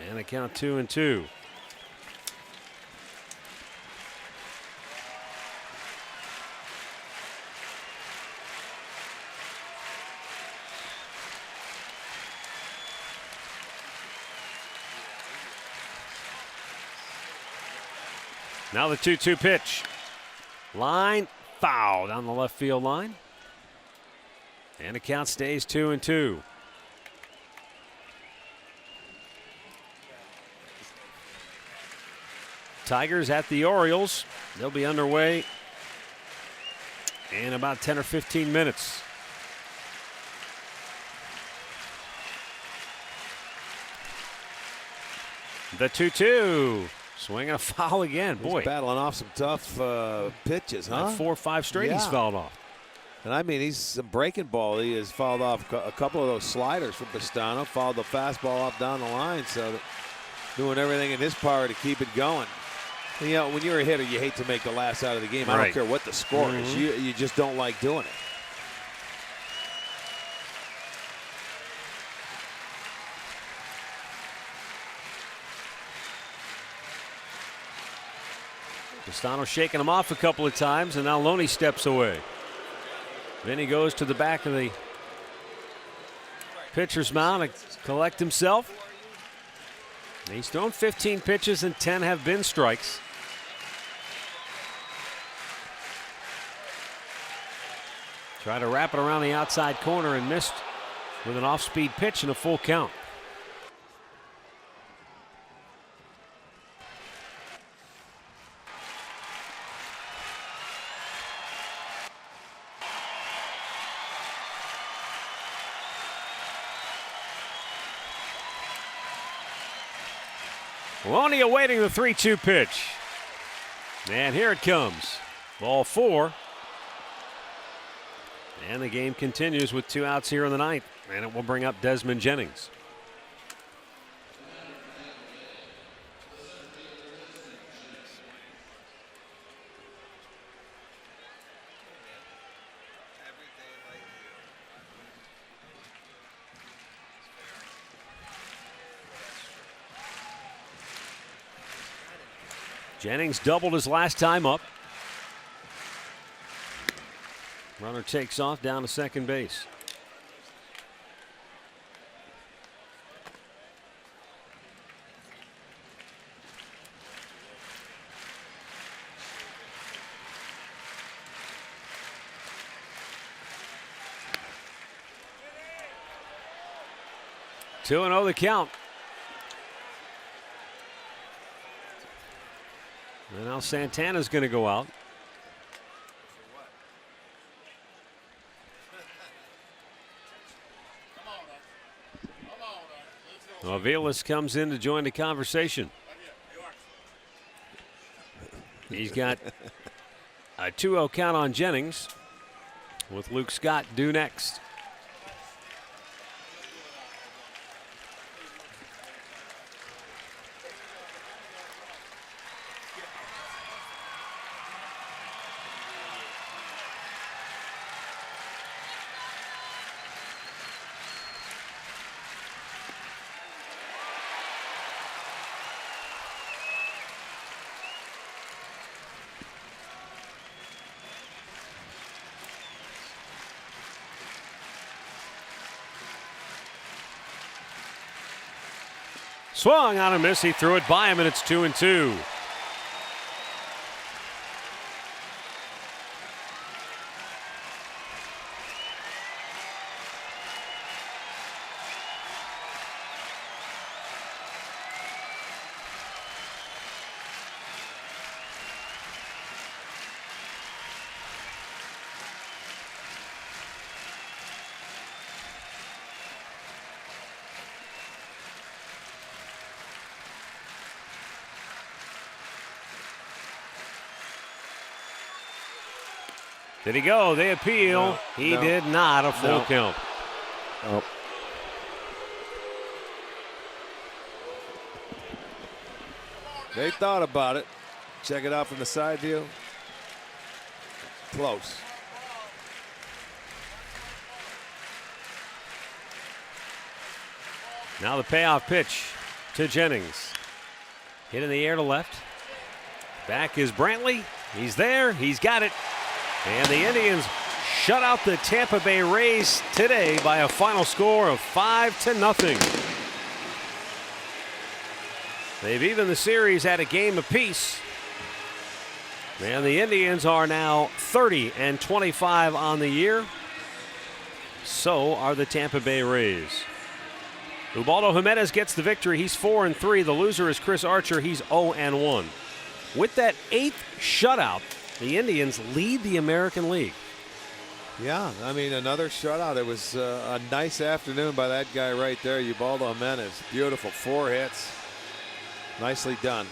And a count 2-2. Now the 2-2 pitch. Line foul down the left field line. And the count stays 2-2. Tigers at the Orioles. They'll be underway in about 10 or 15 minutes. The 2-2. Swinging a foul again. Boy. He's battling off some tough pitches, huh? 4 or 5 straight he's fouled off. And I mean, he's some breaking ball. He has fouled off a couple of those sliders from Pistano, fouled the fastball off down the line, so doing everything in his power to keep it going. And, you know, when you're a hitter, you hate to make the last out of the game. I don't care what the score is. You just don't like doing it. Pistano shaking him off a couple of times, and now Loney steps away. Then he goes to the back of the pitcher's mound to collect himself. He's thrown 15 pitches and 10 have been strikes. Tried to wrap it around the outside corner and missed with an off-speed pitch and a full count. Loney awaiting the 3-2 pitch. And here it comes. Ball 4. And the game continues with 2 outs here in the ninth. And it will bring up Desmond Jennings. Jennings doubled his last time up. Runner takes off down to second base. Two and 0 the count. And now Santana's going to go out. Aviles comes in to join the conversation. He's got a 2-0 count on Jennings, with Luke Scott due next. Swung on a miss. He threw it by him, and it's 2-2. Did he go? They appeal. No, he did not. A full count. Oh. They thought about it. Check it out from the side view. Close. Now the payoff pitch to Jennings. Hit in the air to left. Back is Brantley. He's there. He's got it. And the Indians shut out the Tampa Bay Rays today by a final score of 5-0. They've evened the series at a game apiece. And the Indians are now 30-25 on the year. So are the Tampa Bay Rays. Ubaldo Jimenez gets the victory. He's 4-3. The loser is Chris Archer. He's 0-1. With that 8th shutout, the Indians lead the American League. Yeah, I mean, another shutout. It was a nice afternoon by that guy right there, Ubaldo Jimenez. Beautiful, 4 hits. Nicely done.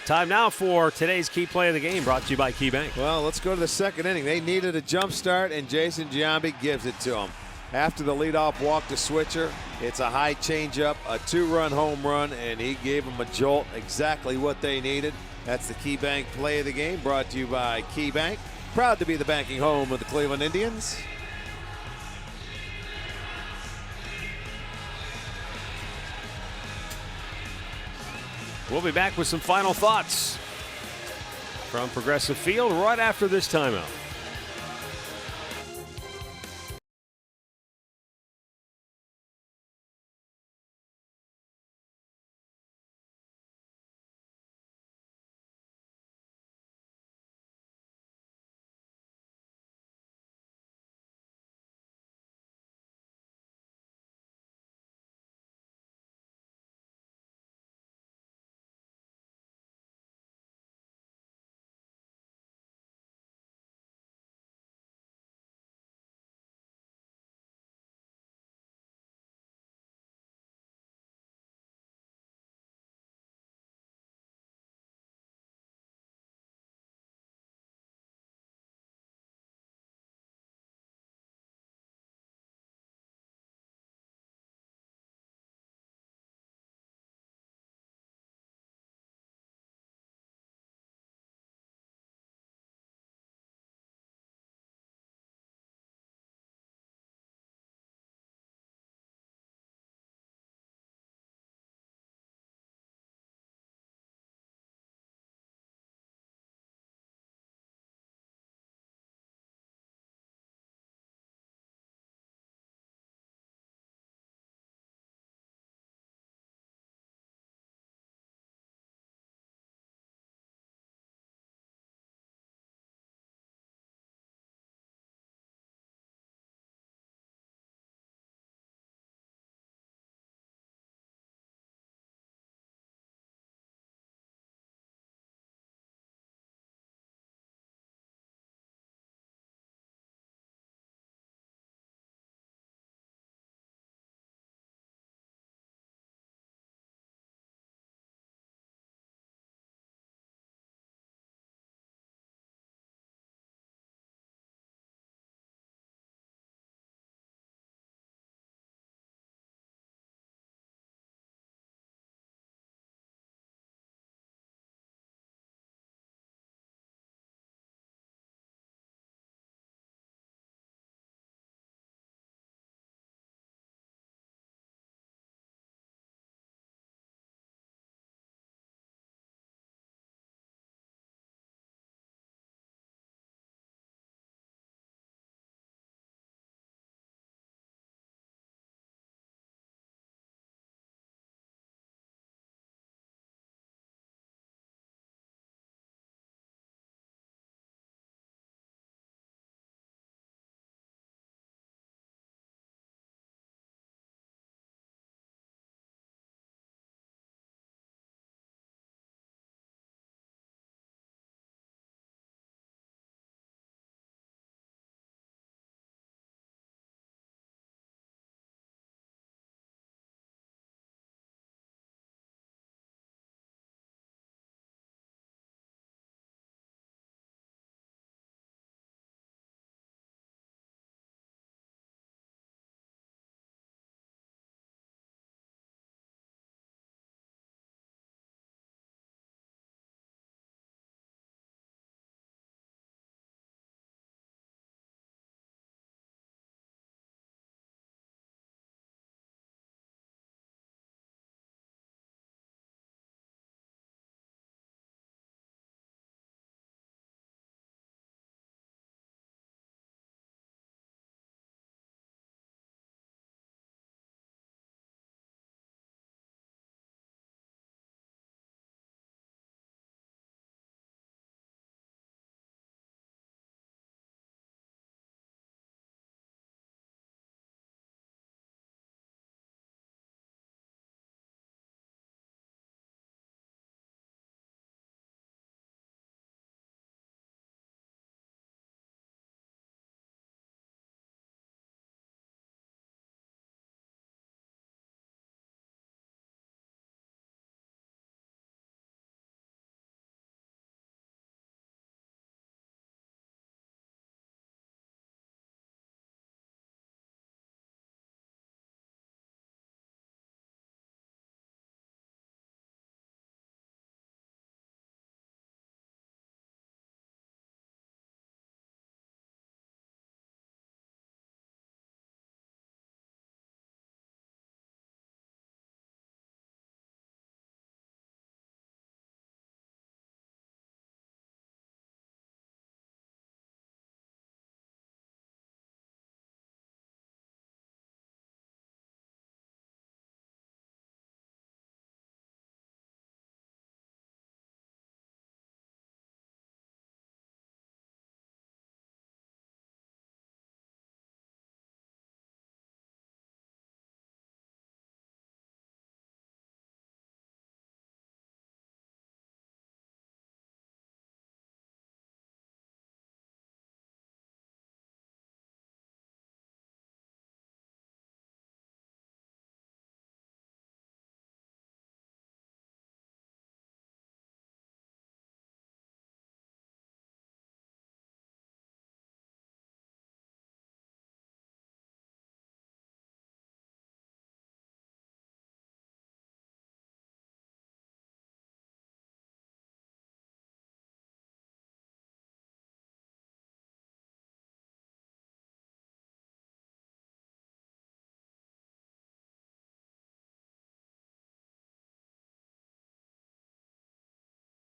Time now for today's key play of the game, brought to you by KeyBank. Well, let's go to the second inning. They needed a jump start, and Jason Giambi gives it to them. After the leadoff walk to Switcher, it's a high changeup, a 2-run home run, and he gave them a jolt, exactly what they needed. That's the KeyBank play of the game, brought to you by KeyBank. Proud to be the banking home of the Cleveland Indians. We'll be back with some final thoughts from Progressive Field right after this timeout.